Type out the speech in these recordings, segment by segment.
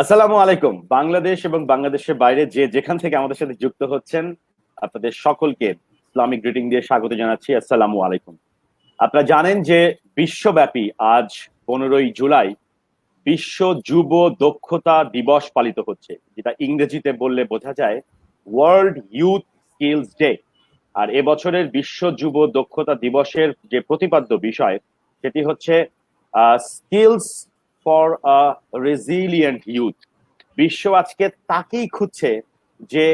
আসসালামু আলাইকুম। বাংলাদেশ এবং বাংলাদেশের বাইরে যে যেখান থেকে আমাদের সাথে যুক্ত হচ্ছেন, আপনাদের সকলকে ইসলামিক গ্রিটিং দিয়ে স্বাগত জানাচ্ছি। আসসালামু আলাইকুম। আপনারা জানেন যে বিশ্বব্যাপী আজ 15ই জুলাই বিশ্ব যুব দক্ষতা দিবস পালিত হচ্ছে, যেটা ইংরেজিতে বললে বোঝা যায় ওয়ার্ল্ড ইউথ স্কিলস ডে। আর এবছরের বিশ্ব যুব দক্ষতা দিবসের যে প্রতিপাদ্য বিষয় সেটি হচ্ছে skills for a resilient youth. বিশ্ব আজকে তাকেই খুঁজছে যে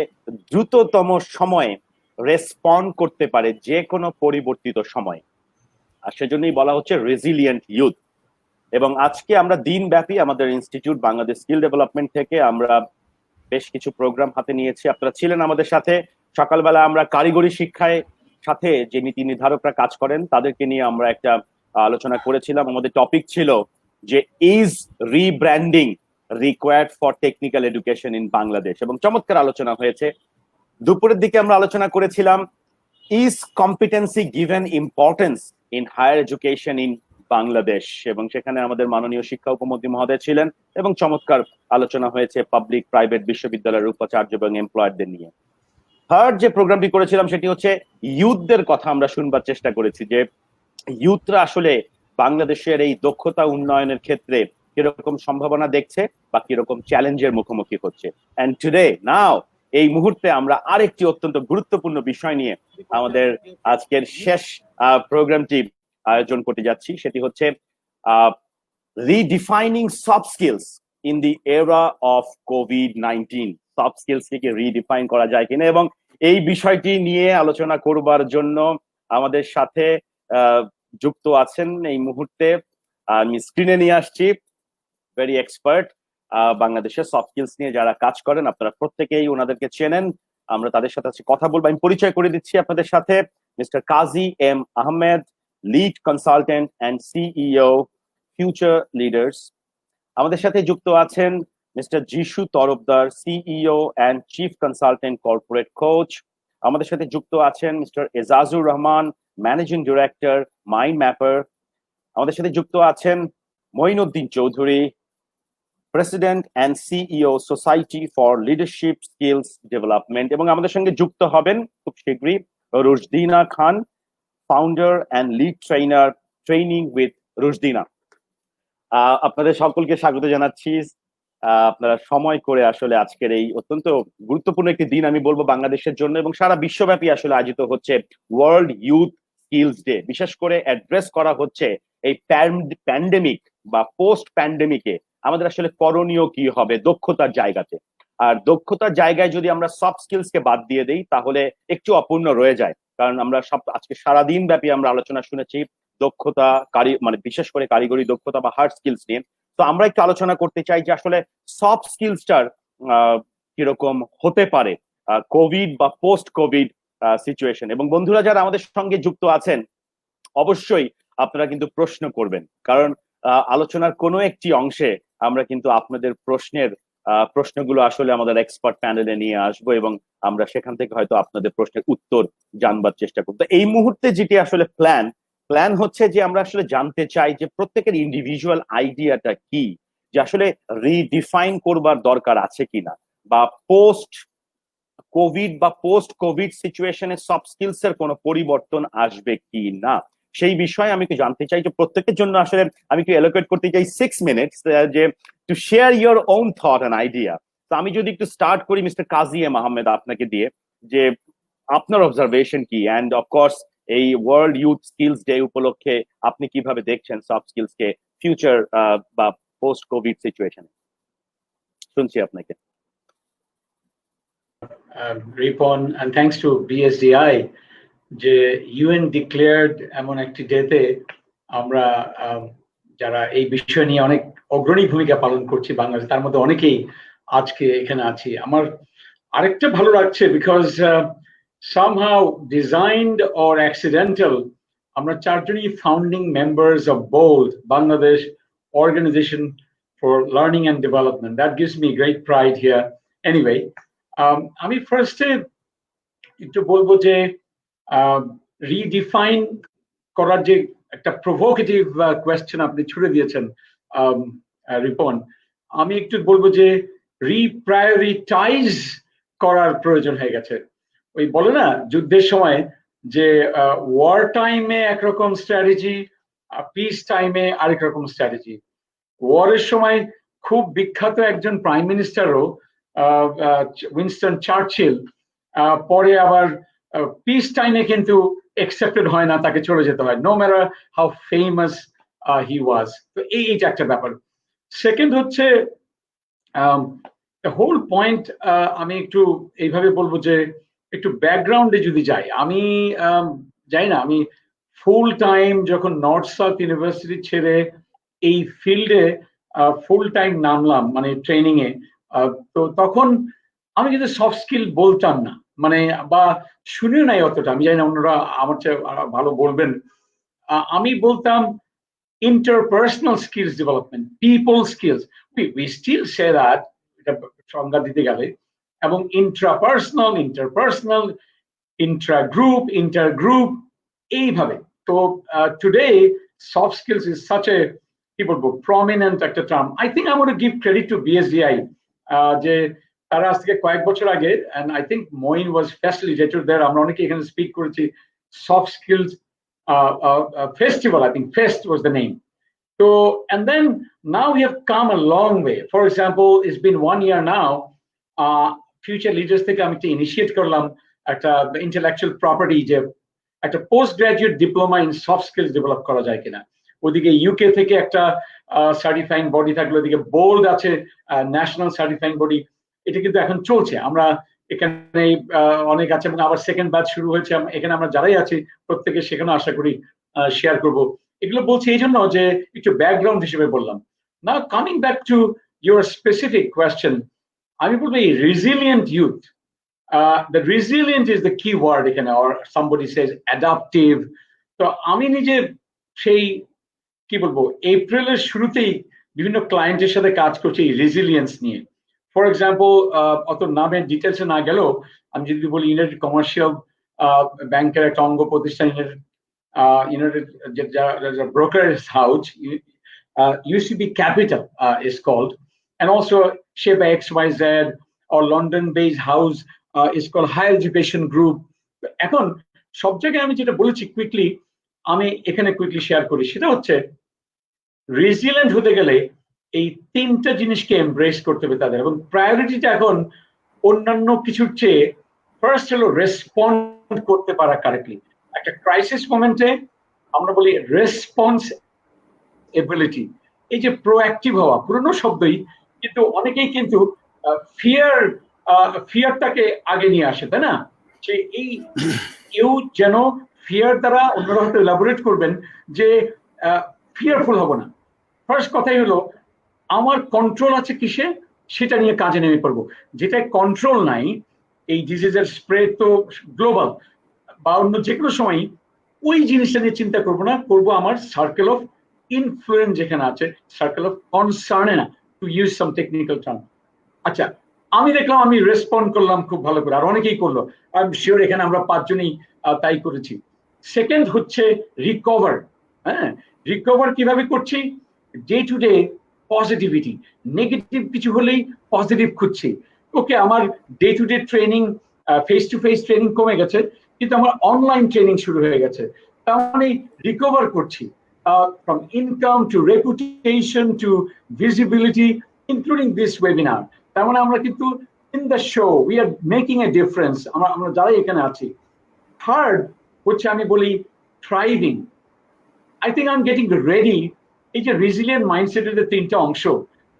দ্রুততম সময়ে রেসপন্ড করতে পারে যে কোনো পরিবর্তিত সময়ে, আর সেজন্যই বলা হচ্ছে রেজিলিয়েন্ট ইউথ। এবং আজকে আমরা দিনব্যাপী আমাদের ইনস্টিটিউট বাংলাদেশ স্কিল ডেভেলপমেন্ট থেকে আমরা বেশ কিছু প্রোগ্রাম হাতে নিয়েছি। আপনারা ছিলেন আমাদের সাথে। সকালবেলা আমরা কারিগরি শিক্ষায় সাথে যে নীতি নির্ধারকরা কাজ করেন তাদেরকে নিয়ে আমরা একটা আলোচনা করেছিলাম। আমাদের টপিক ছিল যে is rebranding required for technical education in Bangladesh, এবং চমৎকার আলোচনা হয়েছে। দুপুরের দিকে আমরা আলোচনা করেছিলাম is competency given importance in higher education in Bangladesh, এবং সেখানে আমাদের মাননীয় শিক্ষা উপমন্ত্রী মহোদয় ছিলেন এবং চমৎকার আলোচনা হয়েছে পাবলিক প্রাইভেট বিশ্ববিদ্যালয়ের উপাচার্য এবং এমপ্লয়ারদের নিয়ে। থার্ড যে প্রোগ্রামটি করেছিলাম সেটি হচ্ছে ইউথদের কথা আমরা শুনবার চেষ্টা করেছি, যে ইউথরা আসলে বাংলাদেশের এই দক্ষতা উন্নয়নের ক্ষেত্রে কিরকম সম্ভাবনা দেখছে বা কিরকম চ্যালেঞ্জের মুখোমুখি হচ্ছে। এন্ড টুডে নাও এই মুহূর্তে আমরা আরেকটি অত্যন্ত গুরুত্বপূর্ণ বিষয় নিয়ে আমাদের আজকের শেষ প্রোগ্রামটি আয়োজন করতে যাচ্ছি। সেটি হচ্ছে রিডিফাইনিং সফট স্কিলস ইন দি এরা of COVID-19. Soft skills K redefine করা যায় কিনা, এবং এই বিষয়টি নিয়ে আলোচনা করবার জন্য আমাদের সাথে যুক্ত আছেন এই মুহূর্তে, আমি স্ক্রিনে নিয়ে আসছি ভেরি এক্সপার্ট বাংলাদেশের সফট স্কিলস নিয়ে যারা কাজ করেন। আপনারা প্রত্যেকেই ওনাদেরকে চেনেন, আমরা তাদের সাথে কথা বলবো। আমি পরিচয় করে দিচ্ছি আপনাদের সাথে। Mister Kazi M Ahmed, lead consultant and CEO, future leaders. আমাদের সাথে যুক্ত আছেন mister Jishu Tarafdar, CEO and chief consultant, corporate coach. আমাদের সাথে যুক্ত আছেন mister এজাজুর Rahman, managing director, mind mapper. আমাদের সাথে যুক্ত আছেন Moinuddin Chowdhury, president and CEO, society for leadership skills development. এবং আমাদের সঙ্গে যুক্ত হবেন খুব শীঘ্রই Rushdina Khan, founder and lead trainer, training with Rushdina. আপনাদের সকলকে স্বাগত জানাচ্ছি। আপনারা সময় করে আসলে আজকের এই অত্যন্ত গুরুত্বপূর্ণ একটি দিন আমি বলবো বাংলাদেশের জন্য, এবং সারা বিশ্বব্যাপী আসলে আয়োজিত হচ্ছে ওয়ার্ল্ড ইউথ স্কিলস ডে। বিশেষ করে অ্যাড্রেস করা হচ্ছে এই প্যান্ডেমিক বা পোস্ট প্যান্ডেমিকে আমাদের আসলে করণীয় কি হবে দক্ষতার জায়গাতে। আর দক্ষতার জায়গায় যদি আমরা সফট স্কিলস কে বাদ দিয়ে দেই তাহলে একটু অপূর্ণ রয়ে যায়। কারণ আমরা আজকে সারাদিন ব্যাপী আমরা আলোচনা শুনেছি দক্ষতা, মানে বিশেষ করে কারিগরি দক্ষতা বা হার্ড স্কিলস নিয়ে। তো আমরা একটু আলোচনা করতে চাই যে আসলে সফট স্কিলসটার কিরকম হতে পারে কোভিড বা পোস্ট কোভিড সিচুয়েশন। এবং বন্ধুরা যারা আমাদের সঙ্গে যুক্ত আছেন অবশ্যই আপনারা কিন্তু প্রশ্ন করবেন, কারণ আলোচনার কোনো একটি অংশে আমরা কিন্তু আপনাদের প্রশ্নগুলো আসলে আমাদের এক্সপার্ট প্যানেলে নিয়ে আসবো, এবং আমরা সেখান থেকে হয়তো আপনাদের প্রশ্নের উত্তর জানবার চেষ্টা করবো। তো এই মুহূর্তে যেটি আসলে প্ল্যান হচ্ছে যে আমরা আসলে জানতে চাই যে প্রত্যেকের ইন্ডিভিজুয়াল আইডিয়াটা কি, যে আসলে রিডিফাইন করবার দরকার আছে কিনা, বা পোস্ট কোভিড বা পোস্ট কোভিড সিচুয়েশনে সফট স্কিলস এর কোনো পরিবর্তন আসবে কি না, সেই বিষয়ে আমি একটু জানতে চাই। যে প্রত্যেকের জন্য আসলে আমি একটু এলোকেট করতে চাই 6 মিনিটস, যে to share your own thought and idea. তো আমি যদি একটু স্টার্ট করি মিস্টার কাজী এম আহমেদ আপনাকে দিয়ে, যে আপনার অবজারভেশন কি, অ্যান্ড অফকোর্স এই ওয়ার্ল্ড ইউথ স্কিলস ডে উপলক্ষে আপনি কিভাবে দেখছেন সফট স্কিলস কে ফিউচার বা পোস্ট কোভিড সিচুয়েশনে। শুনছি আপনাকে। Ripon, and thanks to BSDI যে UN declared এমন একটি ডেতে আমরা যারা এই বিষয় নিয়ে অনেক অগ্রণী ভূমিকা পালন করছি বাংলাদেশ, তার মধ্যে অনেকেই আজকে এখানে আছি। আমার আরেকটা ভালো লাগছে because somehow designed or accidental আমরা চারজনই founding members of both Bangladesh organization for learning and development. That gives me great pride here. Anyway, আমি ফার্স্টে একটু বলবো যে রিডিফাইন করার যে একটা প্রভোকেটিভ কোয়েশ্চেন আপনি ছুড়ে দিয়েছেন রিপন, আমি একটু বলবো যে রিপ্রায়োরিটাইজ করার প্রয়োজন হয়ে গেছে। ওই বলে না যুদ্ধের সময় যে ওয়ার টাইমে একরকম স্ট্র্যাটেজি, পিস টাইমে আরেক রকম স্ট্র্যাটেজি। ওয়ারের সময় খুব বিখ্যাত একজন প্রাইম মিনিস্টারও উইনস্টন চার্চিল পরে আবার পিস টাইমে কিন্তু একসেপ্টেড হয় না, তাকে চলে যেতে হয়, নো ম্যাটার হাউ ফেমাস হি ওয়াজ। তো এইটা একটা ব্যাপার। সেকেন্ড হচ্ছে হোল পয়েন্ট, আমি একটু এইভাবে বলবো যে একটু ব্যাকগ্রাউন্ডে যদি যাই, আমি যাই না, আমি ফুল টাইম যখন নর্থ সাউথ ইউনিভার্সিটি ছেড়ে এই ফিল্ডে ফুল টাইম নামলাম, মানে ট্রেনিং এ, তো তখন আমি কিন্তু সফট স্কিল বলতাম না, মানে বা শুনিও নাই অতটা, আমি জানি না অন্যরা আমার চেয়ে ভালো বলবেন। আমি বলতাম interpersonal skills development, people skills. We still say that, এটা সংজ্ঞা দিতে গেলে, এবং intrapersonal, interpersonal, intergroup এইভাবে। তো today soft skills is such a কি বলবো prominent একটা term. I think I want to give credit to BSDI, যে তারা আজ থেকে কয়েক বছর আগে, and I think Moin was facilitator there, আমরা অনেকে এখানে স্পিক করেছি, soft skills festival, I think Fest was the name. So, and then now we have come a long way. For example, it's been 1 year now. Future leaders থেকে আমি একটা initiate করলাম একটা intellectual property, যে একটা post graduate diploma in soft skills develop করা যায় কিনা। ওদিকে ইউকে থেকে একটা সার্টিফাইং বডি থাকলো, ওদিকে বোর্ড আছে, ন্যাশনাল সার্টিফাইং বডি। এটা কিন্তু এখন চলছে, আমরা এখানে অনেক আছে, এবং আবার সেকেন্ড ব্যাচ শুরু হয়েছে। এখানে আমরা যারাই আছি প্রত্যেকে সেখানে আশা করি শেয়ার করব। এগুলো বলছি এই জন্য যে একটু ব্যাকগ্রাউন্ড হিসেবে বললাম। নাও coming back to your specific question, আমি বলবো এই resilient youth, the resilient is the কি ওয়ার্ড এখানে, অর সামবডি সেজ অ্যাডাপটিভ। তো আমি নিজে সেই কি বলবো এপ্রিলের শুরুতেই বিভিন্ন ক্লায়েন্টের সাথে কাজ করছি এই রেজিলিয়েন্স নিয়ে। ফর এক্সাম্পল, অত নামের ডিটেলসে না গেলেও আমি যদি বলি ইউনাইটেড কমার্শিয়াল ব্যাংকের একটা অঙ্গ প্রতিষ্ঠান, United brokerage house, UCB Capital is called, and also Sheba XYZ or London-based house is called Higher Education Group. এখন সব জায়গায় আমি যেটা বলেছি কুইকলি, আমি এখানে কুইকলি শেয়ার করি, সেটা হচ্ছে রেজিলিয়েন্ট হতে গেলে এই তিনটা জিনিসকে এমব্রেস করতে হবে তাদের, এবং প্রায়োরিটিটা এখন অন্যান্য কিছুর চেয়ে ফার্স্ট হলো রেসপন্ড করতে পারা কারেক্টলি। একটা ক্রাইসিস মোমেন্টে আমরা বলি রেসপন্স এবিলিটি, এই যে প্রোঅ্যাক্টিভ হওয়া, পুরনো শব্দই, কিন্তু অনেকেই কিন্তু ফিয়ারটাকে আগে নিয়ে আসে, তাই না? যে এই কেউ যেন ফিয়ার দ্বারা, অন্যরা হয়তো এলাবোরেট করবেন যে ফিয়ারফুল হব না। ফার্স্ট কথাই হলো আমার কন্ট্রোল আছে কিসে, সেটা নিয়ে কাজে নেমে পড়বো। যেটা কন্ট্রোল নাই, এই ডিজিজের স্প্রেড তো গ্লোবাল, বা অন্য যে কোনো সময় ওই জিনিসটা নিয়ে চিন্তা করবো না, করবো আমার সার্কেল অফ ইনফ্লুয়েন্স যেখানে আছে, সার্কেল অফ কনসার্নে না, to use some technical term. আচ্ছা, আমি দেখলাম আমি রেসপন্ড করলাম খুব ভালো করে, আর অনেকেই করলো, আই এম শিওর এখানে আমরা 5 জনই তাই করেছি। সেকেন্ড হচ্ছে রিকভার। হ্যাঁ, রিকভার কিভাবে করছি? Day to day positivity, negative কিছু হলেই পজিটিভ খুঁজছি। ওকে, আমার day to day training, face to face training কমে গেছে, কিন্তু আমার অনলাইন ট্রেনিং শুরু হয়ে গেছে, তার মানে রিকভার করছি। From income to reputation to visibility, including this webinar. তার মানে আমরা কিন্তু in the show we are making a difference, আমরা যারাই এখানে আছি। থার্ড হচ্ছে আমি বলি thriving. I think I'm getting ready. এই যে রেজিলিয়েন্ট মাইন্ডসেটের যে তিনটা অংশ,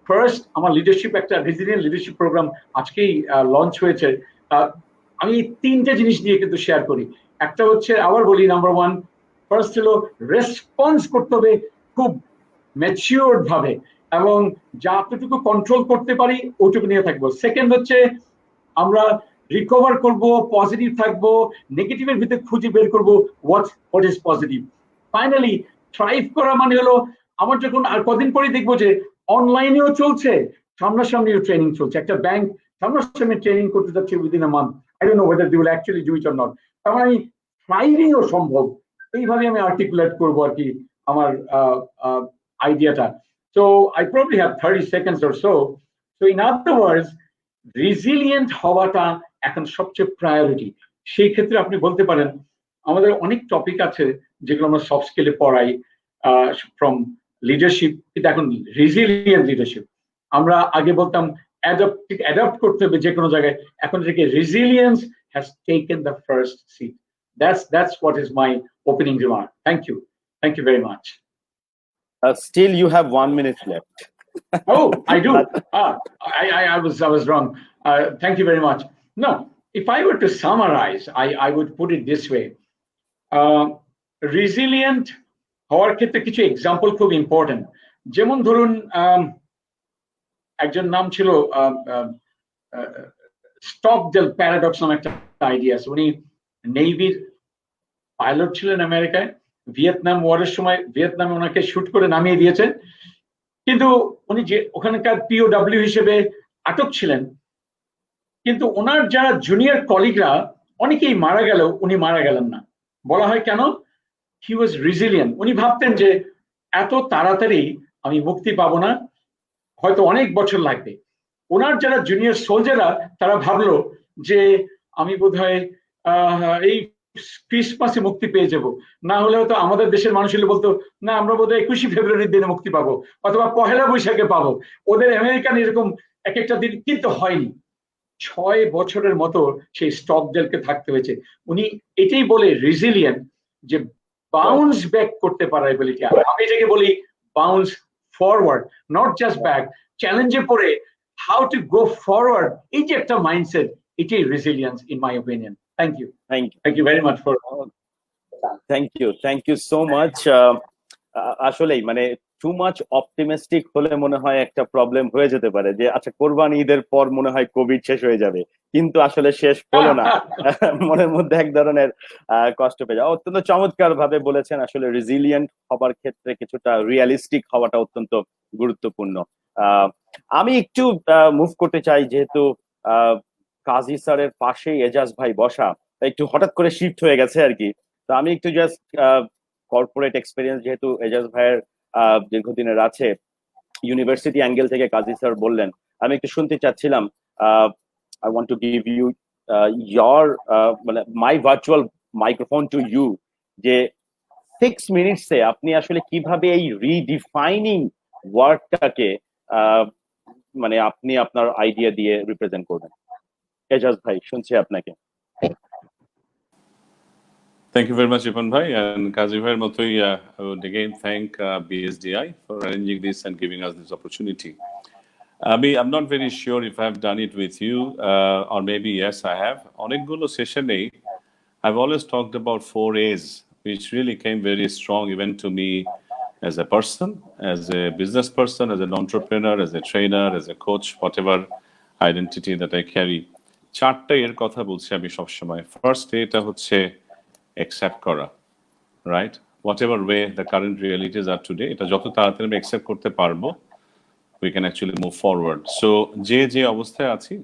ফার্স্ট আমার লিডারশিপ, একটা রেজিলিয়েন্ট লিডারশিপ প্রোগ্রাম আজকেই লঞ্চ হয়েছে। আমি তিনটা জিনিস নিয়ে কিন্তু শেয়ার করি। একটা হচ্ছে আবার বলি, নাম্বার 1, ফার্স্ট হলো রেসপন্স করতে হবে খুব ম্যাচিওরড ভাবে, এবং যতটুকু কন্ট্রোল করতে পারি ওটুকু নিয়ে থাকবো। সেকেন্ড হচ্ছে আমরা রিকভার করব, পজিটিভ থাকবো, নেগেটিভের ভিতরে খুঁজে বের করবো what is positive. Finally thrive করা মানে হলো আমার যখন আর কদিন পরে দেখবো যে অনলাইনেও চলছে, সামনাসামনিও ট্রেনিং চলছে, একটা ব্যাংক সামনাসামনি ট্রেনিং করতে যাচ্ছে within a month, I don't know whether they will actually do it or not. তার মানে থ্রাইভিংও সম্ভব। এইভাবে আমি আর্টিকুলেট করবো আর কি আমার আইডিয়াটা। So I probably have 30 seconds or so. So in other words, resilient হওয়াটা এখন সবচেয়ে প্রায়োরিটি। সেই ক্ষেত্রে আপনি বলতে পারেন আমাদের অনেক টপিক আছে যেগুলো আমরা সফট স্কিলে পড়াই, ফ্রম লিডারশিপ, কিন্তু এখন রেজিলিয়েন্ট লিডারশিপ আমরা আগে বলতাম অ্যাডাপ্ট করতে হবে যে কোনো জায়গায়, এখন থেকে resilience has taken the first seat. That's what is my opening remark. Thank you very much. Still you have 1 minute left. Oh, I do. I was wrong. Thank you very much. No, if I were to summarize, I would put it this way. Resilient হওয়ার ক্ষেত্রে কিছু example খুব important. যেমন ধরুন একজন নাম ছিল স্টকডেল paradox নামে একটা আইডিয়া আছে। উনি নেভির পাইলট ছিলেন আমেরিকায়, ভিয়েতনাম ওয়ারের সময় ভিয়েতনামে ওনাকে শুট করে নামিয়ে দিয়েছে, কিন্তু উনি যে ওখানকার পিওডব্লিউ হিসেবে আটক ছিলেন, কিন্তু ওনার যারা জুনিয়র কলিগরা অনেকেই মারা গেল, উনি মারা গেলেন না। বলা হয় কেন? হি ওয়াজ রিজিলিয়েন্ট। উনি ভাবতেন যে এত তাড়াতাড়ি আমি মুক্তি পাবো না, হয়তো অনেক বছর লাগবে। ওনার যারা জুনিয়র সোলজাররা তারা ভাবলো যে আমি বোধহয় এই ক্রিসমাসে মুক্তি পেয়ে যাব, না হলে হয়তো আমাদের দেশের মানুষ হলে বলতো না আমরা বোধহয় 21শে ফেব্রুয়ারির দিনে মুক্তি পাবো অথবা পহেলা বৈশাখে পাবো। ওদের আমেরিকান এরকম এক একটা দিন, কিন্তু হয়নি। 6 বছরের মতো সেই স্টকডেলকে থাকতে হয়েছে। উনি এটাই বলে রিজিলিয়েন্ট, যে বাউন্স ব্যাক করতে পারার এবিলিটি। আমি এটাকে বলি bounce forward, not just back. চ্যালেঞ্জে পড়ে হাউ টু গো ফরওয়ার্ড, এই যে একটা মাইন্ডসেট, এটাই resilience in my opinion. Thank you very much for thank you so much. আসলেই মানে টু মাচ অপটিমিস্টিক হলে মনে হয় একটা প্রবলেম হয়ে যেতে পারে, যে আচ্ছা কোরবানি ঈদের পর মনে হয় কোভিড শেষ হয়ে যাবে, কিন্তু আসলে শেষ হলো না। মনের মধ্যে এক ধরনের কষ্ট পেয়ে যায়। অত্যন্ত চমৎকার ভাবে বলেছেন। আসলে রেজিলিয়েন্ট হবার ক্ষেত্রে কিছুটা রিয়ালিস্টিক হওয়াটা অত্যন্ত গুরুত্বপূর্ণ। আমি একটু মুভ করতে চাই, যেহেতু কাজী স্যারের পাশেই এজাজ ভাই বসা, একটু হঠাৎ করে শিফট হয়ে গেছে আর কি। তো আমি একটু জাস্ট কর্পোরেট এক্সপিরিয়েন্স যেহেতু এজাজ ভাইয়ের দীর্ঘদিনের আছে, ইউনিভার্সিটি অ্যাঙ্গেল থেকে কাজী স্যার বললেন, আমি একটু শুনতে চাচ্ছিলাম। I want to give you your মানে my virtual microphone to you, যে 6 মিনিটসে আপনি আসলে কিভাবে এই রিডিফাইনিং ওয়ার্ডটাকে মানে আপনি আপনার আইডিয়া দিয়ে রিপ্রেজেন্ট করবেন। এজাজ ভাই, শুনছি আপনাকে। Thank you very much, Ipan Bhai. And Kazi Bhai Matoi, I would again thank BSDI for arranging this and giving us this opportunity. I'm not very sure if I've done it with you, or maybe yes, I have. Onekgulo session-e, I've always talked about 4 A's, which really came very strong even to me as a person, as a business person, as an entrepreneur, as a trainer, as a coach, whatever identity that I carry. 4টা এর কথা বলছি আমি সবসময়। First এটা হচ্ছে accept করা, right? Whatever way the current realities are today, এটা যত তাড়াতাড়ি আমরা accept করতে পারবো, we can actually move forward. So যে অবস্থায় আছি,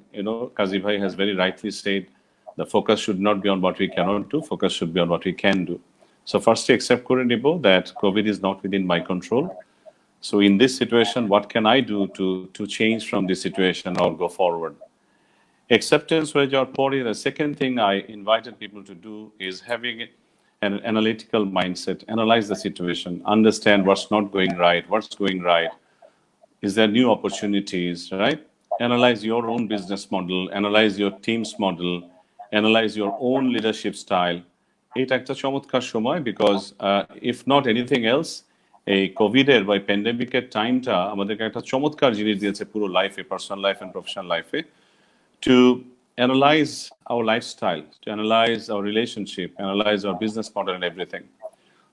Kazi Bhai has very rightly said, the focus should not be on what we cannot do, focus should be on what we can do. So first accept করে নিব that COVID is not within my control. So in this situation, what can I do to change from this situation or go forward? Acceptance হয়ে যাওয়ার পরে, the second thing I invited people to do is having an analytical mindset, analyze the situation, understand what's not going right, what's going right, is there new opportunities, right? Analyze your own business model, analyze your team's model, analyze your own leadership style. এটা একটা চমৎকার সময়, because if not anything else, এই কোভিডের বা প্যান্ডেমিকের টাইমটা আমাদেরকে একটা চমৎকার জিনিস দিয়েছে পুরো লাইফে, পার্সোনাল লাইফ এন্ড প্রফেশনাল লাইফে, to analyze our lifestyle, to analyze our relationship, analyze our business model and everything.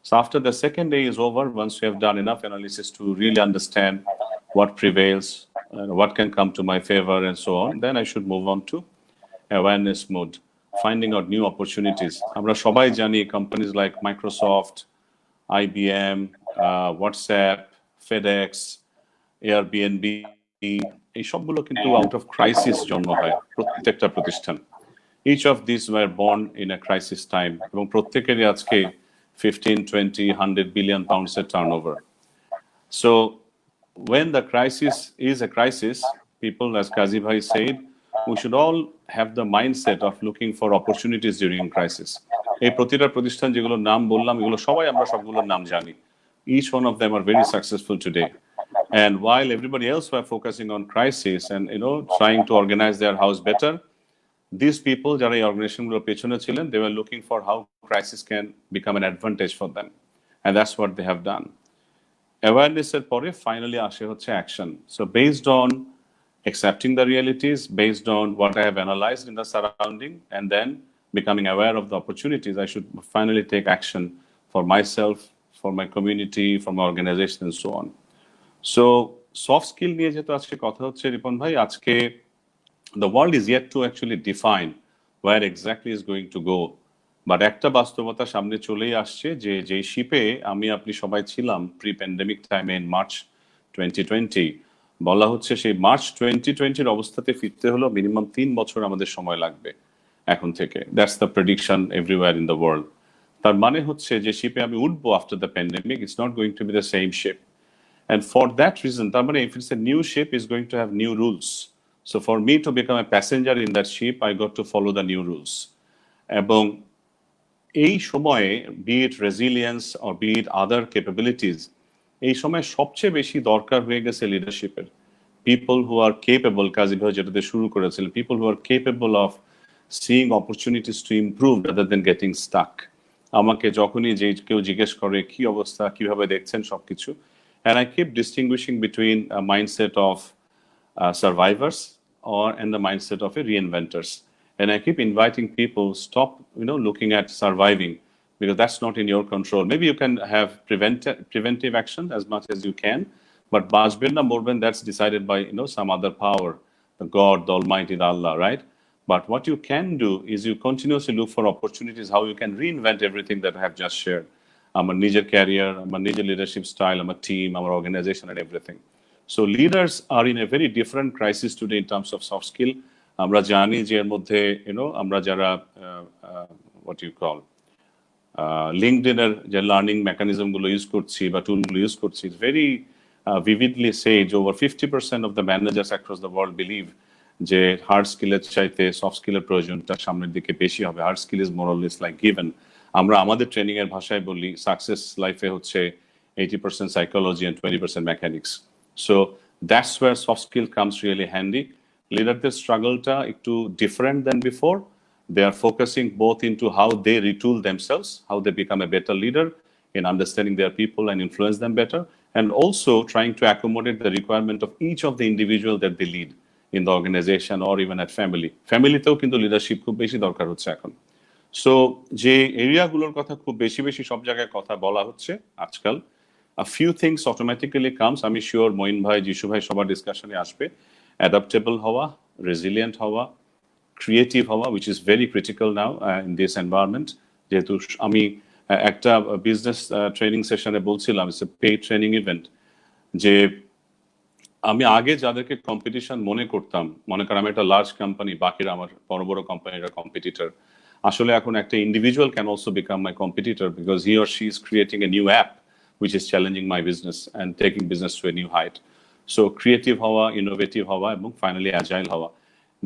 So after the second day is over, once we have done enough analysis to really understand what prevails, what can come to my favor and so on, then I should move on to awareness mode, finding out new opportunities. Amra shobai jani companies like Microsoft, IBM, WhatsApp, FedEx, Airbnb, এই সবগুলো কিন্তু out of crisis জন্ম হয় প্রত্যেকটা প্রতিষ্ঠান। Each of this were born in a crisis time, এবং প্রত্যেকেরই আজকে 15, 20, 100 বিলিয়ন পাউন্ডসের turn over. So when the crisis is a crisis, people, as Kazi Bhai said, we should all have the mindset of looking for opportunities during crisis. এই প্রতিটা প্রতিষ্ঠান যেগুলোর নাম বললাম, এগুলো সবাই আমরা সবগুলোর নাম জানি. Each one of them are very successful today. And while everybody else were focusing on crisis and trying to organize their house better, these people, যারা এই অর্গানাইজেশনগুলোর পেছনে ছিলেন, they were looking for how crisis can become an advantage for them. And that's what they have done. Awareness এর পরে finally আসে হচ্ছে action. So based on accepting the realities, based on what I have analyzed in the surrounding, and then becoming aware of the opportunities, I should finally take action for myself, for my community, for my organization, and so on. So soft skill নিয়ে যেহেতু আজকে কথা হচ্ছে রিপন ভাই, আজকে the world is yet to actually define where exactly is going to go. But একটা বাস্তবতা সামনে চলেই আসছে যে যেই শিপে আমি আপনি সবাই ছিলাম প্রি প্যান্ডেমিক টাইমে ইন মার্চ 2020, বলা হচ্ছে সেই মার্চ 2020 অবস্থাতে ফিরতে হলো মিনিমাম 3 বছর আমাদের সময় লাগবে এখন থেকে. That's the prediction everywhere in the world. তার মানে হচ্ছে যে শিপে আমি উঠবো after the pandemic, it's not going to be the same ship. And for that reason, তার মানে if it's a new ship, it's going to have new rules. So for me to become a passenger in that ship, I got to follow the new rules. এবং এই সময়ে be it resilience or be it other capabilities, এই সময় সবচেয়ে বেশি দরকার হয়ে গেছে লিডারশিপের. পিপল হু আর কেপেবল, কাজী ভাই যেটাতে শুরু করেছিলেন, people who are capable of seeing opportunities to improve rather than getting stuck. আমাকে যখনই যে কেউ জিজ্ঞেস করে কি অবস্থা, কিভাবে দেখছেন সবকিছু, and I keep distinguishing between a mindset of survivors and the mindset of a reinventors. And I keep inviting people, stop, looking at surviving, because that's not in your control. Maybe you can have preventive action as much as you can, but Bajbirna Morben, that's decided by, some other power, the God, the Almighty, the Allah, right? But what you can do is you continuously look for opportunities, how you can reinvent everything that I have just shared. আমার নিজের career, আমার নিজের leadership style, আমার team, আমার organisation and everything. So leaders are in a very different crisis today in terms of soft skill. আমরা জানি যে এর মধ্যে আমরা যারা হোয়াট ইউ কল লিঙ্কডইনের যে লার্নিং মেকানিজমগুলো ইউজ করছি বা টুলগুলো ইউজ করছি, it's very vividly said over 50% of the managers across the world believe যে হার্ড স্কিলের চাইতে সফট স্কিলের প্রয়োজনটা সামনের দিকে বেশি হবে. Hard skill is more or less like given. আমরা আমাদের ট্রেনিং এর ভাষায় বলি সাকসেস লাইফে হচ্ছে 80% psychology and 20% mechanics. So that's where soft skill comes really handy. লিডারদের স্ট্রাগলটা একটু different than before. They are focusing both into how they retool themselves, how they become a better leader in understanding their people and influence them better, and also trying to accommodate the requirement of each of the individual that they lead in the organization or even at family. ফ্যামিলিতেও কিন্তু leadership খুব বেশি দরকার হচ্ছে এখন. So যে এরিয়াগুলোর কথা খুব বেশি বেশি সব জায়গায় কথা বলা হচ্ছে আজকাল, a few things automatically comes. আমি শিওর মঈন ভাই, যিশু ভাই সবার ডিসকাশনে আসবে. অ্যাডাপ্টেবল হওয়া, রেজিলিয়েন্ট হওয়া, ক্রিয়েটিভ হওয়া, which is very critical now in this environment. যেহেতু আমি একটা বিজনেস ট্রেনিং সেশনে বলছিলাম, it's a paid training event, যে আমি আগে যাদেরকে কম্পিটিশন মনে করতাম, মনে করেন আমি একটা লার্জ কোম্পানি, বাকিরা আমার বড় বড় কোম্পানিরা কম্পিটিটর, আসলে এখন একটা individual can also become my competitor because he or she is creating a new app which is challenging my business and taking business to a new height. So creative হওয়া, innovative হওয়া এবং finally agile হওয়া.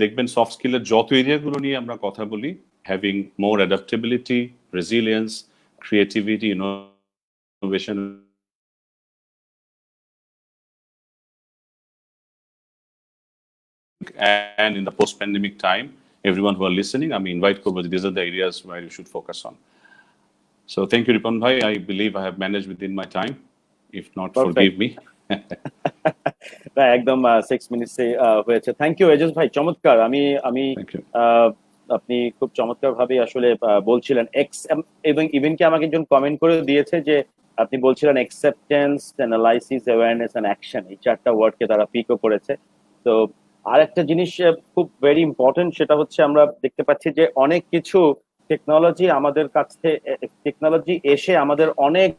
দেখবেন soft স্কিলের যত এরিয়াগুলো নিয়ে আমরা কথা বলি, having more adaptability, resilience, creativity, innovation and in the post-pandemic time, everyone who are listening, I invite Kobo, these are the areas where you should focus on. So thank you, Ripon Bhai. I believe I have managed within my time. If not, forgive me. একদম 6 minutes হয়েছে. Thank you Ejaz ভাই, চমৎকার. আমি আপনি খুব চমৎকার ভাবে আসলে বলছিলেন. এবং ইভেন কি আমাকে একজন কমেন্ট করে দিয়েছে যে আপনি বলছিলেন acceptance, analysis, awareness and action, এই চারটা ওয়ার্ডকে তারা পিকও করেছে. তো আর একটা জিনিস খুব ভেরি ইম্পর্টেন্ট, সেটা হচ্ছে আমরা দেখতে পাচ্ছি যে অনেক কিছু টেকনোলজি আমাদের কাছে, টেকনোলজি এসে আমাদের অনেক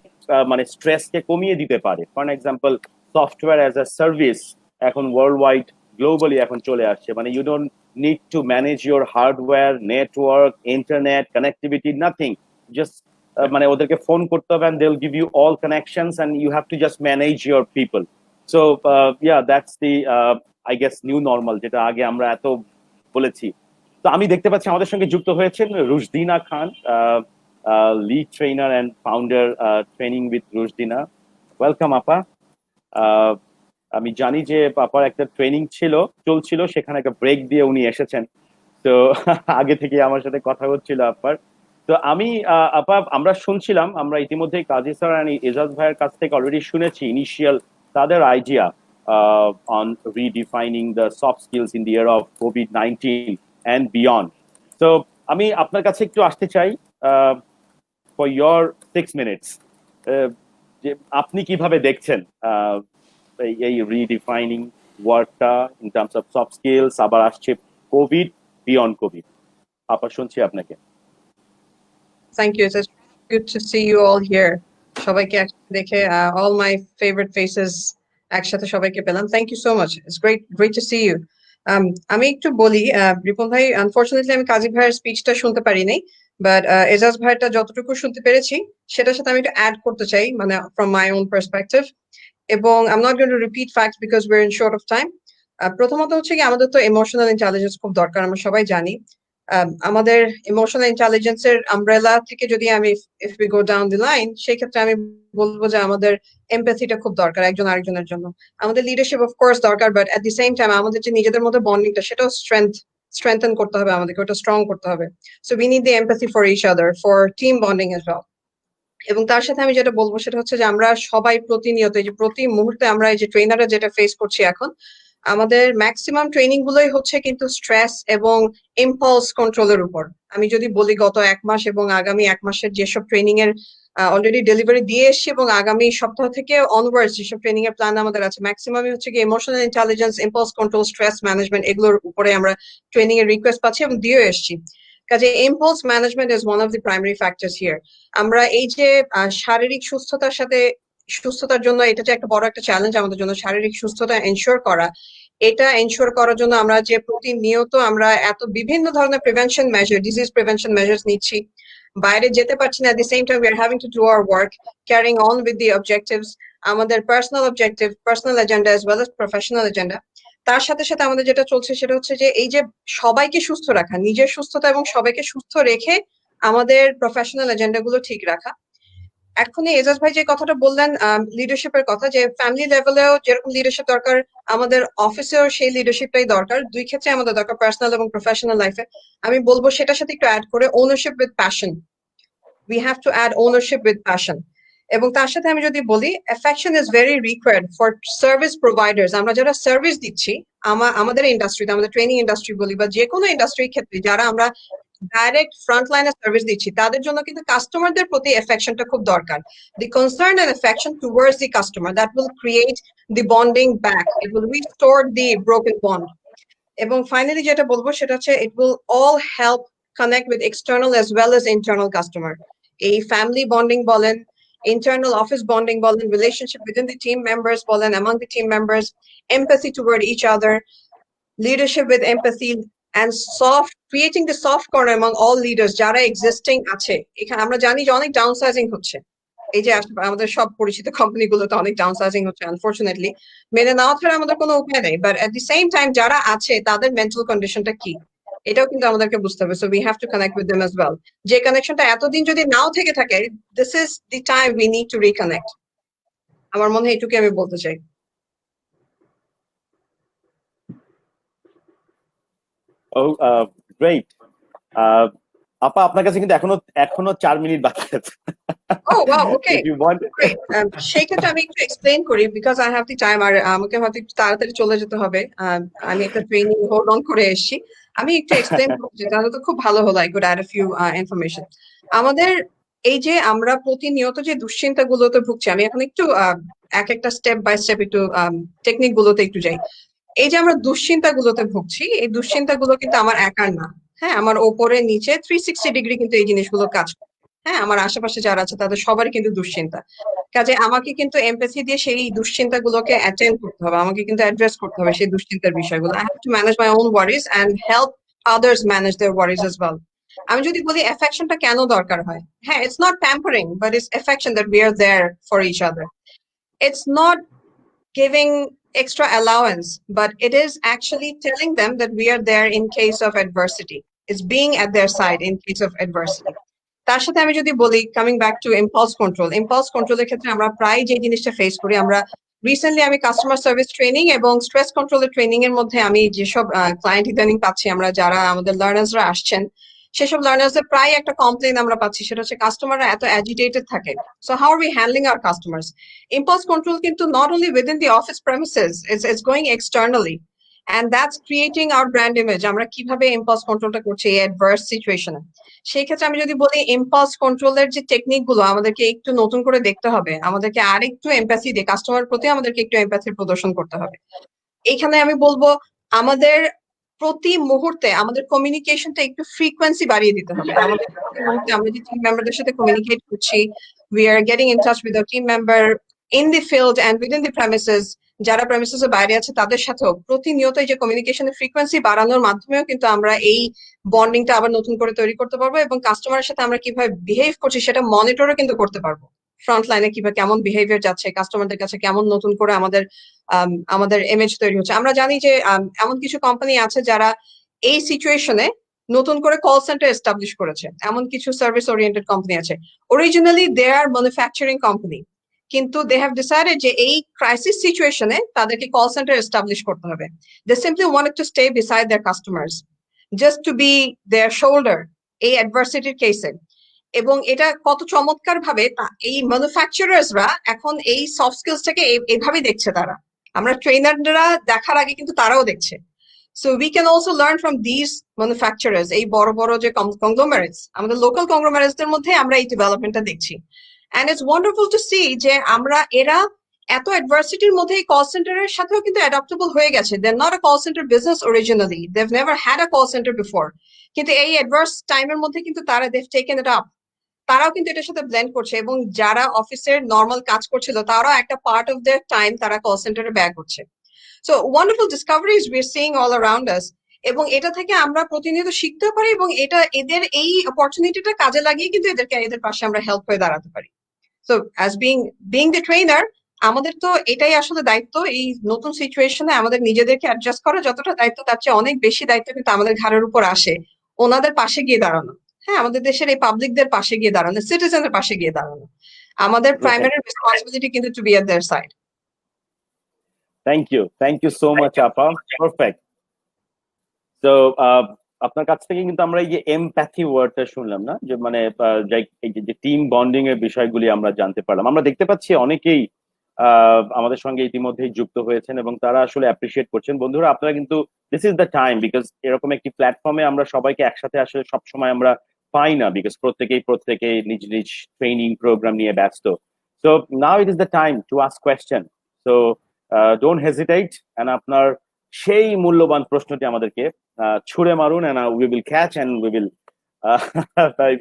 মানে স্ট্রেসকে কমিয়ে দিতে পারে. For example software as a service এখন ওয়ার্ল্ড ওয়াইড গ্লোবালি এখন চলে আসছে. মানে you don't need to manage your hardware, network, internet, connectivity, nothing. Just মানে ওদেরকে ফোন করতে হবে and they'll give you all connections and you have to just manage your people. So that's the I guess new normal, যেটা আগে আমরা এত বলেছি। তো আমি দেখতে পাচ্ছি আমাদের সঙ্গে যুক্ত হয়েছেন Rushdina Khan, lead trainer and founder training with Rushdina. Welcome আপা। আমি জানি যে আপার একটা ট্রেনিং চলছিল, সেখানে একটা ব্রেক দিয়ে উনি এসেছেন। তো আগে থেকে আমার সাথে কথা হচ্ছিল আপার। তো আমি আপা আমরা শুনছিলাম, আমরা ইতিমধ্যেই কাজী স্যার আর এজাজ ভাইয়ের কাছ থেকে অলরেডি শুনেছি ইনিশিয়াল তাদের idea on রিডিফাইনিং the soft skills in the year of COVID-19 and beyond. তো আমি আপনার কাছে একটু আসতে চাই ফর ইয়োর 6 মিনিটস, যে আপনি কিভাবে দেখছেন এই রিডিফাইনিং ওয়ার্ডটা in terms of soft skills, আবার আসছে কোভিড, বিয়ন্ড কোভিড। আপা শুনছি আপনাকে। Thank you. It's good to see you all here. সবাইকে একসাথে দেখে all my favorite faces একসাথে সবাইকে পেলাম. Thank you so much. It's great to see you. আমি একটু বলি, রিপন ভাই, আনফরচুনেটলি আমি কাজী ভাইয়ের স্পিচটা শুনতে পারি নাই, বাট এজাজ ভাইটা যতটুকু শুনতে পেরেছি সেটার সাথে আমি একটু অ্যাড করতে চাই, মানে from my own perspective. এবং I'm not going to repeat facts because we're in short of time. প্রথমত হচ্ছে কি, আমাদের তো ইমোশনাল ইন্টেলিজেন্স খুব দরকার, আমরা সবাই জানি। আমাদের ইমোশনাল ইন্টেলিজেন্সের আমব্রেলা থেকে যদি আমি if we go down the line, সেই ক্ষেত্রে আমি বলবো যে আমাদের এমপ্যাথিটা খুব দরকার একজন আরেকজনের জন্য। আমাদের লিডারশিপ অফ কোর্স দরকার, but at the same time আমাদের যে নিজেদের মধ্যে বন্ডিংটা, সেটাও স্ট্রেংথেন করতে হবে, আমাদেরকে ওটা স্ট্রং করতে হবে। So we need the empathy for each other, for team bonding as well. এবং তার সাথে আমি যেটা বলবো সেটা হচ্ছে যে আমরা সবাই প্রতিনিয়ত, এই যে প্রতি মুহূর্তে আমরা এই যে ট্রেনাররা যেটা ফেস করছি এখন, আমাদের ম্যাক্সিমাম ট্রেনিং গুলোই হচ্ছে কিন্তু স্ট্রেস এবং ইম্পালস কন্ট্রোলের উপর। আমি যদি বলি গত 1 মাস এবং আগামী 1 মাসের যেসব ট্রেনিং এর অলরেডি ডেলিভারি দিয়ে এসছি এবং আগামী সপ্তাহ থেকে অনওয়ার্ডস যেসব ট্রেনিং এর প্ল্যান আমাদের আছে, ম্যাক্সিমামই হচ্ছে কি emotional intelligence, impulse control, stress management, এগুলোর উপরে আমরা ট্রেনিং এর রিকোয়েস্ট পাচ্ছি এবং দিয়ে এসছি। কাজে impulse management is one of the primary factors here. আমরা এই যে শারীরিক সুস্থতার জন্য, এটা যে একটা বড় একটা চ্যালেঞ্জ আমাদের জন্য, শারীরিক সুস্থতা এনশিওর করা, এটা এনশিওর করার জন্য আমরা যে প্রতিনিয়ত আমরা এত বিভিন্ন ধরনের prevention measure, disease prevention measures নিচ্ছি, বাইরে যেতে পারছি না, at the same time we are having to do our work, carrying on with the objectives, আমাদের personal objective, personal agenda as well as professional agenda. তার সাথে সাথে আমাদের যেটা চলছে সেটা হচ্ছে যে এই যে সবাইকে সুস্থ রাখা, নিজের সুস্থতা এবং সবাইকে সুস্থ রেখে আমাদের প্রফেশনাল এজেন্ডা গুলো ঠিক রাখা। এখনই এজাজ ভাই যে কথাটা বললেন লিডারশিপের কথা, যে ফ্যামিলি লেভেলেও যেরকম লিডারশিপ দরকার, আমাদের অফিসেও সেই লিডারশিপটাই দরকার। দুই ক্ষেত্রে আমাদের দরকার, পার্সোনাল এবং প্রফেশনাল লাইফে। আমি বলবো সেটার সাথে একটু অ্যাড করে ownership with passion. We have to add ownership with passion. এবং তার সাথে আমি যদি বলি, affection is very required for service providers. আমরা যারা সার্ভিস দিচ্ছি, আমাদের ইন্ডাস্ট্রিতে, আমাদের ট্রেনিং ইন্ডাস্ট্রি বলি বা যে কোনো ইন্ডাস্ট্রির ক্ষেত্রে যারা আমরা ডাইরেক্ট ফ্রন্ট লাইনে সার্ভিস দিচ্ছি, তাদের জন্য কিন্তু কাস্টমারদের প্রতি অ্যাফেকশনটা খুব দরকার। The concern and affection towards the customer, that will create the bonding back, it will restore the broken bond. এবং ফাইনালি যেটা বলবো সেটা হচ্ছে, it will all help connect with external as well as internal customer. এই family bonding বলেন, internal office bonding বলেন, relationship within the team members বলেন, among the team members, empathy toward each other, leadership with empathy, and creating the soft corner among all leaders যারা existing আছে। এখানে আমরা জানি যে অনেক ডাউনসাইজিং হচ্ছে, এই যে আমাদের সব পরিচিত কোম্পানিগুলোতে অনেক ডাউনসাইজিং হচ্ছে আনফরচুনেটলি। মেনে নেওয়া ছাড়া আমাদের কোনো উপায় নেই, but at the same time যারা আছে তাদের মেন্টাল কন্ডিশনটা কি, এটাও কিন্তু আমাদেরকে বুঝতে হবে। So we have to connect with them as well. যে কানেকশনটা এতদিন যদি নাও থেকে থাকে, this is the time we need to reconnect. আমার মনে হয় এটুকুই আমি বলতে চাই। গ্রেট। আপা, আপনার কাছে কিন্তু এখনো 4 মিনিট বাকি আছে। Oh wow, okay. Great. সেই ক্ষেত্রে আমি একটু এক্সপ্লেইন করি, because I have the time. আর আমাকে হয়তো একটু তাড়াতাড়ি চলে যেতে হবে, আমি একটা ট্রেনিং হোল্ড অন করে এসেছি। আমি একটু এক্সপ্লেইন করছি, তাহলে তো খুব ভালো হলো। I could add a few information. আমাদের এই যে আমরা প্রতিনিয়ত যে দুশ্চিন্তাগুলোতে ভুগছি, আমি এখন একটু এক একটা স্টেপ বাই স্টেপ একটু টেকনিক গুলোতে একটু যাই। এই যে আমরা দুশ্চিন্তাগুলোতে ভুগছি, এই দুশ্চিন্তাগুলো কিন্তু আমার একার না। হ্যাঁ, আমার ওপরে নিচে 360 ডিগ্রি কিন্তু এই জিনিসগুলো কাজ করে। হ্যাঁ, আমার আশেপাশে যারা আছে তাদের সবারই কিন্তু দুশ্চিন্তা। কাজে আমাকে কিন্তু এমপ্যাথি দিয়ে সেই দুশ্চিন্তাগুলোকে অ্যাটেন্ড করতে হবে, আমাকে কিন্তু অ্যাড্রেস করতে হবে সেই দুশ্চিন্তার বিষয়গুলো। I have to manage my own worries and help others manage their worries as well. আমি যদি বলি অ্যাফেকশনটা কেন দরকার হয়, হ্যাঁ, it's not pampering, but it's affection that we are there for each other. It's not giving extra allowance, but it is actually telling them that we are there in case of adversity. It's being at their side in case of adversity. তার সাথে আমি যদি বলি, coming back to impulse কন্ট্রোলের ক্ষেত্রে আমরা প্রায় যে জিনিসটা ফেস করি, আমরা রিসেন্টলি আমি কাস্টমার সার্ভিস ট্রেনিং এবং স্ট্রেস কন্ট্রোলের ট্রেনিং এর মধ্যে আমি যেসব ক্লায়েন্ট ইদানিং পাচ্ছি, আমরা যারা আমাদের লার্নার্সরা আসছেন, সেসব লার্নার্সদের প্রায় একটা কমপ্লেন আমরা পাচ্ছি, সেটা হচ্ছে কাস্টমাররা এত অ্যাজিটেটেড থাকে। So how are we handling our customers? Impulse control কিন্তু not only within the office premises, it's going externally, and that's creating our brand image. আমরা কিভাবে ইম্পালস কন্ট্রোলটা করছি এই অ্যাডভার্স সিচুয়েশনে। সেই ক্ষেত্রে আমি যদি বলি, ইম্পালস কন্ট্রোলের যে টেকনিক গুলো আমাদেরকে একটু নতুন করে দেখতে হবে, আমাদেরকে আর একটু এমপ্যাথি দিয়ে কাস্টমার প্রতি আমাদেরকে একটু এমপ্যাথি প্রদর্শন করতে হবে। এখানে আমি বলবো, আমাদের প্রতি মুহূর্তে আমাদের কমিউনিকেশনটা একটু ফ্রিকোয়েন্সি বাড়িয়ে দিতে হবে। আমাদের প্রতি মুহূর্তে আমরা যে টিম মেম্বারদের সাথে কমিউনিকেট করছি, we are getting in touch with our team member in the field and within the premises, যারা প্রেমিসেসের বাইরে আছে তাদের সাথেও প্রতিনিয়ত এই যে কমিউনিকেশনের ফ্রিকোয়েন্সি বাড়ানোর মাধ্যমেও কিন্তু আমরা এই বন্ডিংটা আবার নতুন করে তৈরি করতে পারবো, এবং কাস্টমারের সাথে আমরা কিভাবে বিহেভ করছি সেটা মনিটরও কিন্তু করতে পারবো। ফ্রন্ট লাইনে কিভাবে কেমন বিহেভিয়ার যাচ্ছে, কাস্টমারদের কাছে কেমন নতুন করে আমাদের ইমেজ তৈরি হচ্ছে। আমরা জানি যে এমন কিছু কোম্পানি আছে যারা এই সিচুয়েশনে নতুন করে কল সেন্টার এস্টাবলিশ করেছে, এমন কিছু সার্ভিস ওরিয়েন্টেড কোম্পানি আছে। অরিজিনালি দে আর ম্যানুফ্যাকচারিং কোম্পানি, কিন্তু দে হ্যাভ ডিসাইডেড যে এই ক্রাইসিস সিচুয়েশনে তাদেরকে কল সেন্টার এস্টাবলিশ করতে হবে। They simply wanted to stay beside their customers, just to be their shoulder এই অ্যাডভার্সিটির কেসে। এবং এটা কত চমৎকার ভাবে এই ম্যানুফ্যাকচারার্সরা এখন এই সফট স্কিলসটাকে এইভাবে দেখছে। তারা, আমরা ট্রেনাররা দেখার আগে কিন্তু তারাও দেখছে। So we can also learn from this manufacturers. এই বড় বড় যে কংগ্লোমারেটস, আমাদের লোকাল কংগ্লোমারেটসদের মধ্যে আমরা এই ডেভেলপমেন্টটা দেখছি। And it's wonderful to see যে আমরা এরা এত অ্যাডভার্সিটির মধ্যে এই কল সেন্টারের সাথেও কিন্তু অ্যাডাপ্টেবল হয়ে গেছে। They're not a call center business originally. They've never had a call center before. কিন্তু এই অ্যাডভার্স টাইমের মধ্যে কিন্তু তারা they've taken it up. তারাও কিন্তু এটার সাথে ব্লেন্ড করছে, এবং যারা অফিসের নর্মাল কাজ করছিল তারাও একটা পার্ট অফ দেয়ার টাইম তারা কল সেন্টারে ব্যয় করছে। So wonderful discoveries we are seeing all around us, এবং এটা থেকে আমরা প্রতিনিয়ত শিখতে পারি, এবং এটা এদের এই অপরচুনিটিটা কাজে লাগিয়ে কিন্তু এদের পাশে আমরা হেল্প হয়ে দাঁড়াতে পারি। So as being the trainer, আমাদের তো এটাই আসলে দায়িত্ব, এই নতুন সিচুয়েশনে আমাদের নিজেদেরকে অ্যাডজাস্ট করা যতটা দায়িত্ব, তার চেয়ে অনেক বেশি দায়িত্ব কিন্তু আমাদের ঘাড়ের উপর আসে ওনাদের পাশে গিয়ে দাঁড়ানো। হ্যাঁ, আমাদের দেশের এই পাবলিকদের পাশে গিয়ে দাঁড়ানো, সিটিজেনের পাশে গিয়ে দাঁড়ানো, আমাদের প্রাইমারি রেসপন্সিবিলিটি কিন্তু to be at their side. Thank you so much আপা, পারফেক্ট। তো আপনার কাছ থেকে কিন্তু আমরা এই যে এমপ্যাথি ওয়ার্ডটা শুনলাম না, যে মানে এই যে টিম বন্ডিং এর বিষয়গুলি আমরা জানতে পারলাম। আমরা দেখতে পাচ্ছি অনেকেই আমাদের সঙ্গে ইতিমধ্যেই যুক্ত হয়েছেন এবং তারা আসলে অ্যাপ্রিসিয়েট করছেন। বন্ধুরা, আপনারা কিন্তু this is the time, because এরকম একটি প্ল্যাটফর্মে আমরা সবাইকে একসাথে আসলে সবসময় আমরা পাই না, বিকজ প্রত্যেকে নিজ নিজ ট্রেনিং প্রোগ্রাম নিয়ে ব্যস্ত। So now it is the time to ask question. So don't hesitate, and আপনার সেই মূল্যবান প্রশ্নটি আমাদেরকে ছুড়ে মারুন, and we will catch and we will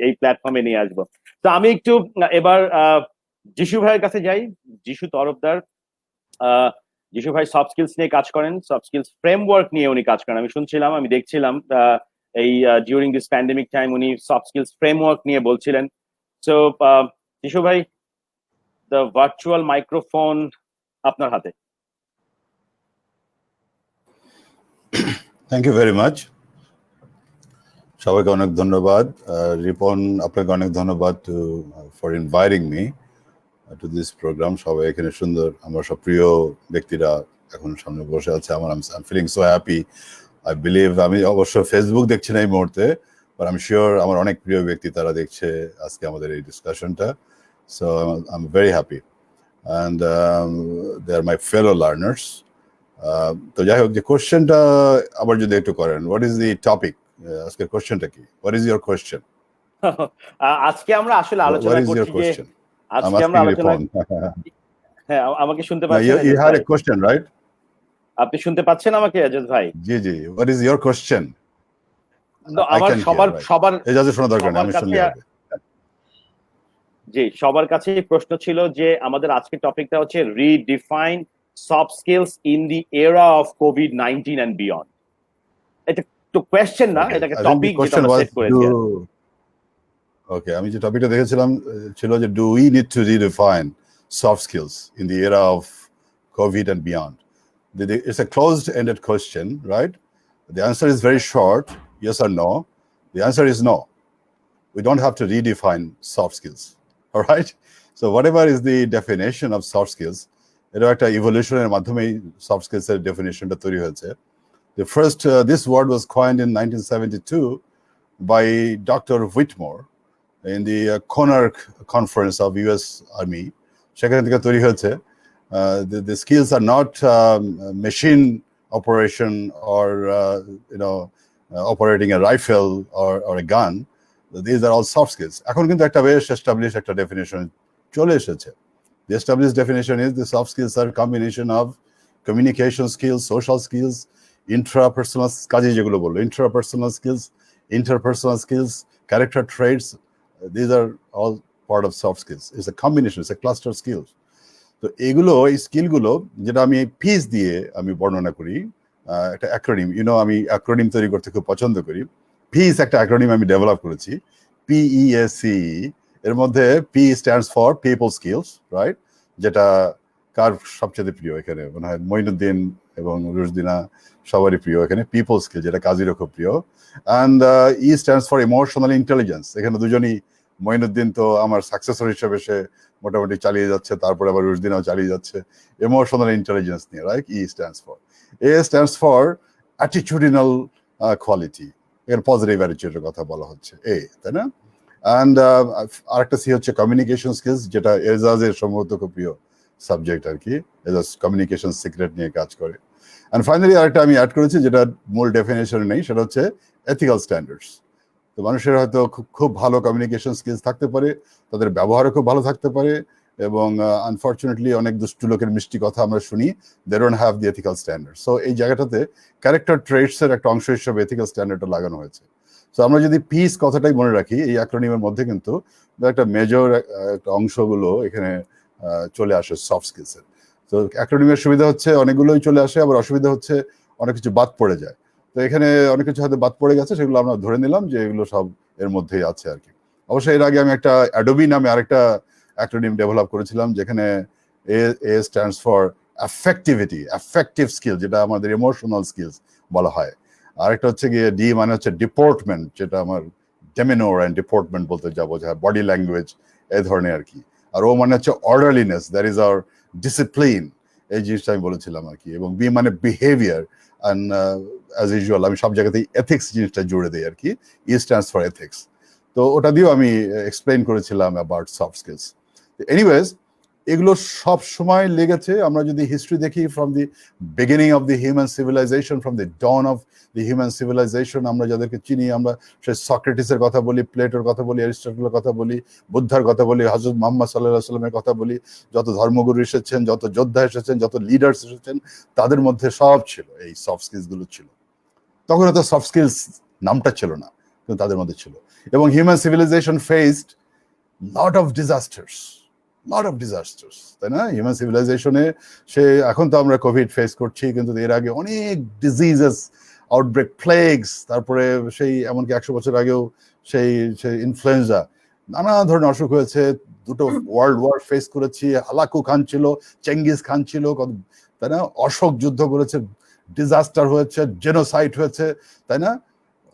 এই প্ল্যাটফর্মে নিয়ে আসবো। তো আমি একটু এবার যিশু ভাইয়ের কাছে যাই। যিশু তরফদার, যিশু ভাই সফট স্কিলস নিয়ে কাজ করেন, সফট স্কিলস ফ্রেমওয়ার্ক নিয়ে উনি কাজ করেন। আমি দেখছিলাম এই ডিউরিং দিস প্যান্ডেমিক টাইম উনি সফট স্কিলস ফ্রেমওয়ার্ক নিয়ে বলছিলেন। সো যিশু ভাই, দ্য ভার্চুয়াল মাইক্রোফোন আপনার হাতে। Thank you very much. সবাইকে অনেক ধন্যবাদ। রিপন, আপনাকে অনেক ধন্যবাদ for inviting me to this programme. সবাই এখানে সুন্দর, আমার সব প্রিয় ব্যক্তিরা এখন সামনে বসে আছে। I am feeling so happy. I believe, আমি অবশ্য ফেসবুক দেখছি না এই মুহূর্তে, বাট আই এম শিওর আমার অনেক প্রিয় ব্যক্তি তারা দেখছে আজকে আমাদের এই ডিসকাশনটা। So I am very happy, and they are my fellow learners. তো যাই হোক, যে কোশ্চেনটা আবার যদি একটু করেন, হোয়াট ইজ দি টপিক? আজকের কোশ্চেনটা কি? What is your question? আজকে আমরা আসলে আলোচনা করছি যে আজকে আমরা আলোচনা, হ্যাঁ, আমাকে শুনতে পাচ্ছেন? You had a question, right? আপনি শুনতে পাচ্ছেন আমাকে আজাদ ভাই? জি জি, what is your question? আমার সবার এজাজে শোনা দরকার নেই, আমি শুনলে হবে। জি, সবার কাছে প্রশ্ন ছিল যে আমাদের আজকের টপিকটা হচ্ছে redefine soft skills in the এরা অফ কোভিড-19 এন্ড বিয়ন্ড। এটা তো কোশ্চেন না, এটাকে টপিক যেটা আমরা সেট করেছি। ওকে, আমি যে টপিকটা দেখেছিলাম ছিল যে do we need to redefine soft skills in the এরা of COVID and beyond? It's a closed-ended question, right? The answer is very short, yes or no. The answer is no. We don't have to redefine soft skills, all right? So whatever is the definition of soft skills, এটা একটা evolutionary মাধ্যমেই soft skills এর definitionটা তৈরি হয়েছে. The first, this word was coined in 1972 by Dr. Whitmore in the Konark Conference of US Army. সেখান থেকে তৈরি হয়েছে. The skills are not machine operation or operating a rifle or a gun. These are all soft skills. এখন কিন্তু একটা বেশ established একটা definition চলে এসেছে. The established definition is the soft skills are a combination of communication skills, social skills, intrapersonal কাজে যেগুলো বললো, intrapersonal skills, interpersonal skills, character traits. These are all part of soft skills. It's a combination, it's a cluster of skills. তো এগুলো, এই স্কিলগুলো যেটা আমি piece দিয়ে আমি বর্ণনা করি, একটা অ্যাক্রোনিম, আমি অ্যাক্রোনিম তৈরি করতে খুব পছন্দ করি. পিস একটা অ্যাক্রোনিম আমি ডেভেলপ করেছি, PEACE. এর মধ্যে P stands for people skills, right? যেটা কার সবচেয়ে প্রিয় এখানে মনে হয় মঈনুদ্দিন এবং রুশদিনা সবারই প্রিয় এখানে পিপল স্কিল, যেটা কাজীরও খুব প্রিয়. And E stands for emotional intelligence. এখানে দুজনই, মঈনুদ্দিন তো আমার সাকসেসর হিসেবে সে মোটামুটি চালিয়ে যাচ্ছে, তারপরে আবার রুশদিনাও চালিয়ে যাচ্ছে ইমোশনাল ইন্টেলিজেন্স নিয়ে, right? E stands for, A stands for attitudinal quality. এখানে পজিটিভ অ্যাটিটিউডের কথা বলা হচ্ছে, তাই না? অ্যান্ড আরেকটা সি হচ্ছে কমিউনিকেশন স্কিলস, যেটা এজাজের সম্ভবত খুব প্রিয় সাবজেক্ট আর কি. এজাজ কমিউনিকেশন সিক্রেট নিয়ে কাজ করে. অ্যান্ড ফাইনালি আরেকটা আমি অ্যাড করেছি যেটা মূল ডেফিনেশন নেই, সেটা হচ্ছে এথিক্যাল স্ট্যান্ডার্ডস. তো মানুষের হয়তো খুব ভালো কমিউনিকেশন স্কিলস থাকতে পারে, তাদের ব্যবহারও খুব ভালো থাকতে পারে, এবং আনফর্চুনেটলি অনেক দুষ্টু লোকের মিষ্টি কথা আমরা শুনি, they don't have the ethical standard. So এই জায়গাটাতে ক্যারেক্টার ট্রেটসের একটা অংশ হিসেবে এথিক্যাল স্ট্যান্ডার্ডটা লাগানো হয়েছে. তো আমরা যদি পিস কথাটাই মনে রাখি, এই অ্যাক্রোনিমের মধ্যে কিন্তু একটা মেজর একটা অংশগুলো এখানে চলে আসে সফট স্কিলসের. তো অ্যাক্রোনিমের সুবিধা হচ্ছে অনেকগুলোই চলে আসে, আবার অসুবিধা হচ্ছে অনেক কিছু বাদ পড়ে যায়. তো এখানে অনেক কিছু হয়তো বাদ পড়ে গেছে, সেগুলো আমরা ধরে নিলাম যে এগুলো সব এর মধ্যেই আছে আর কি. অবশ্যই এর আগে আমি একটা অ্যাডোবি নামে আরেকটা অ্যাক্রোনিম ডেভেলপ করেছিলাম, যেখানে এ স্ট্যান্ডস ফর অ্যাফেক্টিভিটি, অ্যাফেক্টিভ স্কিল, যেটা আমাদের ইমোশনাল স্কিলস বলা হয়. আরেকটা হচ্ছে গিয়ে ডি মানে হচ্ছে ডিপোর্টমেন্ট, যেটা আমার ডেমিনোর অ্যান্ড ডিপোর্টমেন্ট বলতে যা বোঝায়, বডি ল্যাঙ্গুয়েজ এই ধরনের আর কি. আর ও মানে হচ্ছে অর্ডারলিনেস, দ্যাট ইজ আওয়ার ডিসিপ্লিন, এই জিনিসটা আমি বলেছিলাম আর কি. এবং বি মানে বিহেভিয়ার, অ্যান্ড অ্যাজ ইউজুয়াল আমি সব জায়গাতেই এথিক্স জিনিসটা জুড়ে দিই আর কি. ই স্ট্যান্ডস ফর এথিক্স. তো ওটা দিয়েও আমি এক্সপ্লেইন করেছিলাম অ্যাবাউট সফট স্কিলস. এনিওয়েজ, এগুলো সব সময় লেগেছে. আমরা যদি হিস্ট্রি দেখি, from the beginning of the human civilisation, from the dawn of the human civilisation, আমরা যাদেরকে চিনি, আমরা সেই সক্রেটিসের কথা বলি, প্লেটোর কথা বলি, অ্যারিস্টটলের কথা বলি, বুদ্ধার কথা বলি, হযরত মুহাম্মদ সাল্লাল্লাহু আলাইহি ওয়াসাল্লামের কথা বলি, যত ধর্মগুরু এসেছেন, যত যোদ্ধা এসেছেন, যত লিডার্স এসেছেন, তাদের মধ্যে সব ছিল, এই সফট স্কিলস গুলো ছিল. তখন হয়তো সফট স্কিলস নামটা ছিল না, কিন্তু তাদের মধ্যে ছিল. এবং human civilisation faced lot of disasters, তাই না? হিউম্যান সিভিলাইজেশনে এখন তো আমরা কোভিড ফেস করছি, কিন্তু এর আগে অনেক ডিজিজেস, আউটব্রেক, প্লেগস, তারপরে সেই এমনকি 100 বছর আগেও সেই ইনফ্লুয়েঞ্জা, নানা ধরনের অসুখ হয়েছে. দুটো ওয়ার্ল্ড ওয়ার ফেস করেছি, হালাকু খান ছিল, চেঙ্গিস খান ছিল, তাই না? অশোক যুদ্ধ করেছে, ডিজাস্টার হয়েছে, জেনোসাইড হয়েছে, তাই না?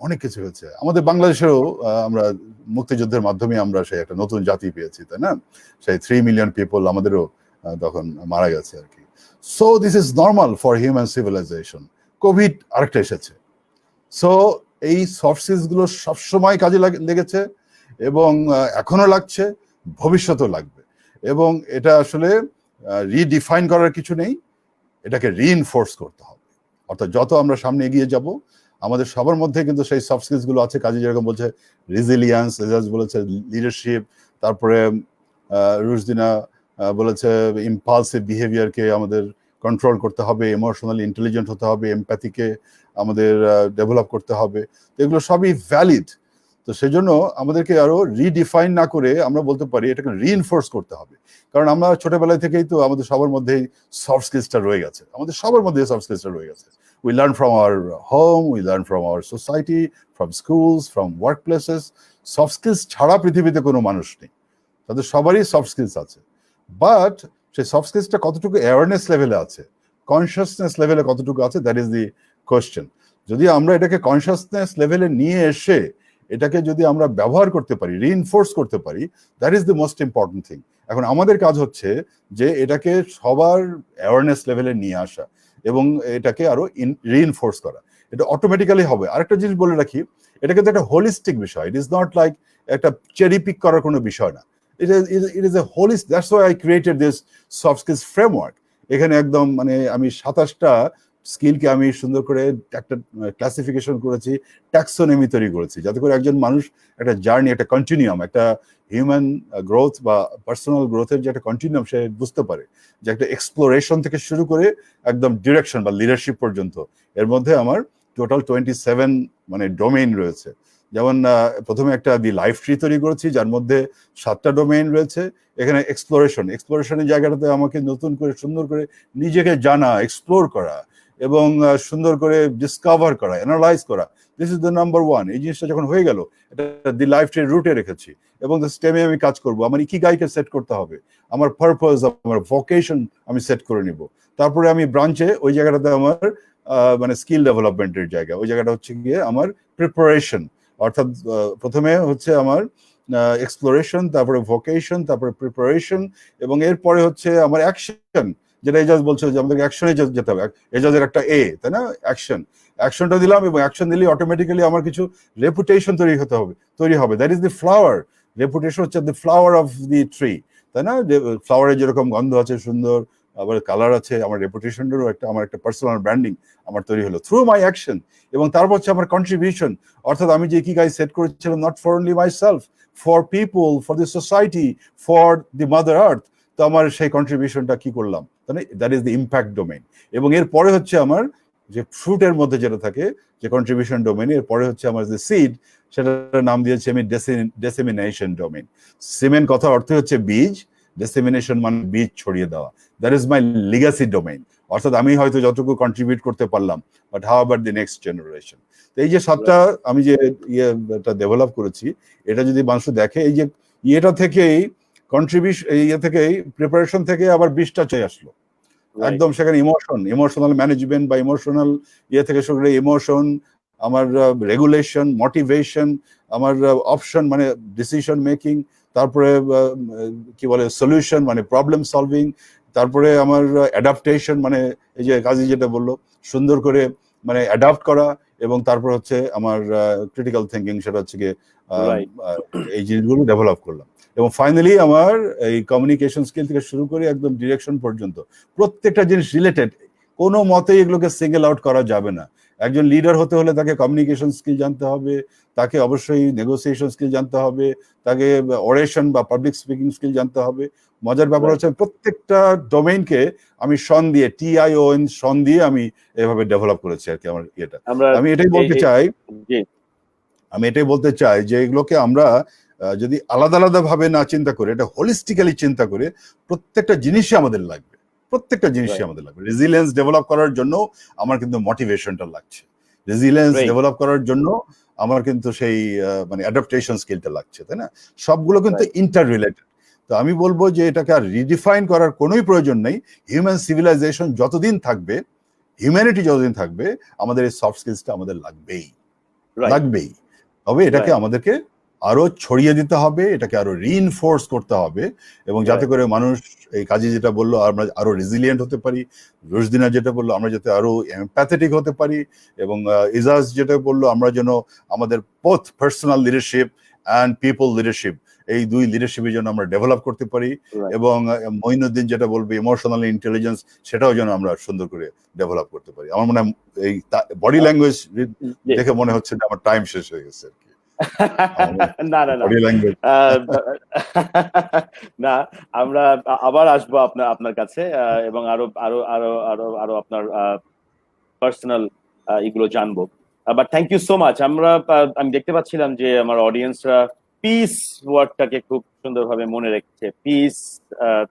অনেক কিছু হয়েছে. আমাদের বাংলাদেশেও আমরা মুক্তিযুদ্ধের মাধ্যমে আমরা সেই একটা নতুন জাতি পেয়েছি, তাই না? সেই 3 মিলিয়ন পিপল আমাদেরও তখন মারা গেছে আর কি. So this is normal for human civilisation. Covid আরেকটা এসেছে. সো এই সফট স্কিলস গুলো সবসময় কাজে লেগেছে, এবং এখনো লাগছে, ভবিষ্যতেও লাগবে. এবং এটা আসলে রিডিফাইন করার কিছু নেই, এটাকে রিইনফোর্স করতে হবে. অর্থাৎ যত আমরা সামনে এগিয়ে যাব, আমাদের সবার মধ্যে কিন্তু সেই সফট স্কিলস গুলো আছে. কাজে যেরকম বলছে রেজিলিয়েন্স, এজাজ বলেছে লিডারশিপ, তারপরে রুশদিনা বলেছে ইম্পালসিভ বিহেভিয়ারকে আমাদের কন্ট্রোল করতে হবে, ইমোশনালি ইন্টেলিজেন্ট হতে হবে, এমপ্যাথিকে আমাদের ডেভেলপ করতে হবে. তো এগুলো সবই ভ্যালিড. তো সেজন্য আমাদেরকে আরো রিডিফাইন না করে আমরা বলতে পারি এটাকে রিইনফোর্স করতে হবে. কারণ আমরা ছোটবেলায় থেকেই তো আমাদের সবার মধ্যেই সফট স্কিলসটা রয়ে গেছে, আমাদের সবার মধ্যে সফট স্কিলসটা রয়ে গেছে. We learn from our home, we learn from our society, from schools, from workplaces. Soft skills ছাড়া পৃথিবীতে কোনো মানুষ নেই, তাদের সবারই সফট স্কিলস আছে. বাট সেই সফট স্কিলসটা কতটুকু অ্যাওয়ারনেস লেভেলে আছে, কনসিয়াসনেস লেভেলে কতটুকু আছে, দ্যাট ইজ দি কোয়েশ্চেন। যদি আমরা এটাকে কনসিয়াসনেস লেভেলে নিয়ে এসে এটাকে যদি আমরা ব্যবহার করতে পারি, রিইনফোর্স করতে পারি, that is the most important thing. এখন আমাদের কাজ হচ্ছে যে এটাকে সবার অ্যাওয়ারনেস লেভেলে নিয়ে আসা এবং এটাকে আরো রিইনফোর্স করা। এটা অটোমেটিক্যালি হবে। আরেকটা জিনিস বলে রাখি, এটা কিন্তু একটা হোলিস্টিক বিষয়, ইট ইজ নট লাইক একটা চেরি পিক করার কোনো বিষয় না। It is a holistic, that's why I created this soft skills framework. এখানে একদম মানে আমি 27টা স্কিলকে আমি সুন্দর করে একটা ক্লাসিফিকেশন করেছি, ট্যাক্সোনমি তৈরি করেছি, যাতে করে একজন মানুষ একটা জার্নি, একটা কন্টিনিউয়াম, একটা হিউম্যান গ্রোথ বা পার্সোনাল গ্রোথের যে একটা কন্টিনিউয়াম সে বুঝতে পারে, যে একটা এক্সপ্লোরেশন থেকে শুরু করে একদম ডিরেকশন বা লিডারশিপ পর্যন্ত। এর মধ্যে আমার টোটাল 27 মানে ডোমেইন রয়েছে। যেমন প্রথমে একটা দি লাইফ ট্রি তৈরি করেছি, যার মধ্যে 7টা ডোমেইন রয়েছে। এখানে এক্সপ্লোরেশনের জায়গাটাতে আমাকে নতুন করে সুন্দর করে নিজেকে জানা, এক্সপ্লোর করা এবং সুন্দর করে ডিসকভার করা, অ্যানালাইজ করা, this is the number one. এই জিনিসটা যখন হয়ে গেল, এটা দি লাইফ ট্রি রুটে রেখেছি এবং স্টেমে আমি কাজ করব। আমার ইকিগাইকে সেট করতে হবে, আমার পারপাস, আমার ভোকেশন আমি সেট করে নিব। তারপরে আমি ব্রাঞ্চে ওই জায়গাটাতে আমার মানে স্কিল ডেভেলপমেন্টের জায়গা, ওই জায়গাটা হচ্ছে গিয়ে আমার প্রিপারেশন। অর্থাৎ প্রথমে হচ্ছে আমার এক্সপ্লোরেশন, তারপরে ভোকেশন, তারপরে প্রিপারেশন এবং এরপরে হচ্ছে আমার অ্যাকশন, যেটা এজাজ বলছে যে আমাদেরকে অ্যাকশনে যেতে হবে। এজাজের একটা তাই না, অ্যাকশনটা দিলাম এবং অ্যাকশন দিলে অটোমেটিক্যালি আমার কিছু রেপুটেশন তৈরি হবে। That is the flower. Reputation হচ্ছে দি ফ্লাওয়ার অফ দি ট্রি, তাই না? ফ্লাওয়ারের যেরকম গন্ধ আছে সুন্দর, আবার কালার আছে, আমার রেপুটেশনেরও আমার একটা পার্সোনাল ব্র্যান্ডিং আমার তৈরি হলো থ্রু মাই অ্যাকশন। এবং তারপর হচ্ছে আমার কন্ট্রিবিউশন, অর্থাৎ আমি যে ইকিগাই সেট করেছিলাম, not for only my self, for people, for the society, for the mother earth. তো আমার সেই কন্ট্রিবিউশনটা কি করলাম, তাই that is the impact domain. এবং এরপরে হচ্ছে আমার যে ফ্রুটের মধ্যে যেটা থাকে, যে কন্ট্রিবিউশন ডোমেইন, এরপরে হচ্ছে আমার যে সিড, সেটার নাম দিয়েছি আমি ডেসিমিনেশন ডোমেইন। সিমেন্ট কথা অর্থ হচ্ছে বীজ, ডেসিমিনেশন মানে বীজ ছড়িয়ে দেওয়া। That is my Legacy domain. অর্থাৎ আমি হয়তো যতটুকু কন্ট্রিবিউট করতে পারলাম, but how about the next generation. তো এই যে 7টা আমি যে এটা ডেভেলপ করেছি, এটা যদি মানুষ দেখে, এই যে ইয়েটা থেকেই কন্ট্রিবিউশন, থেকেই প্রিপারেশন থেকে আবার 20টা চলে আসলো একদম। সেখানে ইমোশনাল ম্যানেজমেন্ট বা ইমোশনাল থেকে শুরু করে ইমোশন, আমার রেগুলেশন, মোটিভেশন, আমার অপশন মানে ডিসিশন মেকিং, তারপরে কি বলে সলিউশন মানে প্রবলেম সলভিং, তারপরে আমার অ্যাডাপ্টেশন মানে এই যে কাজী যেটা বললো, সুন্দর করে মানে অ্যাডাপ্ট করা, এবং তারপর হচ্ছে আমার ক্রিটিক্যাল থিঙ্কিং, সেটা হচ্ছে গিয়ে এই জিনিসগুলো ডেভেলপ করলাম। এবং ফাইনালি আমার এই কমিউনিকেশন স্কিল থেকে শুরু করে একদম ডিরেকশন পর্যন্ত প্রত্যেকটা জিনিস রিলেটেড। কোনো মতেই এগুলোকে সিঙ্গেল আউট করা যাবে না। একজন লিডার হতে হলে তাকে কমিউনিকেশন স্কিল জানতে হবে, তাকে অবশ্যই নেগোসিয়েশন স্কিল জানতে হবে, তাকে অরেশন বা পাবলিক স্পিকিং স্কিল জানতে হবে। মজার ব্যাপার হচ্ছে প্রত্যেকটা ডোমেইনকে আমি সন দিয়ে আমি এভাবে ডেভেলপ করেছি আর কি আমার ইয়েটা। আমি এটাই বলতে চাই যে এগুলোকে আমরা যদি আলাদা আলাদা ভাবে না চিন্তা করে, এটা হোলিস্টিক্যালি চিন্তা করে, প্রত্যেকটা জিনিসই আমাদের লাগবে, রেজিলিয়েন্স ডেভেলপ করার জন্য আমার কিন্তু মোটিভেশনটা লাগছে, রেজিলিয়েন্স ডেভেলপ করার জন্য আমার কিন্তু সেই মানে অ্যাডাপ্টেশন স্কিলটা লাগছে, তাই না? সবগুলো কিন্তু ইন্টার রিলেটেড। তো আমি বলবো যে এটাকে আর রিডিফাইন করার কোনোই প্রয়োজন নেই। হিউম্যান সিভিলাইজেশন যতদিন থাকবে, হিউম্যানিটি যতদিন থাকবে, আমাদের এই সফট স্কিলসটা আমাদের লাগবেই। তবে এটাকে আমাদেরকে আরো ছড়িয়ে দিতে হবে, এটাকে আরো রিইনফোর্স করতে হবে, এবং যাতে করে মানুষ, এই কাজে যেটা বললো, আমরা আরো রেজিলিয়েন্ট হতে পারি, রুশদিনা যেটা বললো, আমরা যাতে আরো এমপ্যাথেটিক হতে পারি, এবং ইজাজ যেটা বললো, আমরা যেন আমাদের both personal leadership and people leadership, এই দুই লিডারশিপের জন্য আমরা ডেভেলপ করতে পারি, এবং মঈনুদ্দিন যেটা বলবে ইমোশনাল ইন্টেলিজেন্স, সেটাও যেন আমরা সুন্দর করে ডেভেলপ করতে পারি। আমার মনে হয় এই বডি ল্যাঙ্গুয়েজ দেখে মনে হচ্ছে যে আমার টাইম শেষ হয়ে গেছে আর কি। না আমরা আবার আসবো আপনার কাছে, এবং আরো আপনার পার্সোনাল এগুলো জানবো। But thank you so much. আমি দেখতে পাচ্ছিলাম যে আমার অডিয়েন্সরা পিস ওয়ার্ডটাকে খুব সুন্দরভাবে মনে রেখেছে। পিস,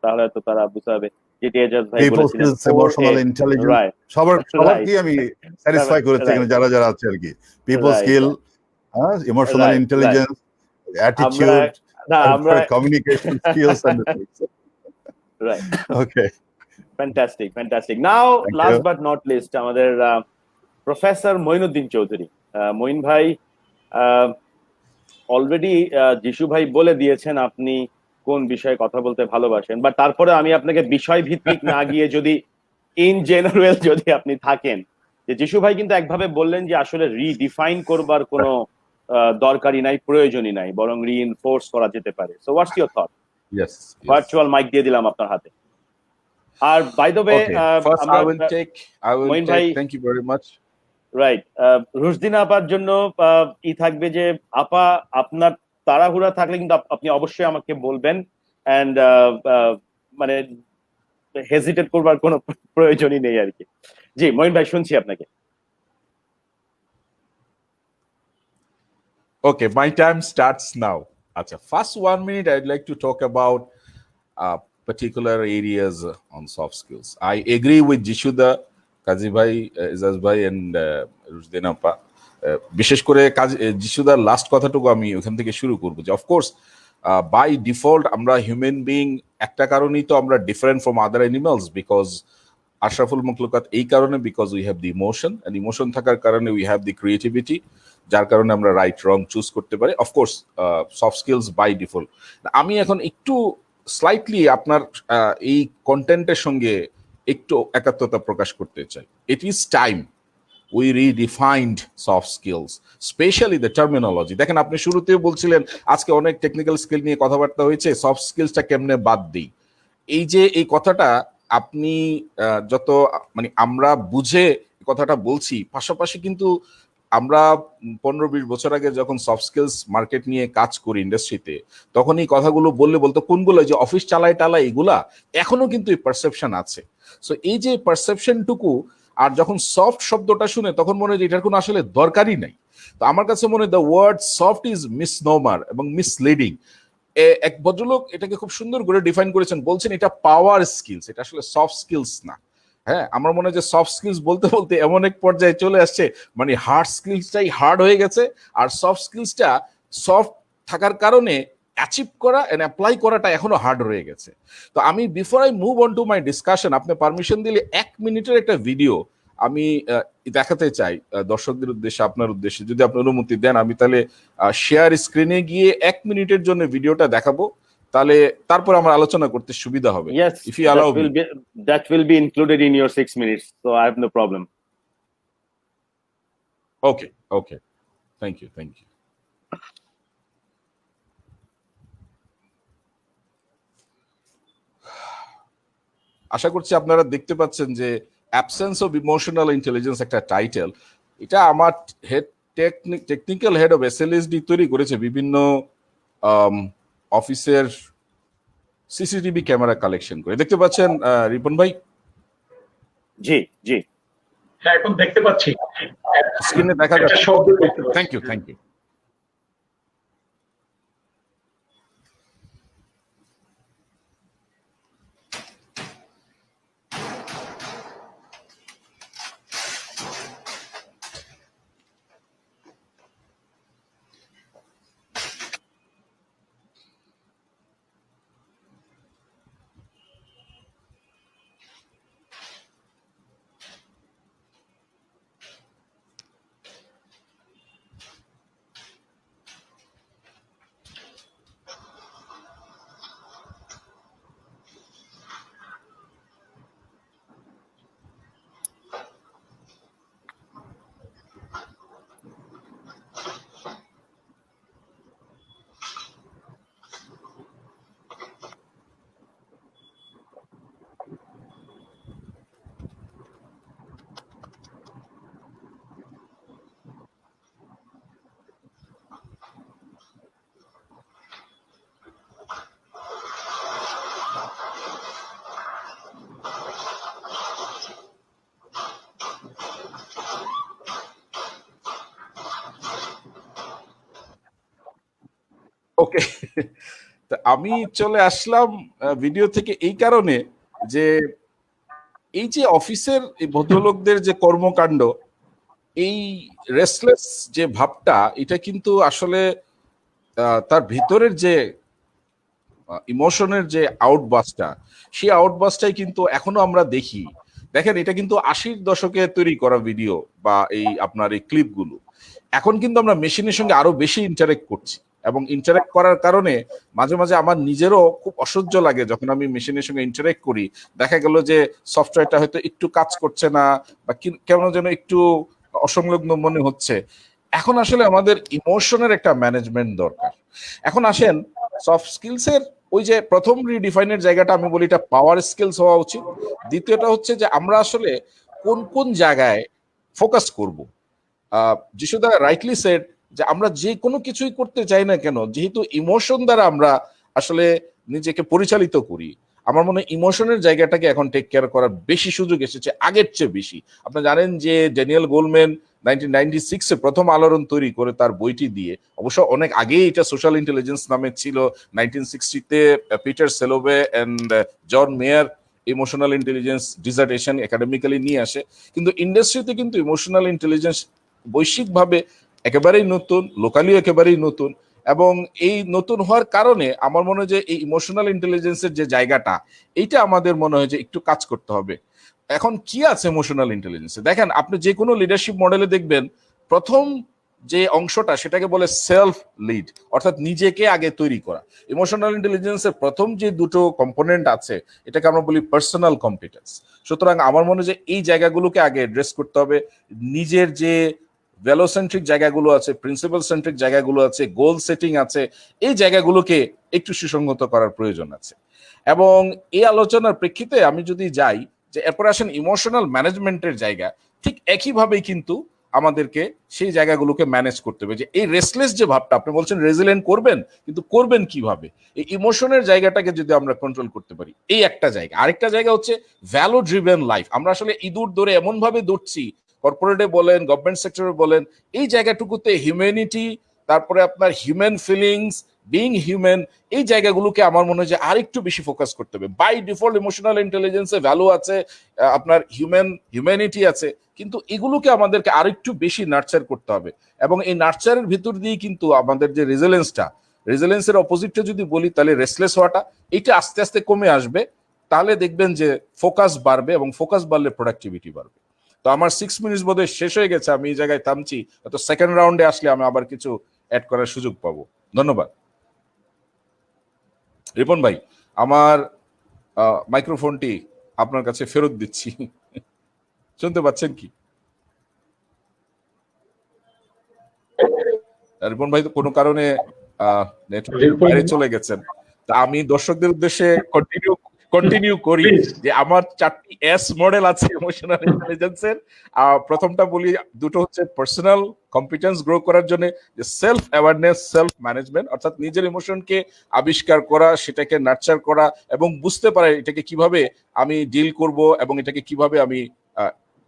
তাহলে তো তারা বুঝতে হবে যেটা এজাজ ভাই বলেছিলেন, ইমোশনাল ইন্টেলিজেন্স সবারকে আমি স্যাটিসফাই করেছি এখানে যারা আছে আর কি। People skill, emotional intelligence, attitude, communication skills. Right. Okay. Fantastic. Now, Thank last you. but not least, আমাদের প্রফেসর মঈনুদ্দিন চৌধুরী। মঈন ভাই, অলরেডি যিশু ভাই বলে দিয়েছেন আপনি কোন বিষয়ে কথা বলতে ভালোবাসেন, বা তারপরে আমি আপনাকে বিষয় ভিত্তিক না গিয়ে যদি ইন জেনারেল যদি আপনি থাকেন, যে যিশু ভাই কিন্তু একভাবে বললেন যে আসলে রিডিফাইন করবার কোনো দরকারই নাই, প্রয়োজনই নাই, বরং রিইনফোর্স করা যেতে পারে। So what's your thought? Yes. Virtual mic দিয়ে দিলাম আপনার হাতে। আর by the way, Okay. First, I will take. Moin ভাই, Thank you very much. Right, Rushdina আপার জন্য ই থাকবে যে আপা আপনার তাড়াহুড়া থাকলে কিন্তু আপনি অবশ্যই আমাকে বলবেন, এন্ড মানে হেজিটেট করবার কোনো প্রয়োজনই নেই আর কি। জি মঈন ভাই, শুনছি আপনাকে। Okay, my time starts now. Acha, first 1 minute, I'd like to talk about particular areas on soft skills. I agree with Jishuda, Kazi bhai, Izaz bhai, and Rushdina appa. বিশেষ করে যিশুদার লাস্ট কথাটুকু আমি ওখান থেকে শুরু করবো যে অফকোর্স বাই ডিফল্ট আমরা হিউম্যান বিং একটা কারণেই তো আমরা different from other animals, because আশরাফুল মখলুকাত এই কারণে, because we have the emotion, and emotion থাকার কারণে উই হ্যাভ দি ক্রিয়েটিভিটি, যার কারণে আমরা রাইট রং চুজ করতে পারি। Of course soft skills by default. আমি এখন একটু স্লাইটলি আপনার এই কন্টেন্টের সঙ্গে একটু একাত্মতা প্রকাশ করতে চাই। It is time we redefined soft skills, especially the terminology. দেখেন, আপনি শুরুতেও বলছিলেন আজকে অনেক টেকনিক্যাল স্কিল নিয়ে কথাবার্তা হয়েছে, সফট স্কিলসটা কেমনে বাদ দিই। এই যে এই কথাটা আপনি যত মানে আমরা বুঝে কথাটা বলছি, পাশাপাশি কিন্তু আমরা 15-20 বছর আগে যখন সফট স্কিলস মার্কেট নিয়ে কাজ করি ইন্ডাস্ট্রিতে, তখন এই কথাগুলো বলতো কোনগুলো, যে অফিস চালায় টালায় এগুলা, এখনো কিন্তু এই পারসেপশন আছে। সো এই যে পারসেপশনটুকু, আর যখন সফট শব্দটা শুনে তখন মনে হয় যে এটার কোনো আসলে দরকারই নাই। তো আমার কাছে মনে হয় the word soft is misnomer এবং মিসলিডিং। এক ভদ্রলোক এটাকে খুব সুন্দর করে ডিফাইন করেছেন, বলছেন এটা পাওয়ার স্কিলস, এটা আসলে সফট স্কিলস না। হ্যাঁ, আমার মনে হয় যে সফট স্কিলস বলতে বলতে এমন এক পর্যায়ে চলে আসছে, মানে হার্ড স্কিলসটাই হার্ড হয়ে গেছে, আর সফট স্কিলসটা সফট থাকার কারণে অ্যাচিভ করা এন্ড অ্যাপ্লাই করাটা এখনো হার্ড রয়ে গেছে। তো আমি before I move on to my discussion, আপনি পারমিশন দিলে 1 মিনিটের একটা ভিডিও আমি দেখাতে চাই দর্শকদের উদ্দেশ্যে, আপনার উদ্দেশ্যে, যদি আপনি অনুমতি দেন। আমি তাহলে শেয়ার স্ক্রিনে গিয়ে 1 মিনিটের জন্য ভিডিওটা দেখাবো, তাহলে তারপর আমার আলোচনা করতে সুবিধা হবে। Yes, if you allow me. that will be included in your 6 minutes, so I have no problem. Okay, thank you. আশা করছি আপনারা দেখতে পাচ্ছেন যে অ্যাবসেন্স অফ ইমোশনাল ইন্টেলিজেন্স একটা টাইটেল। এটা আমার টেকনিক্যাল হেড অফ এসএলএসডি তৈরি করেছে বিভিন্ন অফিসের সিসিটিভি ক্যামেরা কালেকশন করে। দেখতে পাচ্ছেন রিপন ভাই? জি। হ্যাঁ, এখন দেখতে পাচ্ছি, স্ক্রিনে দেখা যাচ্ছে। শব্দ দেখতে পাচ্ছি। Thank you. ওকে, আমি চলে আসলাম ভিডিও থেকে এই কারণে যে এই যে অফিসের এই ভদ্রলোকদের যে কর্মকাণ্ড, এই রেস্টলেস যে ভাবটা, এটা কিন্তু আসলে তার ভিতরের যে ইমোশনের যে আউটবাসটা, সেই আউটবাসটাই কিন্তু এখনো আমরা দেখি। দেখেন, এটা কিন্তু 80-র দশকে তৈরি করা ভিডিও বা এই আপনার এই ক্লিপগুলো। এখন কিন্তু আমরা মেশিনের সঙ্গে আরো বেশি ইন্টারেক্ট করছি, এবং ইন্টারেক্ট করার কারণে মাঝে মাঝে আমার নিজেরও খুব অসহ্য লাগে যখন আমি মেশিনের সঙ্গে ইন্টারেক্ট করি। দেখা গেল যে সফটওয়্যারটা হয়তো একটু কাজ করছে না, বা কেমন যেন একটু অসংলগ্ন মনে হচ্ছে। এখন আসলে আমাদের ইমোশনের একটা ম্যানেজমেন্ট দরকার। এখন আসেন সফট স্কিলসের ওই যে প্রথম রিডিফাইনের জায়গাটা, আমি বলি এটা পাওয়ার স্কিলস হওয়া উচিত। দ্বিতীয়টা হচ্ছে যে আমরা আসলে কোন কোন জায়গায় ফোকাস করব। যিশুদা রাইটলি সেড যে আমরা যে কোনো কিছুই করতে চাই না কেন, যেহেতু ইমোশন দ্বারা আমরা আসলে নিজেকে পরিচালিত করি, আমার মনে হয় ইমোশনের জায়গাটাকে এখন টেক কেয়ার করার বেশি সুযোগ এসেছে, আগের চেয়ে বেশি। আপনি জানেন যে ড্যানিয়েল গোলম্যান 1996-এ প্রথম আলোড়ন তৈরি করে তার বইটি দিয়ে, অবশ্য অনেক আগেই এটা সোশ্যাল ইন্টেলিজেন্স নামে ছিল। 1960-তে Peter Salovey and John Mayer emotional intelligence dissertation academically নিয়ে আসে। কিন্তু ইন্ডাস্ট্রিতে কিন্তু ইমোশনাল ইন্টেলিজেন্স বৈশ্বিকভাবে একেবারেই নতুন, লোকালিও একেবারেই নতুন। এবং এই নতুন হওয়ার কারণে আমার মনে হয় যে এই ইমোশনাল ইন্টেলিজেন্সের যে জায়গাটা, এইটা আমাদের মনে হয় যে একটু কাজ করতে হবে। এখন কি আছে ইমোশনাল ইন্টেলিজেন্সে? দেখেন, আপনি যে কোনো লিডারশিপ মডেলে দেখবেন প্রথম যে অংশটা সেটাকে বলে সেলফ লিড, অর্থাৎ নিজেকে আগে তৈরি করা। ইমোশনাল ইন্টেলিজেন্সের প্রথম যে দুটো কম্পোনেন্ট আছে এটাকে আমরা বলি পার্সোনাল কম্পিটেন্স। সুতরাং আমার মনে হয় যে এই জায়গাগুলোকে আগে অ্যাড্রেস করতে হবে। নিজের যে ভ্যালোসেন্ট্রিক জায়গাগুলো আছে, প্রিন্সিপাল সেন্ট্রিক জায়গাগুলো আছে, গোল সেটিং আছে, এই জায়গাগুলোকে একটু সুসংহত করার প্রয়োজন আছে। এবং এই আলোচনার প্রেক্ষিতে আমি যদি যাই যে এরপর আসেন ইমোশনাল ম্যানেজমেন্টের জায়গা, ঠিক একইভাবেই কিন্তু আমাদেরকে সেই জায়গাগুলোকে ম্যানেজ করতে হবে। যে এই রেসলেস যে ভাবটা আপনি বলছেন রেজিলিয়েন্ট করবেন, কিন্তু করবেন কিভাবে? এই ইমোশনের জায়গাটাকে যদি আমরা কন্ট্রোল করতে পারি, এই একটা জায়গা। আরেকটা জায়গা হচ্ছে ভ্যালু ড্রিভেন লাইফ। আমরা আসলে ইঁদুর ধরে এমন ভাবে দৌড়ছি, কর্পোরেটে বলেন, গভর্নমেন্ট সেক্টরে বলেন, এই জায়গাটুকুতে হিউম্যানিটি, তারপরে আপনার হিউম্যান ফিলিংস, বিং হিউম্যান, এই জায়গাগুলোকে আমার মনে হয় যে আরেকটু বেশি ফোকাস করতে হবে। বাই ডিফল্ট ইমোশনাল ইন্টেলিজেন্সে ভ্যালু আছে, আপনার হিউম্যানিটি আছে, কিন্তু এগুলোকে আমাদেরকে আরেকটু বেশি নার্চার করতে হবে। এবং এই নার্চারের ভিতর দিয়ে কিন্তু আমাদের যে রেজিলেন্সের অপোজিটটা যদি বলি, তাহলে রেসলেস হওয়াটা, এটা আস্তে আস্তে কমে আসবে। তাহলে দেখবেন যে ফোকাস বাড়বে, এবং ফোকাস বাড়লে প্রোডাক্টিভিটি বাড়বে। তো আমার 6 মিনিট বোধহয় শেষ হয়ে গেছে, আমি এই জায়গায় থামছি। তো সেকেন্ড রাউন্ডে আসলে আমি আবার কিছু অ্যাড করার সুযোগ পাবো। ধন্যবাদ। রিপন ভাই, আমার মাইক্রোফোনটি আপনার কাছে ফেরত দিচ্ছি। শুনতে পাচ্ছেন কি? রিপন ভাই তো কোনো কারণে নেটওয়ার্কের বাইরে চলে গেছেন। তা আমি দর্শকদের উদ্দেশ্যে কন্টিনিউ করি যে আমার 4টি এস মডেল আছে ইমোশনাল ইন্টেলিজেন্সের। প্রথমটা বলি, দুটো হচ্ছে পার্সোনাল কম্পিটেন্স গ্রো করার জন্য, যে সেলফ অ্যাওয়ারনেস, সেলফ ম্যানেজমেন্ট, অর্থাৎ নিজের ইমোশনকে আবিষ্কার করা, সেটাকে নার্চার করা এবং বুঝতে পারে এটাকে কিভাবে আমি ডিল করব এবং এটাকে কিভাবে আমি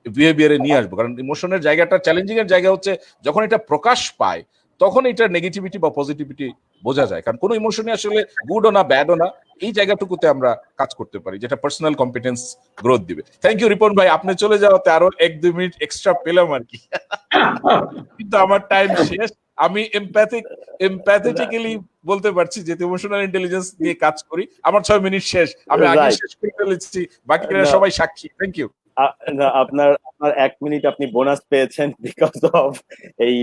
বিহেভিয়ারে নিয়ে আসবো। কারণ ইমোশনের জায়গাটা, চ্যালেঞ্জিং এর জায়গা হচ্ছে যখন এটা প্রকাশ পায় তখন এটা নেগেটিভিটি বা পজিটিভিটি বোঝা যায়। কারণ কোনো ইমোশনই আসলে গুডও না ব্যাডও না, এই জায়গাটুকুতে আমরা কাজ করতে পারি, যেটা পার্সোনাল কম্পিটেন্স গ্রোথ দিবে। থ্যাংক ইউ রিপন ভাই, আপনি চলে যাওয়াতে আরো 1-2 মিনিট এক্সট্রা পেলাম আর কি, কিন্তু আমার টাইম শেষ। আমি এমপ্যাথেটিক্যালি বলতে পারছি যে ইমোশনাল ইন্টেলিজেন্স নিয়ে কাজ করি। আমার 6 মিনিট শেষ, আমি আগে শেষ করে ফেলেছি, বাকিরা সবাই সাক্ষী। Thank you. আপনার 1 মিনিট আপনি বোনাস পেয়েছেন বিকজ অফ এই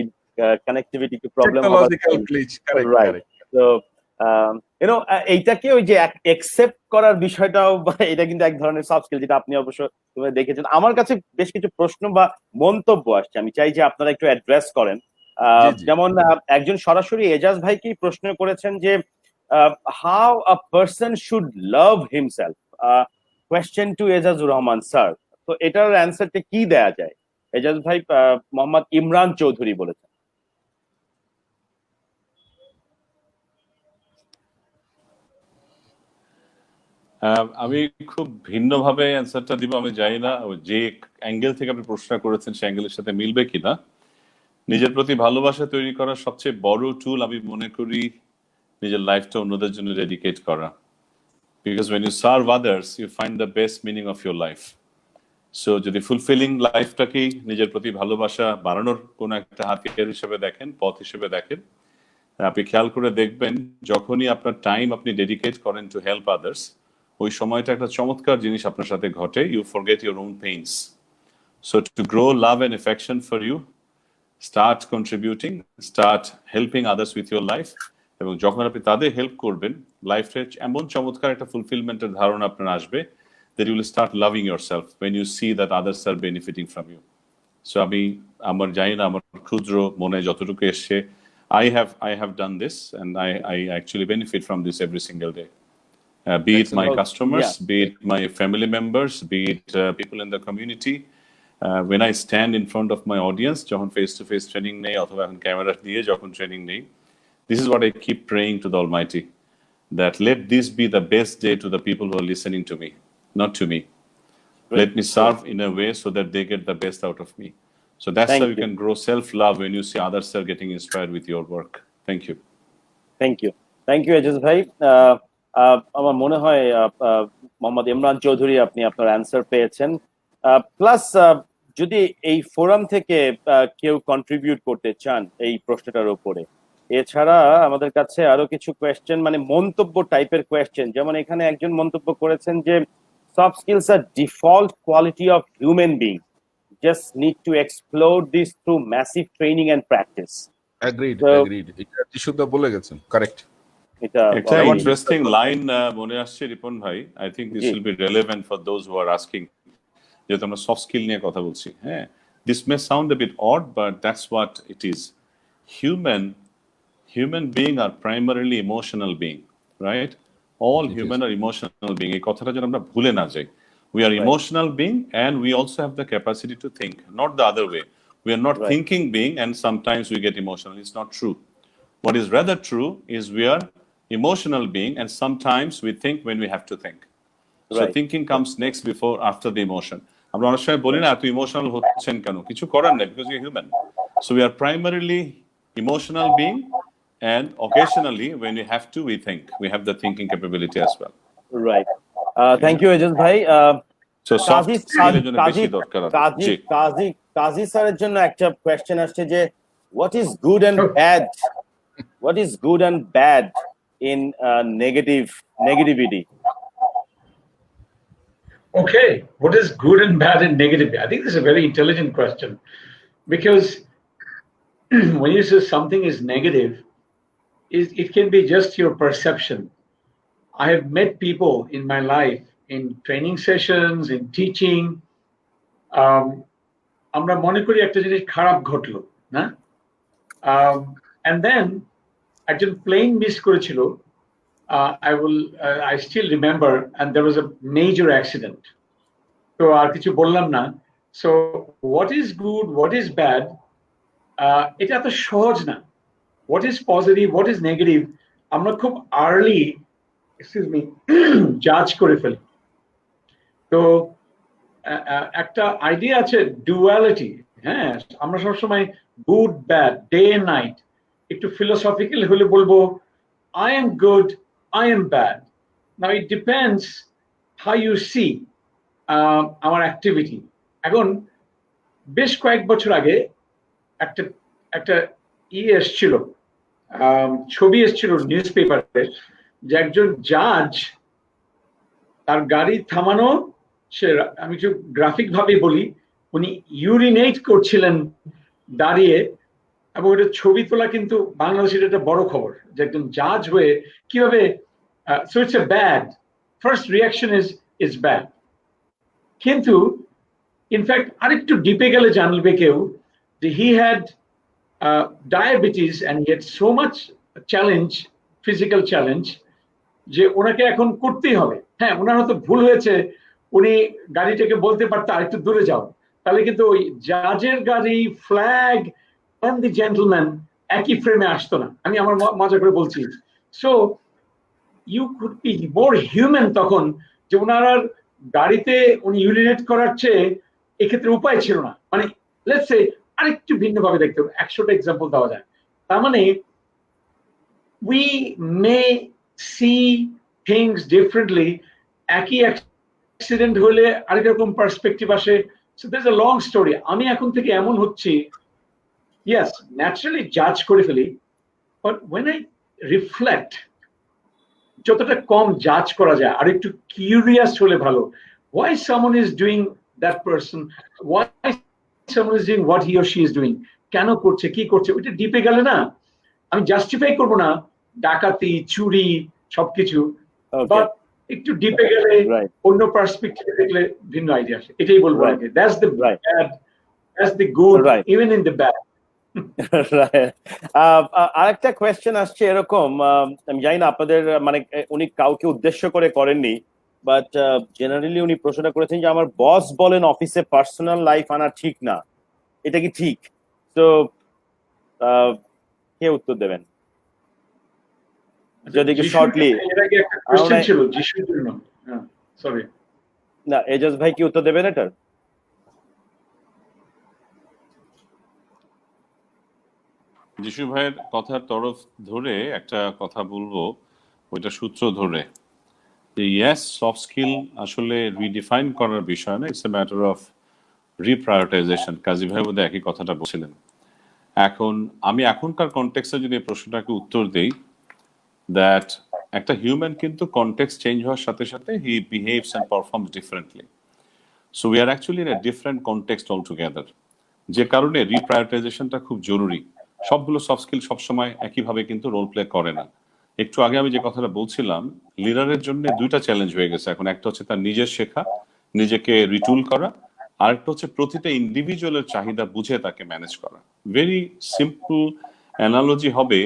কানেক্টিভিটি একটু প্রবলেম টেকনোলজিক্যাল গ্লিচ। কারেক্ট। তো এইটাকে ওই যে অ্যাকসেপ্ট করার বিষয়টাও, এটা কিন্তু এক ধরনের সফট স্কিল, যেটা আপনি অবশ্য দেখেছেন। আমার কাছে বেশ কিছু প্রশ্ন বা মন্তব্য আসছে, আমি চাই যে আপনারা একটু অ্যাড্রেস করেন। যেমন একজন সরাসরি এজাজ ভাইকেই প্রশ্ন করেছেন যে how a person should love himself, question to Ejazur Rahman sir. তো এটার অ্যান্সারটা কি দেয়া যায়? এজাজ ভাই মোহাম্মদ ইমরান চৌধুরী বলেছেন। আমি খুব ভিন্নভাবে অ্যান্সারটা দিব। আমি জানি না যে অ্যাঙ্গেল থেকে আপনি প্রশ্ন করেছেন সে অ্যাঙ্গেলের সাথে মিলবে কিনা। নিজের প্রতি ভালোবাসা তৈরি করার সবচেয়ে বড় টুল আমি মনে করি নিজের লাইফটা অন্যদের জন্য ডেডিকেট করা। Because when you serve others you find the best meaning of your life. So যদি ফুলফিলিং লাইফটাকেই নিজের প্রতি ভালোবাসা বাড়ানোর কোন একটা হাতিয়ার হিসেবে দেখেন, পথ হিসেবে দেখেন, আপনি খেয়াল করে দেখবেন যখনই আপনার টাইম আপনি ডেডিকেট করেন টু হেল্প আদার্স, ওই সময়টা একটা চমৎকার জিনিস আপনার সাথে ঘটে, you forget your own pains. So to grow love and affection for you, start contributing, start helping others with your life. এবং যখন আপনি তাদের হেল্প করবেন, লাইফে এমন চমৎকার একটা ফুলফিলমেন্টের ধারণা আপনার আসবে, that you will start loving yourself when you see that others are benefiting from you. So আমি আমার জানি না আমার ক্ষুদ্র মনে যতটুকু এসছে, I have done this and I actually benefit from this every single day. Be it my customers, be it my family members, be it people in the community. When I stand in front of my audience, যখন face to face training নেই অথবা এখন camera দিয়ে যখন training নেই, this is what I keep praying to the Almighty, that let this be the best day to the people who are listening to me, not to me. Let me serve in a way so that they get the best out of me. So that's how you can grow self-love when you see others are getting inspired with your work. Thank you. Thank you Ejaz ভাই। আমার মনে হয় মোহাম্মদ ইমরান চৌধুরী আপনি আপনার answer পেয়েছেন। Plus যদি এই forum থেকে কেউ কন্ট্রিবিউট করতে চান এই প্রশ্নটার উপরে, এছাড়া আমাদের কাছে আরো কিছু কোয়েশ্চেন, মানে মন্তব্য টাইপের কোয়েশ্চেন, যেমন এখানে একজন মন্তব্য করেছেন যে soft skills are default quality of human being, just need to explore this through massive training and practice. Agreed. এটা যিশুদা বলে গেছেন, কারেক্ট। এটা একটা ইন্টারেস্টিং লাইন মনে আসছে রিপন ভাই, I think this will be relevant for those who are asking, যেহেতু আমরা সফট স্কিল নিয়ে কথা বলছি। হ্যাঁ, this may sound a bit odd, but that's what it is. Human being are primarily emotional being, right? All human are emotional being. এই কথাটা যেন আমরা ভুলে না যাই। We are emotional being and we also have the capacity to think, not the other way. We are not thinking being and sometimes we get emotional. It's not true. What is rather true is we are emotional being and sometimes we think when we have to think. So thinking comes next before after the emotion. আমরা অনেক সময় বলি না এত emotional হচ্ছেন কেন, কিছু করার নেই, because we are human. So we are primarily emotional being, and occasionally when we have to, we think. We have the thinking capability as well. Right. Thank you Ejaz ভাই। So soft skill এর জন্য বেশি দরকার আছে। কাজী স্যারের জন্য একটা question আসছে যে what is good and bad in negativity? Okay, what is good and bad in negativity? I think this is a very intelligent question, because when you say something is negative, it can be just your perception. I have met people in my life, in training sessions, in teaching. আমরা মনে করি একটা জিনিস খারাপ ঘটলো না, and then একজন plane miss করেছিল। I still remember, and there was a major accident. তো আর কিছু বললাম না। So what is good, what is bad? এটা এত সহজ না। What is positive, what is negative? আমরা খুব early, জাজ করে ফেলি। তো একটা আইডিয়া আছে ডুয়ালিটি। হ্যাঁ, আমরা সবসময় good bad, day and night, একটু ফিলোসফিক্যাল হলে বলবো I am good, I am bad. Now it depends how you see our activity. এখন বেশ কয়েক বছর আগে একটা এসেছিল, ছবি এসেছিল নিউজ পেপারে, যে একজন জাজ তার গাড়ি থামানো, সে, আমি একটু গ্রাফিক ভাবে বলি, উনি ইউরিনেট করছিলেন দাঁড়িয়ে, এবং এটা ছবি তোলা কিন্তু বাংলাদেশের একটা বড় খবর যে একজন জাজ হয়ে কিভাবে। So it's a bad, first reaction is bad. কিন্তু ইনফ্যাক্ট আরেকটু ডিপে গেলে জানবে কেউ যে he had diabetes and he had so much challenge, physical challenge, যে ওনাকে এখন করতেই হবে। হ্যাঁ, ওনার হয়তো ভুল হয়েছে, উনি গাড়িটাকে বলতে পারতো আরেকটু দূরে যাও, তাহলে কিন্তু ওই জাজের গাড়ি, ফ্ল্যাগ and the gentleman একই ফ্রেমে আসতো না। আমি আমার মজা করে বলছি। So you could be more human তখন, যে ওনার গাড়িতে উনি ইউরিনেট করার চেয়ে এক্ষেত্রে উপায় ছিল না। মানে লেটস সে আরেকটু ভিন্ন ভাবে দেখতে হবে, 100টা এক্সাম্পল দেওয়া যায়। তার মানে we may see things differently. একই অ্যাক্সিডেন্ট হলে আরেক রকম পার্সপেক্টিভ আসে। So there's a long story. আমি এখন থেকে এমন হচ্ছি, yes, naturally জাজ করে ফেলি, But when I reflect, যতটা কম জাজ করা যায় আর একটু কিউরিয়াস হলে ভালো, why someone is doing that person, why someone is doing what he or she is doing, কেন করছে কি করছে, ওইটা ডিপে গেলে না আমি জাস্টিফাই করবো না ডাকাতি চুরি সবকিছু, বাট একটু ডিপে গেলে অন্য পার্সপেক্টিভে দেখলে ভিন্ন আইডিয়া আসে, এটাই বলবো আগে। That's the bad, that's the good, even in the bad. আরেকটা কোয়েশ্চেন আসছে এরকম, আমি জানি না আপনাদের মানে উনি কাউকে উদ্দেশ্য করে করেননি, বাট জেনারেলি উনি প্রশ্নটা করেছেন যে আমার বস বলেন অফিসে পার্সোনাল লাইফ আনা ঠিক না, এটা কি ঠিক? তো কে উত্তর দেবেন যদি একটু শর্টলি? ছিল যিশুর জন্য, সরি না, এজাজ ভাই কি উত্তর দেবেন এটার? যিশু ভাইয়ের কথার তরফ ধরে একটা কথা বলবো, ওইটা সূত্র ধরে যে ইয়েস, সফট স্কিল আসলে রিডিফাইন করার বিষয় না, ইটস এ ম্যাটার অফ রিপ্রায়োরিটাইজেশন। কাজী ভাই বোধহয় একই কথাটা বলছিলেন। এখন আমি এখনকার কনটেক্সটে যদি প্রশ্নটাকে উত্তর দেই, দ্যাট একটা হিউম্যান কিন্তু কনটেক্সট চেঞ্জ হওয়ার সাথে সাথে হি behaves and performs differently. So we R actually in a different context all together, যে কারণে রিপ্রায়োরিটাইজেশনটা খুব জরুরি। সবগুলো সফট স্কিল সবসময় একইভাবে কিন্তু রোল প্লে করে না। একটু আগে আমি যে কথাটা বলছিলাম, লিডারের জন্য দুইটা চ্যালেঞ্জ হয়ে গেছে এখন। একটা হচ্ছে তার নিজের শেখা, নিজেকে রিটুল করা, আর একটা হচ্ছে প্রতিটা ইন্ডিভিজুয়ালের চাহিদা বুঝে তাকে ম্যানেজ করা। ভেরি সিম্পল অ্যানালজি হবে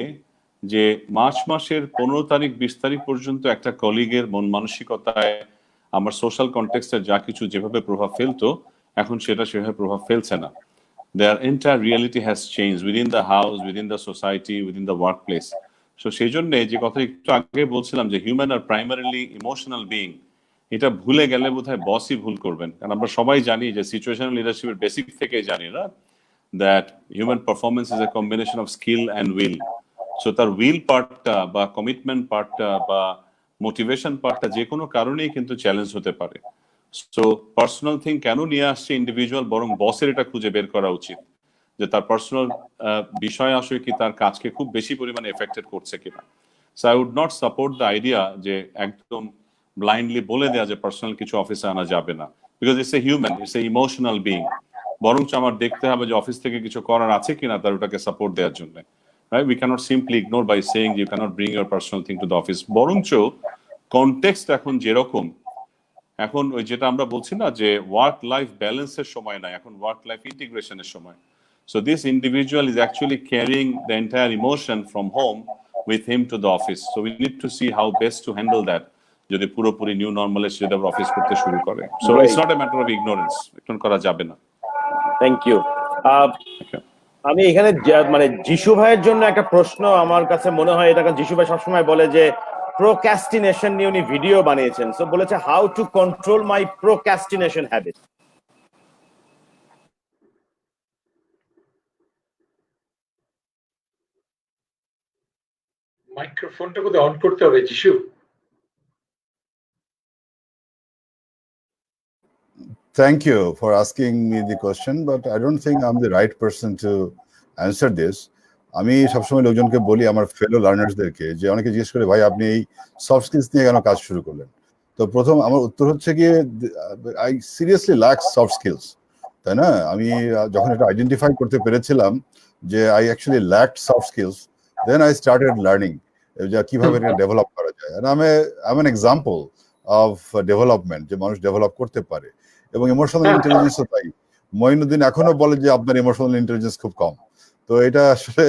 যে মার্চ মাসের 15 তারিখ 20 তারিখ পর্যন্ত একটা কলিগের মন মানসিকতায় আমার সোশ্যাল কনটেক্সটের যা কিছু যেভাবে প্রভাব ফেলতো, এখন সেটা সেভাবে প্রভাব ফেলছে না। Their entire reality has changed within the house, within the society, within the workplace. So সেই জন্য যে কথা একটু আগে বলছিলাম যে হিউম্যান আর প্রাইমারিলি ইমোশনাল বিইং, এটা ভুলে গেলে বোধহয় বসই ভুল করবেন। কারণ আমরা সবাই জানি যে সিচুয়েশনাল লিডারশিপের বেসিক থেকে জানি না that human performance is a combination of skill and will. So তার উইল পার্টটা বা কমিটমেন্ট পার্টটা বা মোটিভেশন পার্টটা যে কোনো কারণেই কিন্তু চ্যালেঞ্জ হতে পারে। সো পার্সোনাল থিং কেন নিয়ে আসছে ইন্ডিভিজুয়াল, বরং বসের এটা খুঁজে বের করা উচিত যে তার পার্সোনাল বিষয় আসলে কি তার কাজকে খুব বেশি পরিমাণে এফেক্টেড করছে কিনা। So I would not support the idea যে একদম ব্লাইন্ডলি বলে দেওয়া যে পার্সোনাল কিছু অফিসে আনা যাবে না, because it's a human, it's a emotional being. বরঞ্চ আমার দেখতে হবে যে অফিস থেকে কিছু করার আছে কিনা তার ওটাকে সাপোর্ট দেওয়ার জন্য। Right, we can't simply ignore by saying you can't bring your personal thing to the office. বরঞ্চ কনটেক্সট এখন যেরকম, এখন ওই যেটা আমরা বলছি না যে ওয়ার্ক লাইফ ব্যালেন্সের সময় না, এখন ওয়ার্ক লাইফ ইন্টিগ্রেশনের সময়। So this individual is actually carrying the entire emotion from home with him to the office. So we need to C how best to handle that যদি পুরোপুরি নিউ নর্মালে সে যদি অফিস করতে শুরু করে। So it's not a matter of ignorance, ignore করা যাবে না। Thank you. আমি এখানে মানে যিশু ভাইয়ের জন্য একটা প্রশ্ন আমার কাছে মনে হয়, এটা যিশু ভাই সবসময় বলে যে প্রোক্রাস্টিনেশন নিয়ে উনি ভিডিও বানিয়েছেন। সো বলেছে how to control my procrastination habit. মাইক্রোফোনটা কোথায় অন করতে হবে যিশু? Thank you for asking me the question, but I don't think I'm the right person to answer this. আমি সবসময় লোকজনকে বলি, আমার ফেলো লার্নার্সদেরকে, যে অনেকে জিজ্ঞেস করে ভাই আপনি এই সফট স্কিলস নিয়ে কেন কাজ শুরু করলেন। তো প্রথম আমার উত্তর হচ্ছে গিয়ে I seriously lack soft skills, তাই না? আমি যখন এটা আইডেন্টিফাই করতে পেরেছিলাম যে I actually lacked soft skills, then I started learning যে কিভাবে এটা ডেভেলপ করা যায়। আর আমি অ্যান এক্সাম্পল অফ ডেভেলপমেন্ট, যে মানুষ ডেভেলপ করতে পারে। এবং ইমোশনাল ইন্টেলিজেন্সও তাই। মঈনুদ্দিন এখনো বলে যে আপনার ইমোশনাল ইন্টেলিজেন্স খুব কম। তো এটা আসলে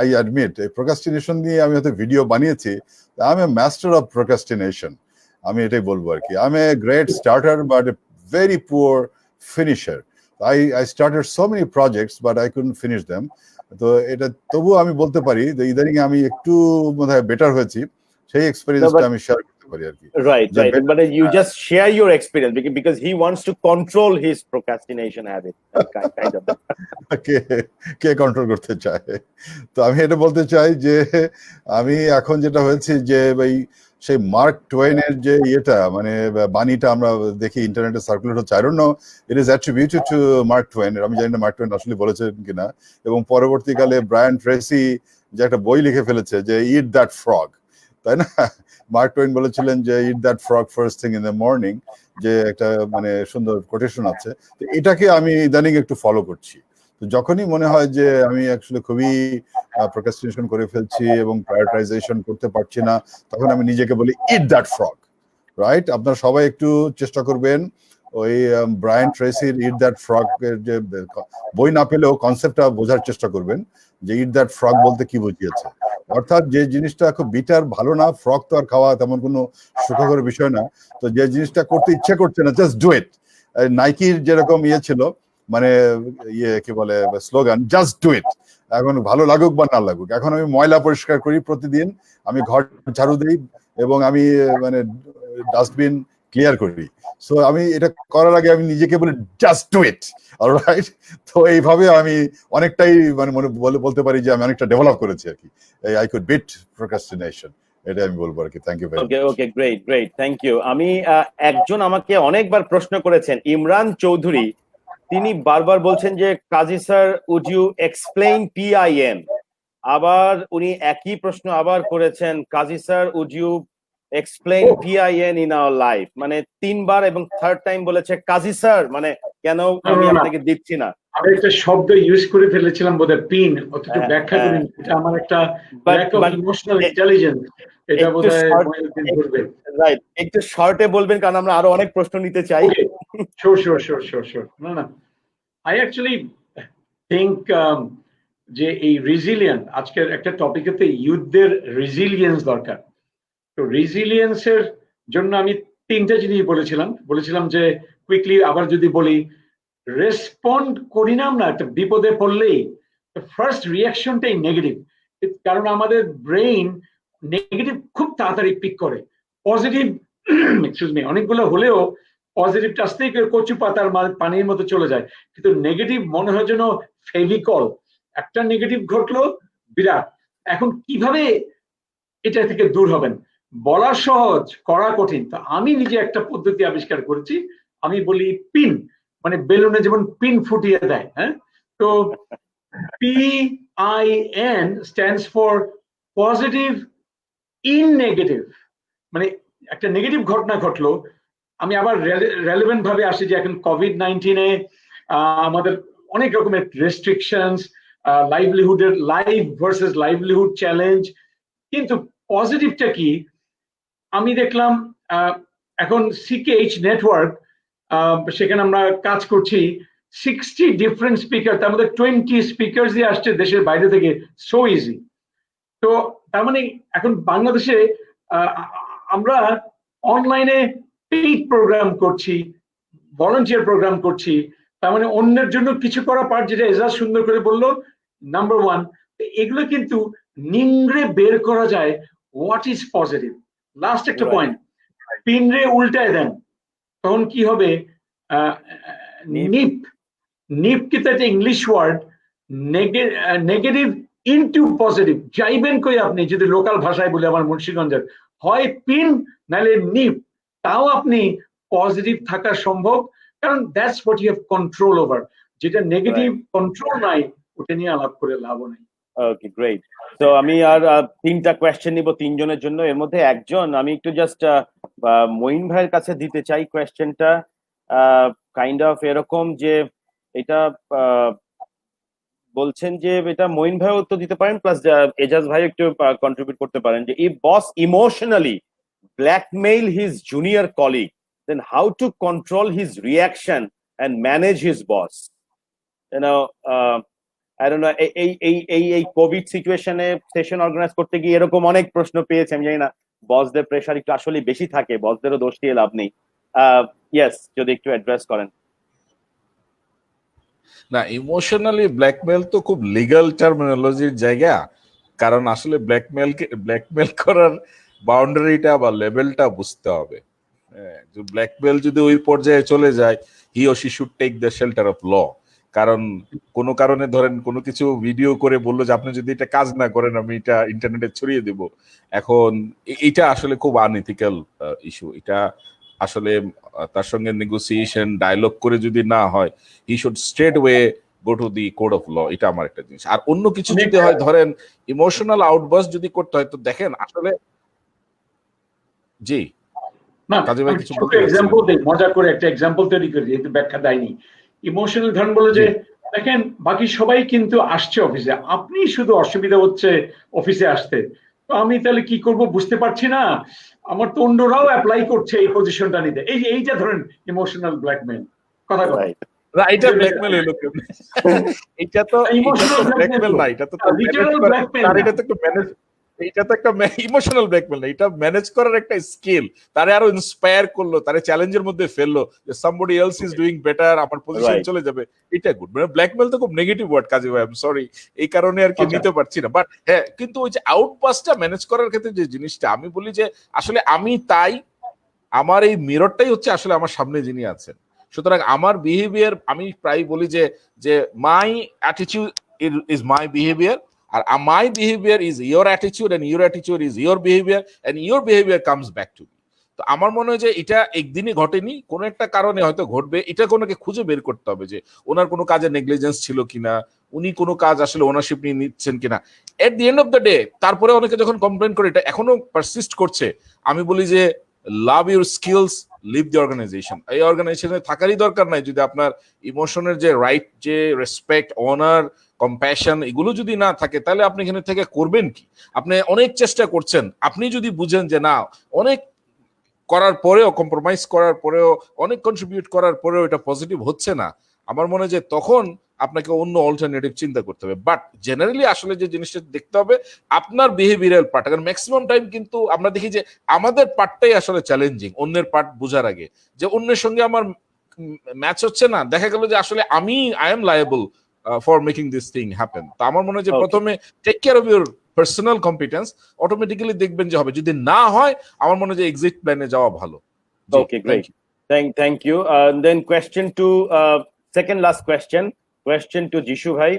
আই অ্যাডমিট, এই প্রোক্রাস্টিনেশন নিয়ে আমি হয়তো ভিডিও বানিয়েছি, I M A master of procrastination, আমি এটাই বলবো আর কি। I M a great starter but a very poor finisher. I started so many projects but I couldn't finish them. তো এটা তবুও আমি বলতে পারি যে ইদানিং আমি একটু বোধহয় বেটার হয়েছি, সেই এক্সপেরিয়েন্সটা আমি শেয়ার করতে পারি আর কি। Right, but you just share your experience because he wants to control his procrastination habit, kind of. K control করতে চায়? তো আমি এটা বলতে চাই যে আমি এখন যেটা হয়েছে যে ভাই সেই মার্ক টোয়েনের যে ইয়েটা, মানে বাণীটা আমরা দেখি ইন্টারনেটে সার্কুলেট হচ্ছে, I don't no it is attributed two mark two one, আমি জানি না মার্ক টোয়েন আসলে বলেছেন কিনা। এবং পরবর্তীকালে ব্রায়ান ট্রেসি যে একটা বই লিখে ফেলেছে যে ইট দ্যাট ফ্রগ, তাই না? মার্ক টোয়েন বলেছিলেন যে eat that frog first thing in the morning, যে একটা মানে সুন্দর কোটেশন আছে। তো এটাকে আমি ইদানিং একটু ফলো করছি। তো যখনই মনে হয় যে আমি অ্যাকচুয়ালি খুবই প্রোক্রাস্টিনেশন করে ফেলছি এবং প্রায়োরিটাইজেশন করতে পারছি না, তখন আমি নিজেকে বলি ইট দ্যাট ফ্রগ, রাইট? আপনারা সবাই একটু চেষ্টা করবেন ওই ব্রায়ান ট্রেসির ইট দ্যাট ফ্রগ এর যে বই না পেলেও কনসেপ্টটা বোঝার চেষ্টা করবেন যে ইট দ্যাট ফ্রগ বলতে কি বুঝিয়েছে। অর্থাৎ যে জিনিসটা খুব বিটার, ভালো না, ফ্রগ তো আর খাওয়া তেমন কোনো সুখকর বিষয় না, তো যে জিনিসটা করতে ইচ্ছে করছে না, জাস্ট ডু ইট। নাইকির যেরকম ইয়ে ছিল, মানে ইয়ে কি বলে স্লোগান, জাস্ট ডু ইট। এখন ভালো লাগুক বা না লাগুক, এখন আমি ময়লা পরিষ্কার করি প্রতিদিন, আমি ঘর ঝাড়ু দিই এবং আমি মানে ডাস্টবিন ক্লিয়ার করি। সো আমি এটা করার আগে আমি নিজেকে বলি জাস্ট ডু ইট, অলরাইট? তো এইভাবে আমি অনেকটাই মানে মনে বলতে পারি যে আমি অনেকটা ডেভেলপ করেছি আর কি। আই কুড বিট প্রোক্রাস্টিনেশন, এটা আমি বলবো আর কি। Thank you very much. Okay okay, great great, thank you. আমি একজন আমাকে অনেকবার প্রশ্ন করেছেন, ইমরান চৌধুরী, তিনি বারবার বলছেন যে Kazi sir would you explain PIN। আবার উনি একই প্রশ্ন আবার করেছেন, Kazi sir would you explain PIN in our life. মানে তিনবার, এবং থার্ড টাইম বলেছে কাজী স্যার মানে কেন আমি আপনাকে দিচ্ছি না। আমি একটা শব্দ ইউজ করে ফেলেছিলাম বোধহয়, পিন, অথচ ব্যাখ্যা করি। এটা আমার একটা ল্যাক অফ ইমোশনাল ইন্টেলিজেন্স, এটা বোধহয় মহিউদ্দিন করবে। রাইট, একটু শর্টে বলবেন কারণ আমরা আরো অনেক প্রশ্ন নিতে চাই। Sure sure sure sure sure. না না, আই অ্যাকচুয়ালি থিঙ্ক যে এই রেজিলিয়েন্ট, আজকের একটা টপিকেতে ইউথদের রেজিলিয়েন্স দরকার। তো রেজিলিয়েন্সের জন্য আমি তিনটা জিনিস বলেছিলাম যে কুইকলি আবার যদি বলি, রেসপন্ড করি না আমরা একটা বিপদে পড়লেই, ফার্স্ট রিয়াকশনটাই নেগেটিভ। কারণ আমাদের ব্রেইন নেগেটিভ খুব তাড়াতাড়ি পিক করে। পজিটিভ এক্সকিউজ মি অনেকগুলো হলেও পজিটিভটা আসতেই কচু পাতার পানির মতো চলে যায়, কিন্তু নেগেটিভ মনে হয় যেন ফেভিকল। একটা নেগেটিভ ঘটলো বিরাট। এখন কিভাবে এটা থেকে দূর হবেন, বলা সহজ, করা কঠিন। তো আমি নিজে একটা পদ্ধতি আবিষ্কার করেছি, আমি বলি পিন, মানে বেলুনে যেমন পিন ফুটিয়ে দেয়। হ্যাঁ, তো PIN stands for positive in negative. মানে একটা নেগেটিভ ঘটনা ঘটলো, আমি আবার রেলেভেন্ট ভাবে আসি যে এখন COVID-19-এ আমাদের অনেক রকমের রেস্ট্রিকশনস, লাইভলিহুডের লাইভ ভার্সেস লাইভলিহুড চ্যালেঞ্জ, কিন্তু পজিটিভটা কি? আমি দেখলাম এখন CKH নেটওয়ার্ক, সেখানে আমরা কাজ করছি, 60 ডিফারেন্ট স্পিকার, তার মধ্যে 20 স্পিকার দিয়ে আসছে দেশের বাইরে থেকে, সো ইজি। তো তার মানে এখন বাংলাদেশে আমরা অনলাইনে পেইড প্রোগ্রাম করছি, ভলান্টিয়ার প্রোগ্রাম করছি, তার মানে অন্যের জন্য কিছু করা পার্ট, যেটা এজাজ সুন্দর করে বললো, নাম্বার ওয়ান। এগুলো কিন্তু নিংড়ে বের করা যায় হোয়াট ইজ পজিটিভ। লাস্ট একটা পয়েন্ট, পিনরে উল্টায় দেন, তখন কি হবে? নিপ, নিপ কিন্তু একটা English word, negative into positive. যাইবেন কই আপনি, যদি লোকাল ভাষায় বলে আমার মুন্সিগঞ্জের, হয় পিন নাহলে নিপ, তাও আপনি পজিটিভ থাকা সম্ভব, কারণ that's what you have control over. যেটা নেগেটিভ কন্ট্রোল নাই, ওটা নিয়ে আলাপ করে লাভ নেই। Okay, great. তো আমি আর তিনটা কোয়েশ্চেন নিব তিনজনের জন্য। এর মধ্যে একজন আমি একটু জাস্ট মঈন ভাইয়ের কাছে দিতে চাই কোয়েশ্চেনটা, কাইন্ড অফ এরকম যে এটা বলছেন যে এটা মঈন ভাই উত্তর দিতে পারেন, প্লাস এজাজ ভাই একটু কন্ট্রিবিউট করতে পারেন, যে if boss emotionally blackmail his junior colleague, then how to control his reaction and manage his boss? You know, I don't know, এই কোভিড সিচুয়েশনে সেশন অর্গানাইজ করতে গিয়ে এরকম অনেক প্রশ্ন পেয়েছি। আমি জানি না, বসদের প্রেশার একটু আসলে বেশি থাকে, বসদেরও দোষ দিয়ে লাভ নেই। ইয়েস, যদি একটু অ্যাড্রেস করেন। না, ইমোশনালি ব্ল্যাকমেল তো খুব লিগ্যাল টার্মিনোলজির জায়গা, কারণ আসলে ব্ল্যাকমেল করার বাউন্ডারিটা বা লেভেলটা বুঝতে হবে। ব্ল্যাকমেল যদি ওই পর্যায়ে চলে যায়, he or she should take the shelter of law. কারণ কোনো কারণে ধরেন কোনো কিছু ভিডিও করে বললো যে আপনি যদি এটা কাজ না করেন আমি এটা ইন্টারনেটে ছড়িয়ে দেব, এখন এটা আসলে খুব আনইথিক্যাল ইস্যু। এটা আসলে তার সঙ্গে নেগোসিয়েশন ডায়লগ করে যদি না হয়, he should straight way go to the code of law, এটা আমার একটা জিনিস। আর অন্য কিছু যদি হয়, ধরেন ইমোশনাল আউটবার্স্ট যদি করতে হয়, তো দেখেন আসলে জি না, কাজী ভাই আমি কিছু ছোট বলতে এক্সাম্পল চাচ্ছিলেন। দিই, মজা করে একটা এক্সাম্পল তৈরি করি, যেহেতু ব্যাখ্যা দেয়নি। ইমোশনাল ধরেন বলে যে, দেখেন বাকি সবাই কিন্তু আসছে অফিসে, আপনি শুধু অসুবিধা হচ্ছে অফিসে আসতে, তো আমি তাহলে কি করব বুঝতে পারছি না, আমার তো অন্যরাও অ্যাপ্লাই করছে এই পজিশনটা নিতে। এইটা ধরেন ইমোশনাল ব্ল্যাকমেল, কথা কথা। রাইট। না, এটা ব্ল্যাকমেল হলো কেন? এটা তো ইমোশনাল ব্ল্যাকমেল ব্ল্যাকমেল না, এটা তো ম্যানেজ লিটারাল করা, ব্ল্যাকমেল আর না। এটা তো একটা ম্যানেজ, এটা তো একটা ইমোশনাল ব্ল্যাকমেল না, এটা ম্যানেজ করার একটা স্কিল। তারে আরো ইন্সপায়ার করলো, তারে চ্যালেঞ্জের মধ্যে ফেললো যে somebody else is doing better, আমার পজিশন Right. চলে যাবে, এটা গুড। মানে ব্ল্যাকমেল তো খুব নেগেটিভ ওয়ার্ড কাজী ভাই, আই এম সরি, এই কারণে আর কি আচ্ছা। নিতে পারছি না। বাট হ্যাঁ, কিন্তু ওই যে আউটপাসটা ম্যানেজ করার ক্ষেত্রে যে জিনিসটা আমি বলি যে আসলে আমি তাই, আমার এই মিররটাই হচ্ছে আসলে আমার সামনে যিনি আছেন। সুতরাং আমার বিহেভিয়ার, আমি প্রায় বলি যে যে my attitude is my behaviour, আর my behaviour is your attitude, and your attitude is your behaviour, and your behaviour comes back to me. তো আমার মনে হয় যে এটা একদিনই ঘটেনি, কোনো একটা কারণে হয়তো ঘটবে। এটা কোনোকে খুঁজে বের করতে হবে যে ওনার কোনো কাজে নেগলিজেন্স ছিল কিনা, উনি কোনো কাজ আসলে ওনারশিপ নিয়ে নিচ্ছেন কিনা। At the end of the day, তারপরে অনেকে যখন কমপ্লেন করে এটা এখনো পারসিস্ট করছে, আমি বলি যে love your skills, leave the organisation. এই অর্গানাইজেশনে থাকারই দরকার নাই যদি আপনার ইমোশনের যে রাইট, যে রেসপেক্ট, অনার, কম্প্যাশন, এগুলো যদি না থাকে, তাহলে আপনি এখানে থেকে করবেন কি? আপনি অনেক চেষ্টা করছেন, আপনি যদি বুঝেন যে না, অনেক করার পরেও, কম্প্রোমাইজ করার পরেও, অনেক কন্ট্রিবিউট করার পরেও এটা পজিটিভ হচ্ছে না, আমার মনে হয় যে তখন আপনাকে অন্য অল্টারনেটিভ চিন্তা করতে হবে। বাট জেনারেলি আসলে যে জিনিসটা দেখতে হবে আপনার বিহেভিয়ারাল পার্ট, কারণ ম্যাক্সিমাম টাইম কিন্তু আমরা দেখি যে আমাদের পার্টটাই আসলে চ্যালেঞ্জিং, অন্যের পার্ট বোঝার আগে। যে অন্যের সঙ্গে আমার ম্যাচ হচ্ছে না, দেখা গেল যে আসলে I am liable for making this thing happen. তো আমার মনে হয় যে Okay. প্রথমে take care of your personal competence, automatically দেখবেন যে হবে। যদি না হয়, আমার মনে হয় যে এক্সিট প্ল্যানে যাওয়া ভালো। Okay, great. Thank you. Then question to second last question to Jishu bhai.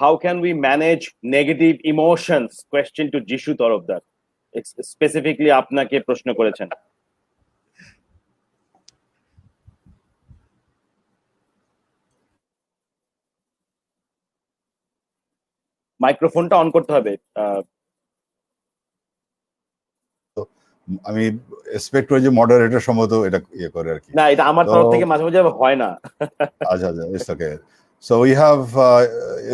How can we manage negative emotions? Question to Jishu Torofdar. Specifically আপনাকে প্রশ্ন করেছেন। মাইক্রোফোনটা অন করতে হবে। আমি এক্সপেক্ট করি যে মডারেটর সম্ভবত এটা ইয়ে করে আর কি। না, এটা আমার তরফ থেকে মাঝে মাঝে হয় না। আচ্ছা, it's okay. So we have,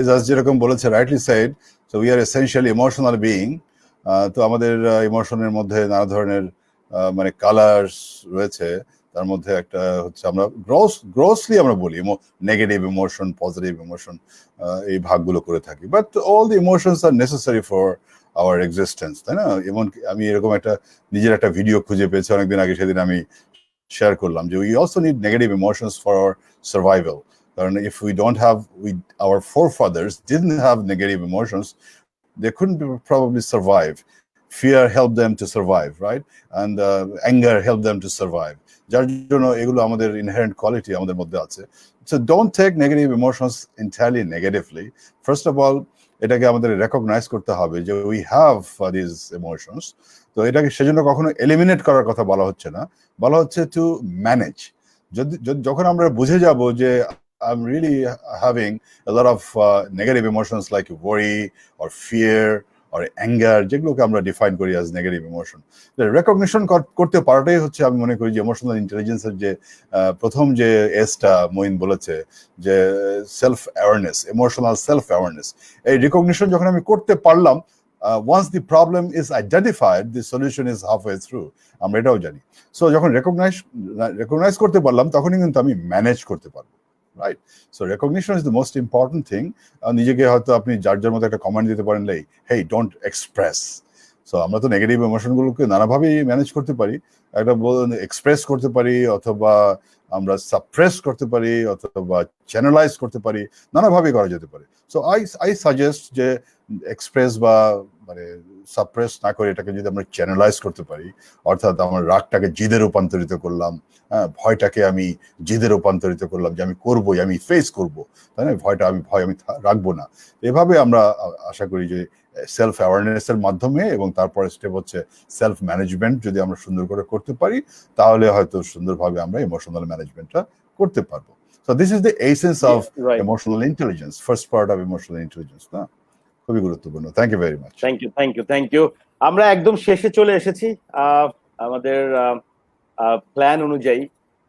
as যেরকম বলেছে, rightly said, so we are essentially emotional being. তো আমাদের ইমোশনের মধ্যে নানা ধরনের মানে কালার্স রয়েছে। তার মধ্যে একটা হচ্ছে আমরা গ্রসলি আমরা বলি নেগেটিভ ইমোশন, পজিটিভ ইমোশন, এই ভাগগুলো করে থাকি। But all the emotions R necessary for our existence, তাই না? এমন আমি এরকম একটা নিজের একটা ভিডিও খুঁজে পেয়েছি অনেকদিন আগে, সেদিন আমি শেয়ার করলাম যে we also need negative emotions for our survival. কারণ if we don't have, our forefathers didn't have negative emotions, they couldn't probably survive. Fear helped them to survive, right? And anger helped them to survive. যার জন্য এগুলো আমাদের inherent quality আমাদের মধ্যে আছে। So don't take negative emotions entirely negatively. First of all, এটাকে আমাদের recognise করতে হবে যে we have these emotions. তো এটাকে সেজন্য কখনো এলিমিনেট করার কথা বলা হচ্ছে না, বলা হচ্ছে টু ম্যানেজ। যখন আমরা বুঝে যাব যে I'm really having a lot of negative emotions like worry or fear or anger, যেগুলোকে আমরা ডিফাইন করি as negative emotion, রেকগনিশন করতে পারাটাই হচ্ছে, আমি মনে করি যে ইমোশনাল ইন্টেলিজেন্সের যে প্রথম যে এসটা মঈন বলেছে, যে self awareness, emotional self awareness. এই রিকগনিশন যখন আমি করতে পারলাম, once the problem is identified, the solution is halfway through, আমরা এটাও জানি। সো যখন রেকগনাইজ করতে পারলাম, তখনই কিন্তু আমি ম্যানেজ করতে পারবো, right? So recognition is the most important thing. নিজেকে হয়তো আপনি যার মতো একটা কমেন্ট দিতে পারেন, like hey don't express. So আমরা তো নেগেটিভ ইমোশনগুলোকে নানাভাবেই ম্যানেজ করতে পারি। একটা এক্সপ্রেস করতে পারি, অথবা আমরা সাপ্রেস করতে পারি, অথবা চ্যানেলাইজ করতে পারি, নানাভাবেই করা যেতে পারে। সো আই সাজেস্ট যে এক্সপ্রেস বা মানে সাপ্রেস না করে এটাকে যদি আমরা চ্যানেলাইজ করতে পারি, অর্থাৎ আমার রাগটাকে জিদে রূপান্তরিত করলাম, হ্যাঁ, ভয়টাকে আমি জিদে রূপান্তরিত করলাম, যে আমি করবোই, আমি ফেস করবো, তাই না? ভয় আমি রাখবো না। এভাবে আমরা আশা করি যে সেলফ অ্যাওয়ারনেসের মাধ্যমে, এবং তারপরে স্টেপ হচ্ছে সেলফ ম্যানেজমেন্ট, যদি আমরা সুন্দর করে করতে পারি, তাহলে হয়তো সুন্দরভাবে আমরা ইমোশনাল ম্যানেজমেন্টটা করতে পারবো। So this is the essence of right. emotional intelligence, first part of emotional intelligence. না খুবই গুরুত্বপূর্ণ। Thank you very much. Thank you. আমরা একদম শেষে চলে এসেছি আমাদের প্ল্যান অনুযায়ী,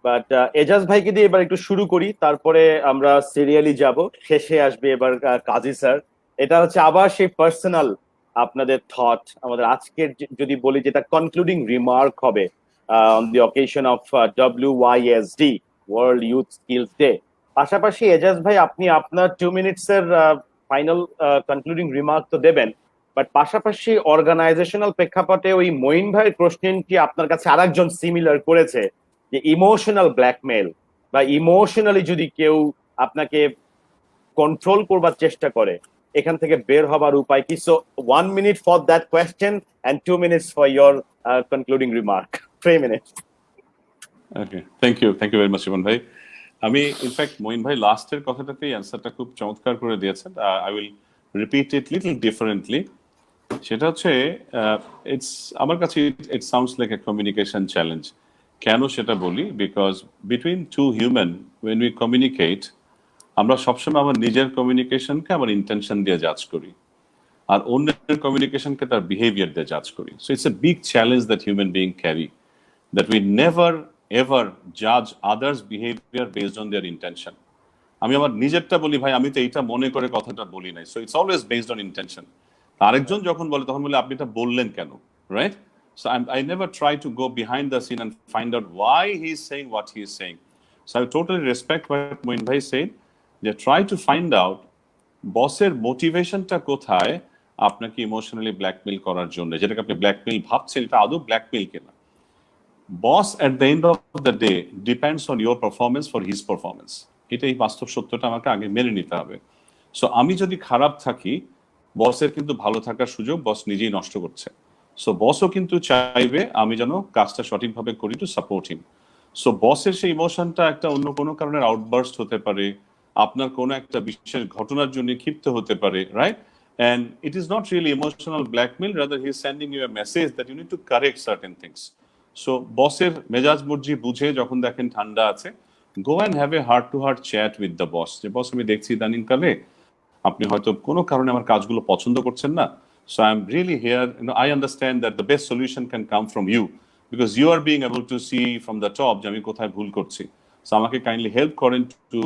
বাট এজাজ ভাইকে দিয়ে এবার একটু শুরু করি, তারপরে আমরা সিরিয়ালি যাব, শেষে আসবে এবার কাজী স্যার। এটা হচ্ছে আবার সেই পার্সোনাল আপনাদের থট, আমাদের আজকের যদি বলি যেটা কনক্লুডিং রিমার্ক হবে on the occasion of WYSD world youth skills day. পাশাপাশি এজাজ ভাই আপনি আপনার 2 মিনিটসের ফাইনাল কনক্লুডিং রিমার্ক তো দেবেন, বাট পাশাপাশি অর্গানাইজেশনাল প্রেক্ষাপটে ওই মঈন ভাইয়ের কোশ্চেনটি আপনার কাছে আরেকজন সিমিলার করেছে যে ইমোশনাল ব্ল্যাকমেল বা ইমোশনালি যদি কেউ আপনাকে কন্ট্রোল করবার চেষ্টা করে, এখান থেকে বের হবার উপায় কি? So 1 minute for that question and 2 minutes for your concluding remark. 3 minutes. Okay, thank you very much Shibon ভাই। আমি ইনফ্যাক্ট মঈন ভাই লাস্টের কথাটাতেই অ্যান্সারটা খুব চমৎকার করে দিয়েছেন। I will repeat it little differently. সেটা হচ্ছে আমার কাছে it sounds like a communication challenge. কেন সেটা বলি? Because between two human when we communicate, আমরা সবসময় আমার নিজের কমিউনিকেশনকে আমার ইন্টেনশন দিয়ে জাজ করি, আর অন্যের কমিউনিকেশনকে তার বিহেভিয়ার দিয়ে জাজ করি। So it's a big challenge that human being carry, that we never ever জাজ others behaviour based on their intention. আমি আমার নিজেরটা বলি, ভাই আমি তো এইটা মনে করে কথাটা বলি নাই, so it's always based on intention. আরেকজন যখন বলে তখন বলে আপনি এটা বললেন কেন, right? So I never try to go behind the scene and find out why he's saying what he's saying. So I totally respect what Moin Bhai said. They try to find out বসের মোটিভেশনটা কোথায় আপনাকে emotionally blackmail করার জন্য, যেটাকে আপনি blackmail ভাবছেন এটা আদৌ ব্ল্যাকমেইল কিনা। Boss at the end of the day depends on your performance for his performance. এটাই বাস্তব সত্যটা আমাকে আগে মেনে নিতে হবে। সো আমি যদি খারাপ থাকি, বসের কিন্তু ভালো থাকার সুযোগ বস নিজেই নষ্ট করছে। সো বসও কিন্তু চাইবে আমি যেন কাজটা সঠিকভাবে করি টু সাপোর্ট হিম। সো বসের সেই ইমোশনটা একটা অন্য কোনো কারণের আউটবার্স্ট হতে পারে, আপনার কোনো একটা বিশেষ ঘটনার জন্য ক্ষিপ্ত হতে পারে, right? And it is not really emotional blackmail, rather he is sending you a message that you need to correct certain things. So বসের মেজাজ মর্জি বুঝে যখন দেখেন ঠান্ডা আছে, go and have a heart to heart chat with the boss, যে boss আমি দেখছি ইদানিং কালে আপনি হয়তো কোনো কারণে আমার কাজগুলো পছন্দ করছেন না। So I'm really here, I understand that the best solution can come from you because you are being able to see from the top যে আমি কোথায় ভুল করছি। So আমাকে kindly help করেন to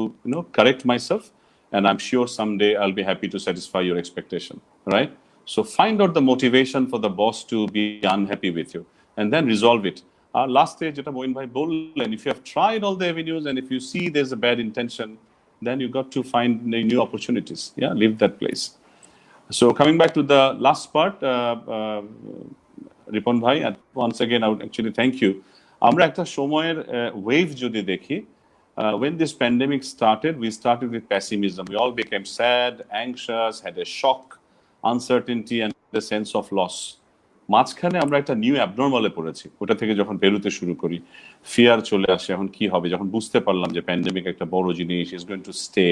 correct myself, and I'm sure someday I'll be happy to satisfy your expectation, right? So find out the motivation for the boss to be unhappy with you and then resolve it. Last stage যেটা মঈন ভাই বললেন, if you have tried all the avenues and if you see there's a bad intention, then you got to find new opportunities. Yeah, leave that place. So coming back to the last part, Ripon Bhai, once again I would actually thank you. আমরা একটা সময়ের wave যদি দেখি, when this pandemic started, we started with pessimism. We all became sad, anxious, had a shock, uncertainty and a sense of loss. মাঝখানে আমরা একটা new অ্যাবনর্মালে পড়েছি। ওটা থেকে যখন বেরোতে শুরু করি, ফিয়ার চলে আসে, এখন কি হবে, যখন বুঝতে পারলাম যে প্যান্ডেমিক একটা বড় জিনিস, is going to stay.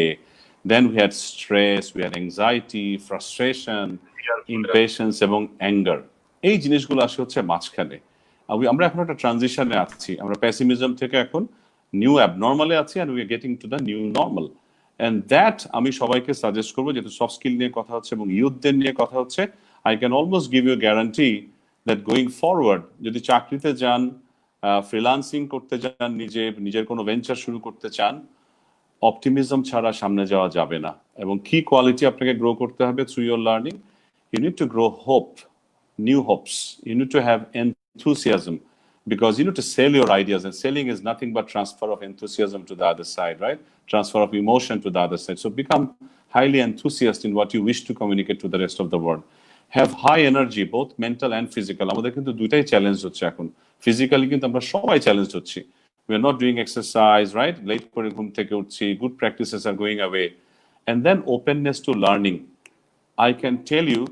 Then we had stress, we had anxiety, frustration, impatience এবং anger. এই জিনিসগুলো আসে হচ্ছে মাঝখানে। আমরা এখন একটা ট্রানজিশনে আছি, আমরা প্যাসিমিজম থেকে এখন নিউ অ্যাবনর্মালে আছি, and we are getting to the new normal. And that আমি সবাইকে সাজেস্ট করবো, যেহেতু সফট স্কিল নিয়ে কথা হচ্ছে এবং ইউথদের নিয়ে কথা হচ্ছে, I can almost give you a guarantee that going forward, যদি চাকরিতে যান, ফ্রিল্যান্সিং করতে যান, নিজের কোনো ভেঞ্চার শুরু করতে চান, অপটিমিজম ছাড়া সামনে যাওয়া যাবে না। এবং কি কোয়ালিটি আপনাকে গ্রো করতে হবে through your learning? You need to grow hope, new hopes. You need to have enthusiasm, because you need to sell your ideas, and selling is nothing but transfer of enthusiasm to the other side, right? Transfer of emotion to the other side. So become highly enthusiastic in what you wish to communicate to the rest of the world. Have high energy, both mental and physical. আমাদের কিন্তু দুইটাই challenge হচ্ছে এখন। Physically কিন্তু আমরা সবাই challenge হচ্ছি। We are not doing exercise, right? Late করে ঘুম থেকে উঠছি, good practices are going away. And then openness to learning. I can tell you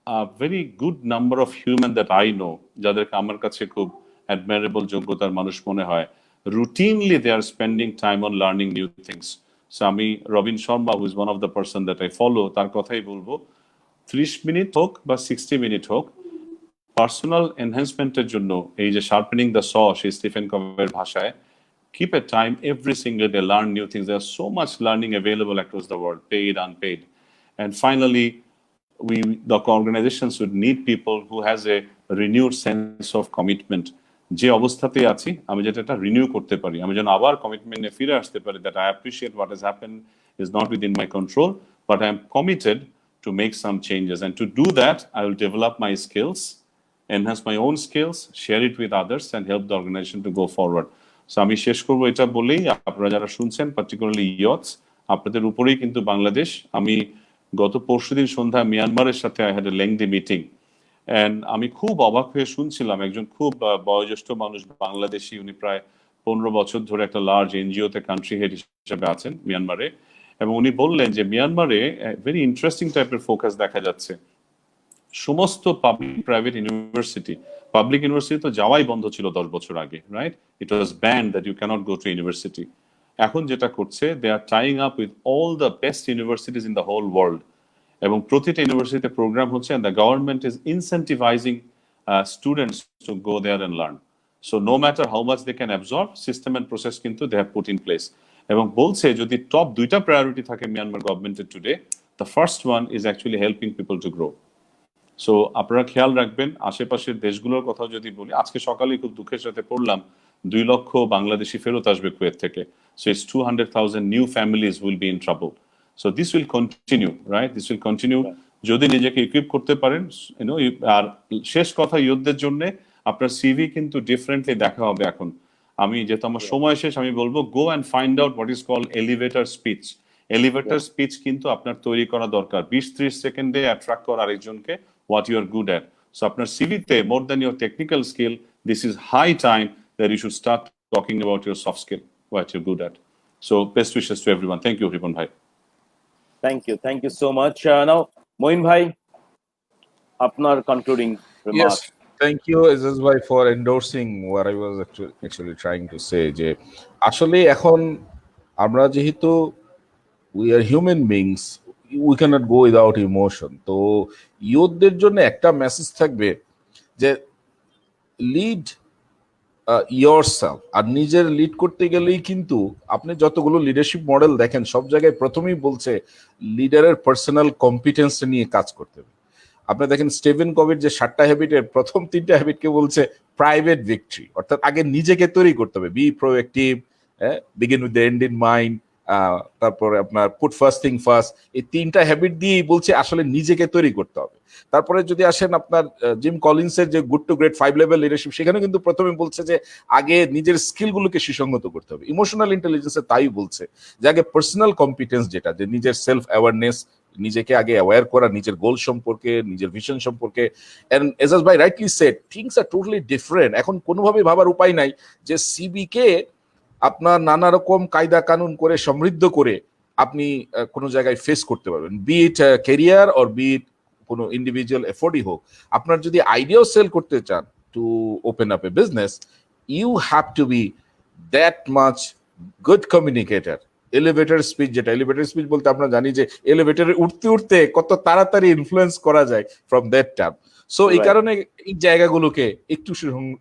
a very good number of human that I know, যাদেরকে আমার কাছে খুব admirable যোগ্যতার মানুষ মনে হয়, routinely they are spending time on learning new things. So আমি Robin Sharma, who is one of the person that I follow, তার কথাই বলবো, 30 মিনিট হোক বা 60 মিনিট হোক, পার্সোনাল এনহ্যান্সমেন্টের জন্য এই যে শার্পেনিং দ্য স, সেই স্টিফেন কভের ভাষায়, keep a time every single day, learn new things. There's so much learning available across the world, paid, unpaid. And finally, the organizations would need people who has a renewed sense of commitment. যে অবস্থাতে আছি আমি যেটা এটা renew করতে পারি, আমি যেন আবার কমিটমেন্টে ফিরে আসতে পারি, that I appreciate what has happened is not within my control, but I am committed to make some changes. And to do that, I will develop my skills, enhance my own skills, share it with others, and help the organization to go forward. So আমি শেষ করবো এটা বলেই, আপনারা যারা শুনছেন, particularly ইয়থস, আপনাদের উপরেই কিন্তু বাংলাদেশ। আমি গত পরশুদিন সন্ধ্যা মিয়ানমারের সাথে I had a lengthy meeting, and আমি খুব অবাক হয়ে শুনছিলাম একজন খুব বয়োজ্যেষ্ঠ মানুষ, বাংলাদেশি, উনি প্রায় 15 বছর ধরে একটা লার্জ এনজিওতে কান্ট্রি হেড হিসেবে আছেন মিয়ানমারে, এবং উনি বললেন যে মিয়ানমারে ভেরি ইন্টারেস্টিং টাইপের ফোকাস দেখা যাচ্ছে। সমস্ত public private university, public university তো যাওয়াই বন্ধ ছিল 10 বছর আগে, right? It was banned that you can't go to university. এখন যেটা করছে, they are tying up with all the best universities in the whole world, এবং প্রতিটা ইউনিভার্সিটিতে প্রোগ্রাম হচ্ছে, and the government is incentivizing students to go there and learn. So no matter how much they can absorb, system and process কিন্তু they have put in place. এবং বলছে যদি top 2টা priority থাকে মিয়ানমার গভর্নমেন্টের today, the first one is actually helping people to grow. So আপনারা খেয়াল রাখবেন, আশেপাশের দেশগুলোর কথাও যদি বলি, আজকে সকালে খুব দুঃখের সাথে পড়লাম 2 লক্ষ বাংলাদেশি ফেরত আসবে কুয়েত থেকে। So it's 200,000 new families will be in trouble. So this will continue, right? This will continue যদি নিজেকে ইকুইপ করতে পারেন। আর শেষ কথা ইউথদের জন্য, আপনার সিভি কিন্তু ডিফারেন্টলি দেখা হবে এখন। আমি যেহেতু আমার সময় শেষ, আমি বলবো go and find out what is called elevator speech. Elevator speech কিন্তু আপনার তৈরি করা দরকার, 20-30 সেকেন্ডে অ্যাট্রাক্ট করা আরেকজনকে what you are good at. So আপনার সিভিতে more than your technical skill, this is high time that you should start talking about your soft skill, what you're good at. So best wishes to everyone. Thank you, Ripon bhai. Thank you so much. Now Moin bhai, আপনার concluding remarks. Yes, thank you Aziz bhai for endorsing what I was actually trying to say, যে আসলে এখন আমরা যেহেতু we are human beings, we cannot go without emotion. তো ইউথদের জন্য একটা message থাকবে যে লিড yourself, আর নিজের লিড করতে গেলেই কিন্তু আপনি যতগুলো লিডারশিপ মডেল দেখেন, সব জায়গায় প্রথমেই বলছে লিডারের পার্সোনাল কম্পিটেন্স নিয়ে কাজ করতে হবে। আপনি দেখেন স্টিভেন কভির যে 7টা হ্যাবিটের প্রথম 3টা হ্যাবিটকে বলছে প্রাইভেট ভিক্টরি, অর্থাৎ আগে নিজেকে তৈরি করতে হবে, be proactive, begin with the end in mind, তারপরে আপনার পুট ফার্স্ট থিং ফার্স্ট। এই 3টা হ্যাবিট দিয়েই বলছে আসলে নিজেকে তৈরি করতে হবে। তারপরে যদি আসেন আপনার জিম কলিন্সের যে good to great 5 level leadership, সেখানে কিন্তু প্রথমে বলছে যে আগে নিজের স্কিলগুলোকে সুসংগত করতে হবে। ইমোশনাল ইন্টেলিজেন্সে তাই বলছে যে আগে পার্সোনাল কম্পিটেন্স, যেটা যে নিজের সেলফ অ্যাওয়ারনেস, নিজেকে আগে অ্যাওয়্যার করা নিজের গোল সম্পর্কে, নিজের ভিশন সম্পর্কে। এন্ড এজাজ ভাই rightly shed, things are totally different. এখন কোনোভাবেই ভাবার উপায় নাই যে সিবিকে আপনার নানা রকম কায়দা কানুন করে সমৃদ্ধ করে আপনি কোনো জায়গায় ফেস করতে পারবেন, be it career or be it কোনো ইন্ডিভিজুয়াল এফোর্টই হোক। আপনার যদি আইডিয়াও সেল করতে চান to open up a business, you have to be that much good communicator. Elevator speech, যেটা এলিভেটর স্পিচ বলতে আমরা জানি যে এলিভেটরে উঠতে উঠতে কত তাড়াতাড়ি ইনফ্লুয়েন্স করা যায় ফ্রম দ্যাট টার্ম। সো এই কারণে এই জায়গাগুলোকে একটু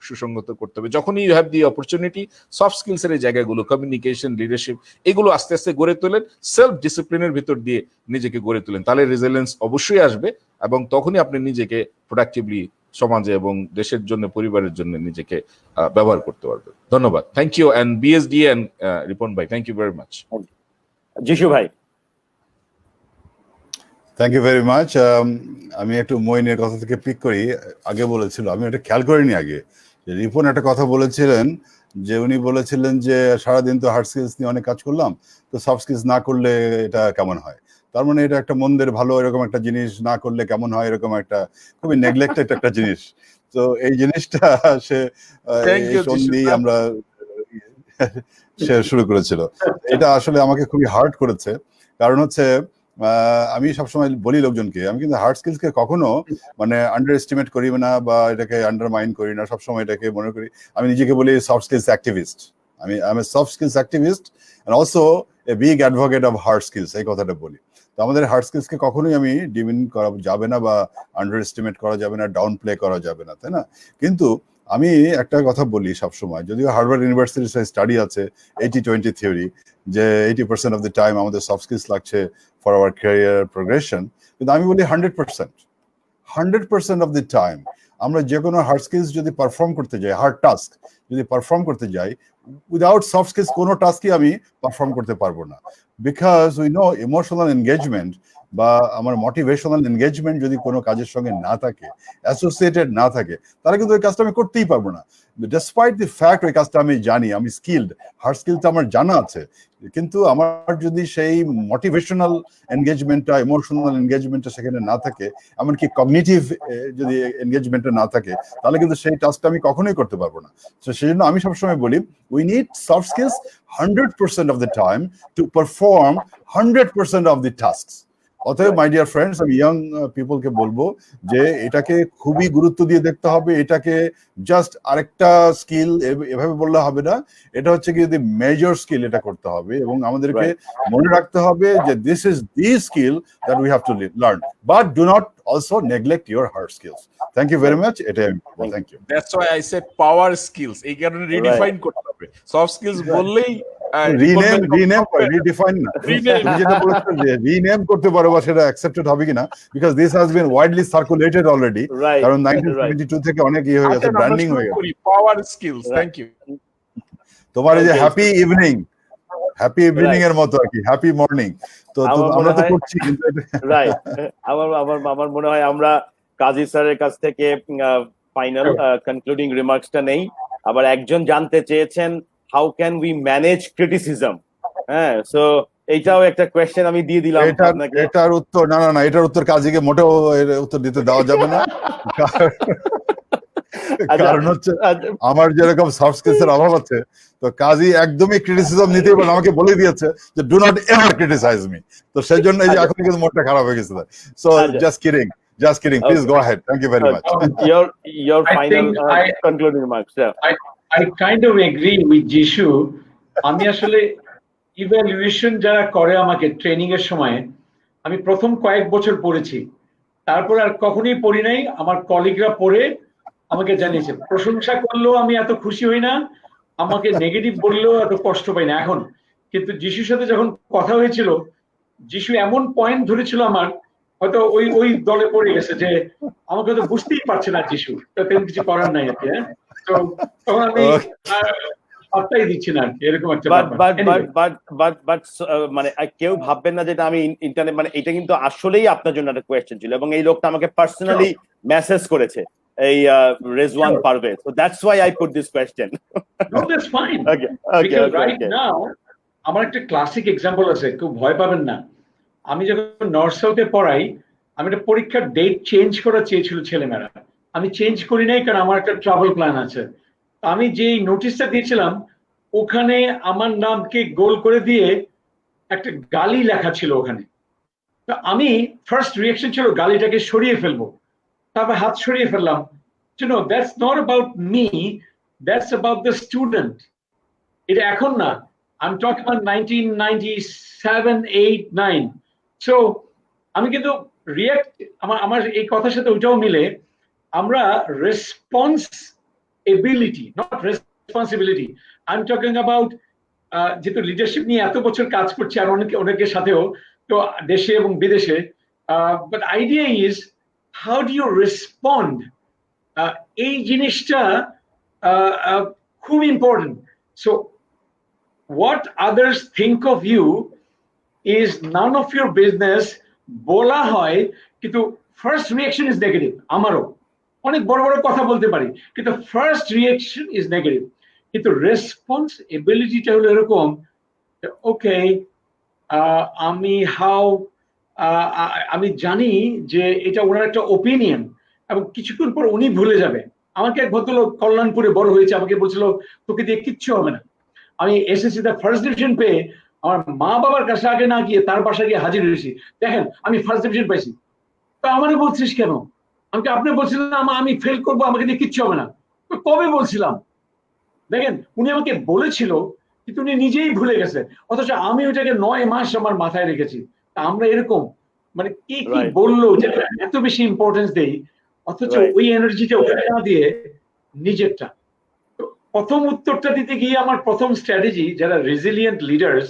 সুসংগত করতে হবে। যখনই you have the opportunity, soft স্কিলসের এই জায়গাগুলো, কমিউনিকেশন, লিডারশিপ, এগুলো আস্তে আস্তে গড়ে তোলেন, সেলফ ডিসিপ্লিনের ভিতর দিয়ে নিজেকে গড়ে তোলেন, তাহলে রেজিলিয়েন্স অবশ্যই আসবে, এবং তখনই আপনি নিজেকে প্রোডাক্টিভলি সমাজে এবং দেশের জন্য, পরিবারের জন্য নিজেকে ব্যবহার করতে পারবেন। ধন্যবাদ। Thank you and BSD and Ripon ভাই, thank you very much. Jishu ভাই। Thank you very much. আমি একটু মইনের কথা থেকে পিক করি। আগে বলেছিল, আমি এটা খেয়াল করিনি আগে, যে রিপন একটা কথা বলেছিলেন, যে উনি বলেছিলেন যে সারাদিন তো হার্ড স্কিলস নিয়ে অনেক কাজ করলাম, তো সফট স্কিলস না করলে এটা কেমন হয়। তার মানে এটা একটা মন্দের ভালো এরকম একটা জিনিস না করলে কেমন হয়, এরকম একটা খুবই নেগলেক্টেড একটা জিনিস। তো এই জিনিসটা সে আমরা শুরু করেছিল। এটা আসলে আমাকে খুবই হার্ট করেছে, কারণ হচ্ছে আমি সবসময় বলি লোকজনকে, আমি কিন্তু হার্ড স্কিলসকে কখনো মানে আন্ডার এস্টিমেট করি না বা এটাকে আন্ডারমাইন করি না, সবসময় এটাকে মনে করি, আমি নিজেকে বলি সফট স্কিলস অ্যাক্টিভিস্ট। আমি soft skills activist and also a big advocate of hard skills, এই কথাটা বলি। তো আমাদের হার্ড স্কিলসকে কখনোই আমি ডিমিন করা যাবে না বা আন্ডার এস্টিমেট করা যাবে না, ডাউন প্লে করা যাবে না, তাই না? কিন্তু আমি একটা কথা বলি সবসময়, যদিও হার্ভার্ড ইউনিভার্সিটির স্টাডি আছে 80-20 থিওরি, যে 80% অফ দ্য টাইম আমাদের সফট স্কিলস লাগছে ফর আওয়ার ক্যারিয়ার প্রোগ্রেশন, কিন্তু আমি বলি 100% অফ দ্য টাইম আমরা যে কোনো হার্ড স্কিলস যদি পারফর্ম করতে যাই, হার্ড টাস্ক যদি পারফর্ম করতে যাই, উইদাউট সফট স্কিলস কোনো টাস্কই আমি পারফর্ম করতে পারবো না। Because we know emotional engagement বা আমার মোটিভেশনাল এনগেজমেন্ট যদি কোনো কাজের সঙ্গে না থাকে, অ্যাসোসিয়েটেড না থাকে, তাহলে কিন্তু ওই কাজটা আমি করতেই পারবো না। ডিসপাইট দি ফ্যাক্ট ওই কাজটা আমি জানি, আমি স্কিলড, হার্ড স্কিলটা আমার জানা আছে, কিন্তু আমার যদি সেই মোটিভেশনাল এনগেজমেন্টটা, ইমোশনাল এনগেজমেন্টটা সেখানে না থাকে, এমনকি কগনিটিভ যদি এনগেজমেন্টটা না থাকে, তাহলে কিন্তু সেই টাস্কটা আমি কখনোই করতে পারবো না। তো সেই জন্য আমি সবসময় বলি we need soft skills 100% of the time to perform 100% of the tasks. অতএব মাই ডিয়ার ফ্রেন্ডস, আমি ইয়াং পিপলকে বলবো যে এটাকে খুবই গুরুত্ব দিয়ে দেখতে হবে, এটাকে জাস্ট আরেকটা স্কিল এভাবে বললে হবে না, এটা হচ্ছে কি যদি মেজর স্কিল এটা করতে হবে, এবং আমাদেরকে মনে রাখতে হবে যে this is the skill that we have to learn, but do not also neglect your hard skills. Thank you very much, এটাই আমি বলবো। Thank you. That's why I said power skills, এই কারণে রিডিফাইন করতে হবে। সফট স্কিলস বললেই rename করতে পারো, বা সেটা অ্যাকসেপ্টেড হবে কিনা, because this has been widely circulated already, কারণ 1972 থেকে অনেক ইয়ে হয়ে গেছে, ব্র্যান্ডিং হয়ে গেছে। পাওয়ার স্কিলস, থ্যাংক ইউ। তোমার এই যে হ্যাপি ইভিনিং এর মতো আর কি, হ্যাপি মর্নিং, তো আমরা তো করছি, কিন্তু রাইট। আমার মনে হয় আমরা কাজী স্যারের কাছ থেকে ফাইনাল কনক্লুডিং রিমার্কসটা নেই। আবার একজন জানতে চেয়েছেন how can we manage criticism. হ্যাঁ, সো এইটাও একটা কোয়েশ্চেন আমি দিয়ে দিলাম আপনাকে। এটার উত্তর না, এটার উত্তর কাজীকে মোটেও উত্তর দিতে দেওয়া যাবে না। কারণ হচ্ছে আমার যেরকম সফট স্কিলস এর অভাব আছে, তো কাজী একদমই ক্রিটিসিজম নিতেই পারে, আমাকে বলে দিয়েছে যে do not ever criticise me, তো সেই জন্য এই যে এখন কিন্তু মোটটা খারাপ হয়ে গেছে। So just kidding, please go ahead, thank you very much. Your final concluding remarks. I kind of agree with Jishu. আমি আসলে ইভ্যালুয়েশন যারা করে আমাকে ট্রেনিং এর সময়, আমি প্রথম কয়েক বছর পড়েছি, তারপর আর কখনোই পড়ি নাই। আমার কলিগরা পড়ে আমাকে জানিয়েছে, প্রশংসা করলেও আমি এত খুশি হই না, আমাকে নেগেটিভ বললেও এত কষ্ট পাই না এখন। কিন্তু যিশুর সাথে যখন কথা হয়েছিল, যিশু এমন পয়েন্ট ধরেছিল আমার, হয়তো ওই দলে পড়ে গেছে যে আমাকে হয়তো বুঝতেই পারছে না যিশু, তো তেমন কিছু করার নাই আর কি। হ্যাঁ, তো তখন আমি পাত্তাই দিচ্ছি না আর কি, এরকম একটা বাট মানে কেউ ভাববেন না যেটা আমি ইন্টারনেট, মানে এটা কিন্তু আসলেই আপনার জন্য একটা কোয়েশ্চেন ছিল, এবং এই লোকটা আমাকে পার্সোনালি মেসেজ করেছে, এই Rezwan Parvez, so that's why I put this question. No, that's fine. Okay. Because right now আমার একটা ক্লাসিক এক্সাম্পল আছে, খুব ভয় পাবেন না। আমি যখন নর্থ সাউথে পড়াই, আমি একটা পরীক্ষার ডেট চেঞ্জ করা চেয়েছিল ছেলেমেয়েরা, আমি চেঞ্জ করি নাই, কারণ আমার একটা ট্রাভেল প্ল্যান আছে। আমি যে নোটিশটা দিয়েছিলাম, ওখানে আমার নামকে গোল করে দিয়ে একটা গালি লেখা ছিল ওখানে। তো আমি ফার্স্ট রিঅ্যাকশন ছিল গালিটাকে সরিয়ে ফেলবো, তারপর হাত সরিয়ে ফেললাম। You know, that's not about me, that's about the student. এটা এখন না, I'm talking about 1997, 8, 9. So আমি কিন্তু রিঅ্যাক্ট, আমার এই কথার সাথে ওইটাও মিলে, আমরা response ability, not responsibility. I'm talking about যেহেতু লিডারশিপ নিয়ে এত বছর কাজ করছি, আর অনেকের সাথেও, তো দেশে এবং বিদেশে, but idea is how do you respond. এই জিনিসটা খুব important. So what others think of you is none of your business বলা হয়, কিন্তু ফার্স্ট রিঅ্যাকশন ইজ নেগেটিভ। আমারও অনেক বড় বড় কথা বলতে পারি, কিন্তু ফার্স্ট রিঅ্যাকশন ইজ নেগেটিভ। কিন্তু রেসপন্স এবিলিটিটা হলো এরকম, ওকে, আমি জানি যে এটা ওনার একটা ওপিনিয়ন, এবং কিছুক্ষণ পর উনি ভুলে যাবে। আমাকে এক ভদ্রলোক কল্যাণপুরে বড় হয়েছে, আমাকে বলছিল তোকে দিয়ে কিচ্ছু হবে না। আমি এসএসসিতে ফার্স্ট ডিভিশন পেয়ে আমার মা বাবার কাছে আগে না গিয়ে তার বাসায় গিয়ে হাজির হয়েছি, দেখেন আমি ফার্স্ট ডিভিশন পাইছি। তো আমারে বলছিস কেন? আমাকে আপনি বলছিলেন আমি ফেল করবো, আমাকে দিয়ে কিচ্ছু হবে না। কবে বলছিলাম? দেখেন, উনি আমাকে বলেছিল, কিন্তু উনি নিজেই ভুলে গেছে, অথচ আমি ওইটাকে 9 মাস আমার মাথায় রেখেছি। আমরা এরকম, মানে কে কি বললো যে এত বেশি ইম্পর্টেন্স দেই, অথচ ওই এনার্জিটা ওখানে না দিয়ে নিজেরটা। তো প্রথম উত্তরটা দিতে গিয়ে আমার প্রথম স্ট্র্যাটেজি, যারা রেজিলিয়েন্ট লিডার্স,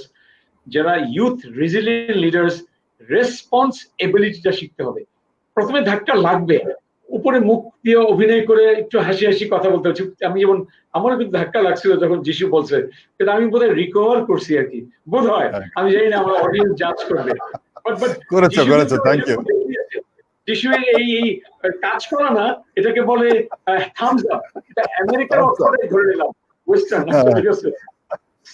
যারা ইউথ রেজিলিয়েন্ট লিডার্স, রেসপন্স এবিলিটিটা শিখতে হবে। প্রথমে ধাক্কা লাগবে, উপরে মুখ দিয়ে অভিনয় করে একটু হাসি হাসি কথা বলতে হচ্ছে। আমি যেমন, আমারও কিন্তু ধাক্কা লাগছিল যখন যিশু বলছে, কিন্তু আমি বোধহয় রিকভার করছি আর কি, বোধ হয়, আমি জানি না, আমার অডিয়েন্স জাজ করবে। করেছো, থ্যাংক ইউ। যিশু এই কাজ করা না, এটাকে বলে থামস আপ। এটা আমেরিকার অর্থে ধরে নিলাম, ওয়েস্টার্ন। ঠিক আছে।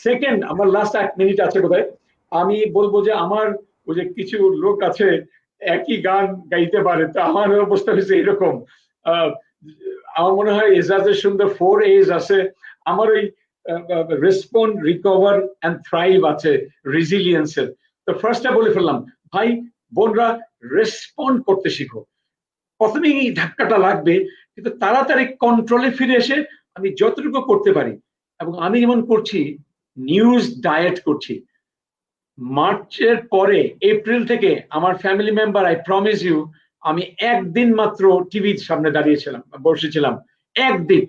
সেকেন্ড, আমার লাস্ট 1 মিনিট আছে বোধহয়, আমি বলবো যে আমার ওই যে কিছু লোক আছে একই গান গাইতে পারে, তো আমার অবস্থা হয়েছে এরকম। আমার মনে হয় এজাজের সুন্দর 4 A's আছে, আমার ওই রেসপন্ড, রিকভার এন্ড থ্রাইভ আছে রেজিলিয়েন্সের। তো ফার্স্টটা বলে ফেললাম, ভাই বোনরা, রেসপন্ড করতে শিখো। প্রথমেই এই ধাক্কাটা লাগবে, কিন্তু তাড়াতাড়ি কন্ট্রোলে ফিরে এসে আমি যতটুকু করতে পারি, এবং আমি যেমন করছি, নিউজ ডায়েট করছি। মার্চের পরে, এপ্রিল থেকে আমার family member, I promise you, আমি একদিন মাত্র টিভির সামনে দাঁড়িয়েছিলাম, বসেছিলাম একদিন।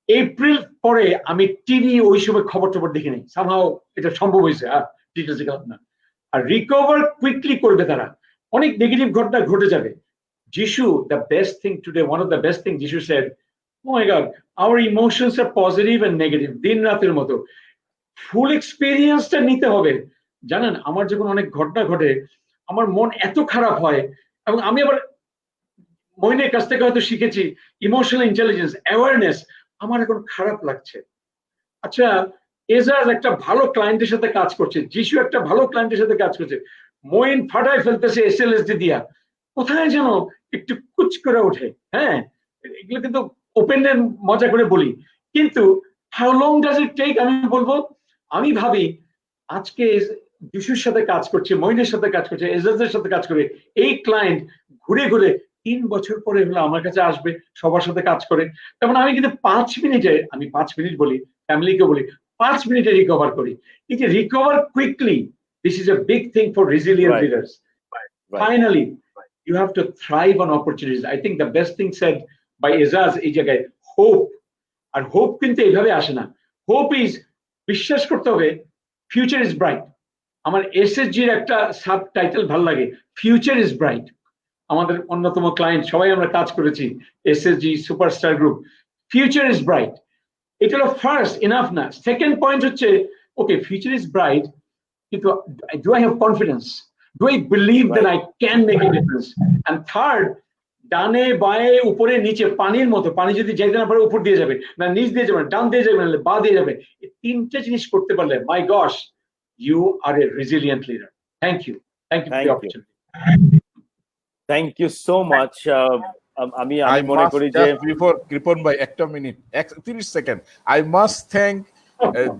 এপ্রিল পরে আমি টিভি ওই সময় খবর টবর দেখি নাই, সামহাও এটা সম্ভব হয়েছে। ডিটেলসে গেলাম না। আর রিকভার কুইকলি করবে তারা, অনেক নেগেটিভ ঘটনা ঘটে যাবে। যিশু, the best thing today, one of the best things যিশু said, oh my God, our emotions are positive and negative, দিন রাতের মতো। ফুল এক্সপিরিয়েন্সটা নিতে হবে। জানেন, আমার যখন অনেক ঘটনা ঘটে, আমার মন এত খারাপ হয়, এবং আমি আবার মইনের কাছ থেকে হয়তো শিখেছি ইমোশনাল ইন্টেলিজেন্স, অ্যাওয়ারনেস। আমার এখন খারাপ লাগছে, আচ্ছা, এজাজ একটা ভালো ক্লায়েন্টের সাথে কাজ করছে, যিশু একটা ভালো ক্লায়েন্টের সাথে কাজ করছে, মইন ফাটায় ফেলতেছে এসএলএসডি দিয়া, কোথায় যেন একটু কুচ করে ওঠে। হ্যাঁ, এগুলো কিন্তু ওপেন মজা করে বলি, কিন্তু how long does it take? আমি বলবো, আমি ভাবি আজকে যিশুর সাথে কাজ করছে, মইনের সাথে কাজ করছে, এজাজের সাথে কাজ করে, এই ক্লায়েন্ট ঘুরে ঘুরে 3 বছর পরে হলো আমার কাছে আসবে, সবার সাথে কাজ করে। তেমন আমি কিন্তু 5 মিনিটে, আমি 5 মিনিট বলি, ফ্যামিলিকে বলি 5 মিনিটে রিকভার করি। এই যে recover quickly, this is a big thing for resilient leaders. Finally, you have to thrive on opportunities. I think the best thing said by Ezaz এই জায়গায়, হোপ। আর হোপ কিন্তু এইভাবে আসে না। হোপ ইজ, বিশ্বাস করতে হবে ফিউচার ইজ ব্রাইট। আমার এসএসজির একটা সাব টাইটেল ভালো লাগে, ফিউচার ইজ ব্রাইট। আমাদের অন্যতম ক্লায়েন্ট, সবাই আমরা কাজ করেছি, SSG, superstar group. Future is bright, এটা হলো ফার্স্ট, এনাফ না। সেকেন্ড পয়েন্ট হচ্ছে, ওকে, ফিউচার ইজ ব্রাইট, কিন্তু do I have confidence? Do I believe that I can make a difference? And third, ডানে বায়ে উপরে নিচে, পানির মতো, পানি যদি যাইতে না পারে উপর দিয়ে যাবে, না নিচ দিয়ে যাবে, ডান দিয়ে যাবে, না বা দিয়ে যাবে। এই 3টে জিনিস করতে পারলে, মাই গশ, you are a resilient leader. Thank you for the opportunity. Thank you so much. আমি মনে করি যে before Kripon by 1 minute 30 second, I must thank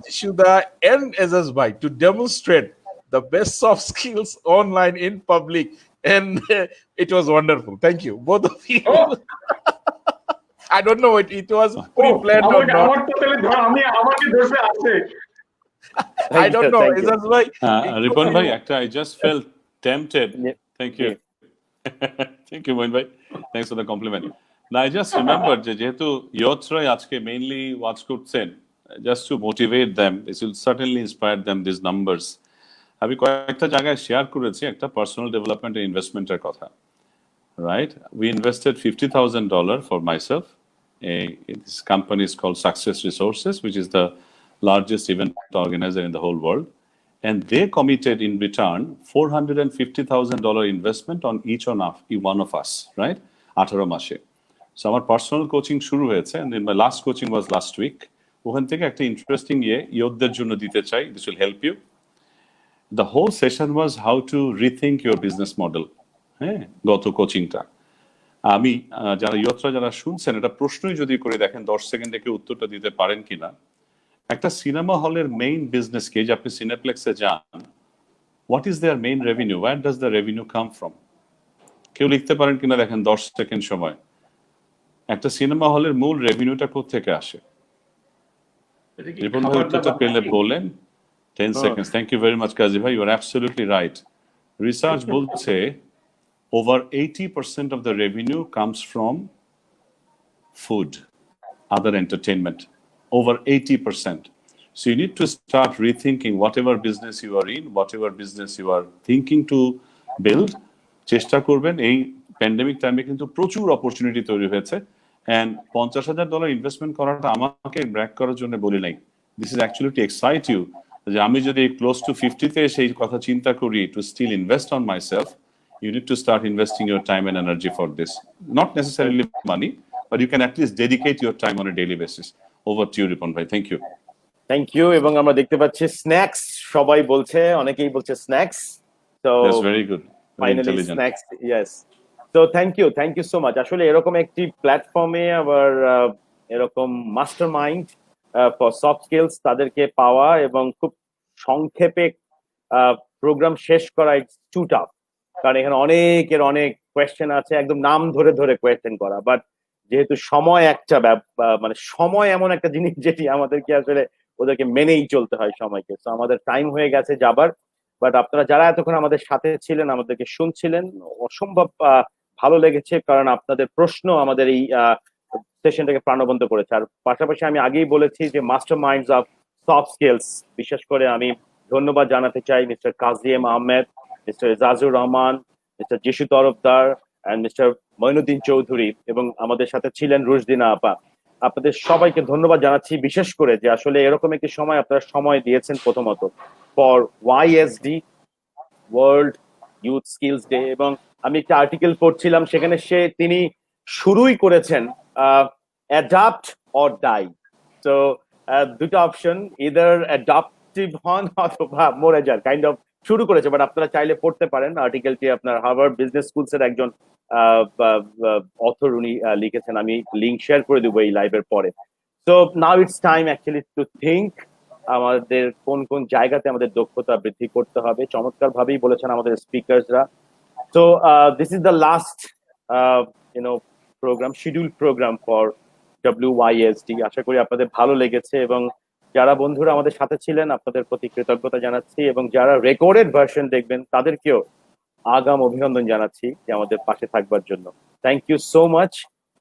Jishuda and Ezaz bhai to demonstrate the best soft skills online in public, and it was wonderful. Thank you, both of you. I don't know it was pre-planned or not. I don't know. Ezaz bhai, Ripon bhai, I just felt tempted. Thank you. Thank you, Moin bhai. Thanks for the compliment. Now I just remembered যে যেহেতু ইয়ত্রয় আজকে mainly watch করছেন, just to motivate them, it will certainly inspire them, these numbers. আমি কয়েকটা জায়গায় share করেছি একটা personal development and ইনভেস্টমেন্টের কথা, right? We invested $50,000 for myself. This company is called Success Resources, which is the largest event organizer in the whole world, and they committed in return $450,000 investment on each one of us, right? 18 মাসে। So আমার personal coaching শুরু হয়েছে, and then my last coaching was last week. ওখান থেকে একটা interesting ইয়তদের জন্য দিতে চাই, this will help you. The whole session was how to rethink your business model. হ্যাঁ, গত কোচিংটা আমি যারা শুনছেন, এটা প্রশ্নই যদি করে দেখেন 10 সেকেন্ডে কেউ উত্তরটা দিতে পারেন কিনা। একটা সিনেমা হলের মেইন বিজনেস কে, যে আপনি সিনেপ্লেক্সে যান, what is their main revenue, where does the revenue come from? কেউ লিখতে পারেন কিনা দেখেন 10 সেকেন্ড সময়। একটা সিনেমা হলের মূল রেভিনিউটা কোথা থেকে আসে? রিপন ভাই উত্তরটা পেলে বলেন। 10 seconds. Thank you very much, Kazi bhai. You are absolutely right. Research bolche over 80% of the revenue comes from food. other entertainment, over 80%. So you need to start rethinking whatever business you are in, whatever business you are thinking to build. চেষ্টা করবেন এই pandemic টাইমে কিন্তু প্রচুর opportunity তৈরি হয়েছে, and $50,000 investment করাটা আমাকে ব্র্যাক করার জন্য বলি নাই, this is actually to excite you, যে আমি যদি ক্লোজ টু 50-তে সেই কথা চিন্তা করি to still invest on myself, you need to start investing your time and energy for this. Not necessarily money, but you can at least dedicate your time on a daily basis. Over to you, Ripon bhai. Thank you. Thank you. এবং আমরা দেখতে পাচ্ছি snacks সবাই বলছে, অনেকেই বলছে snacks. তো That's very good. Very finally intelligent. Snacks, yes. তো থ্যাংক ইউ সো মাচ। আসলে এরকম একটি প্ল্যাটফর্মে আবার এরকম master mind for soft skills তাদেরকে পাওয়া এবং খুব সংক্ষেপে প্রোগ্রাম শেষ করা, ইটস টু টাফ। কারণ এখানে অনেক কোয়েশ্চেন আছে, একদম নাম ধরে ধরে কোয়েশ্চেন করা। বাট যেহেতু সময় একটা মানে সময় এমন একটা জিনিস যেটি আমাদেরকে আসলে ওদেরকে মেনেই চলতে হয় সময়কে। তো আমাদের টাইম হয়ে গেছে যাবার। বাট আপনারা যারা এতক্ষণ আমাদের সাথে ছিলেন, আমাদেরকে শুনছিলেন, অসম্ভব ভালো লেগেছে, কারণ আপনাদের প্রশ্ন আমাদের এই সেশনটাকে প্রাণবন্ত করেছে। আর পাশাপাশি আমি আগেই বলেছি যে masterminds of soft skills, বিশেষ করে আমি ধন্যবাদ জানাতে চাই mister Kazim Ahmed, mister এজাজুর Rahman, mister Jishu Tarafdar and mister Moinuddin Chowdhury, এবং আমাদের সাথে ছিলেন রুশদিনা আপা। আপনাদের সবাইকে ধন্যবাদ জানাচ্ছি, বিশেষ করে যে আসলে এরকম একটি সময় আপনারা সময় দিয়েছেন প্রথমত for YSD, world youth skills day. এবং আমি একটা আর্টিকেল পড়ছিলাম, সেখানে তিনি শুরুই করেছেন অ্যাডাপ্ট অর ডাই। তো দুটো অপশন, ইদার অ্যাডাপটিভ হন অথবা মরে যান, কাইন্ড অফ শুরু করেছে। বাট আপনারা চাইলে পড়তে পারেন আর্টিকেলটি, আপনার হার্ভার্ড বিজনেস স্কুলস এর একজন অথর উনি লিখেছেন, আমি লিঙ্ক শেয়ার করে দেবো এই লাইভের পরে। So now it's time actually to think আমাদের কোন কোন জায়গাতে আমাদের দক্ষতা বৃদ্ধি করতে হবে। চমৎকার ভাবেই বলেছেন আমাদের স্পিকারসরা। So this is the last programme, schedule programme for WYSD। আশা করি আপনাদের ভালো লেগেছে, এবং যারা বন্ধুরা আমাদের সাথে ছিলেন আপনাদের প্রতি কৃতজ্ঞতা জানাচ্ছি, এবং যারা রেকর্ডেড ভার্সন দেখবেন তাদেরকেও আগাম অভিনন্দন জানাচ্ছি যে আমাদের পাশে থাকবার জন্য। Thank you so much.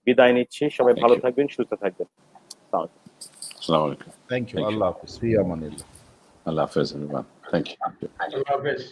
বিদায় নিচ্ছি, সবাই ভালো থাকবেন, সুস্থ থাকবেন। Assalamu alaikum. Thank you. Thank you. Allah Hafiz. Fi amanillah. Allah Hafiz, everyone. Thank you. Allah Hafiz.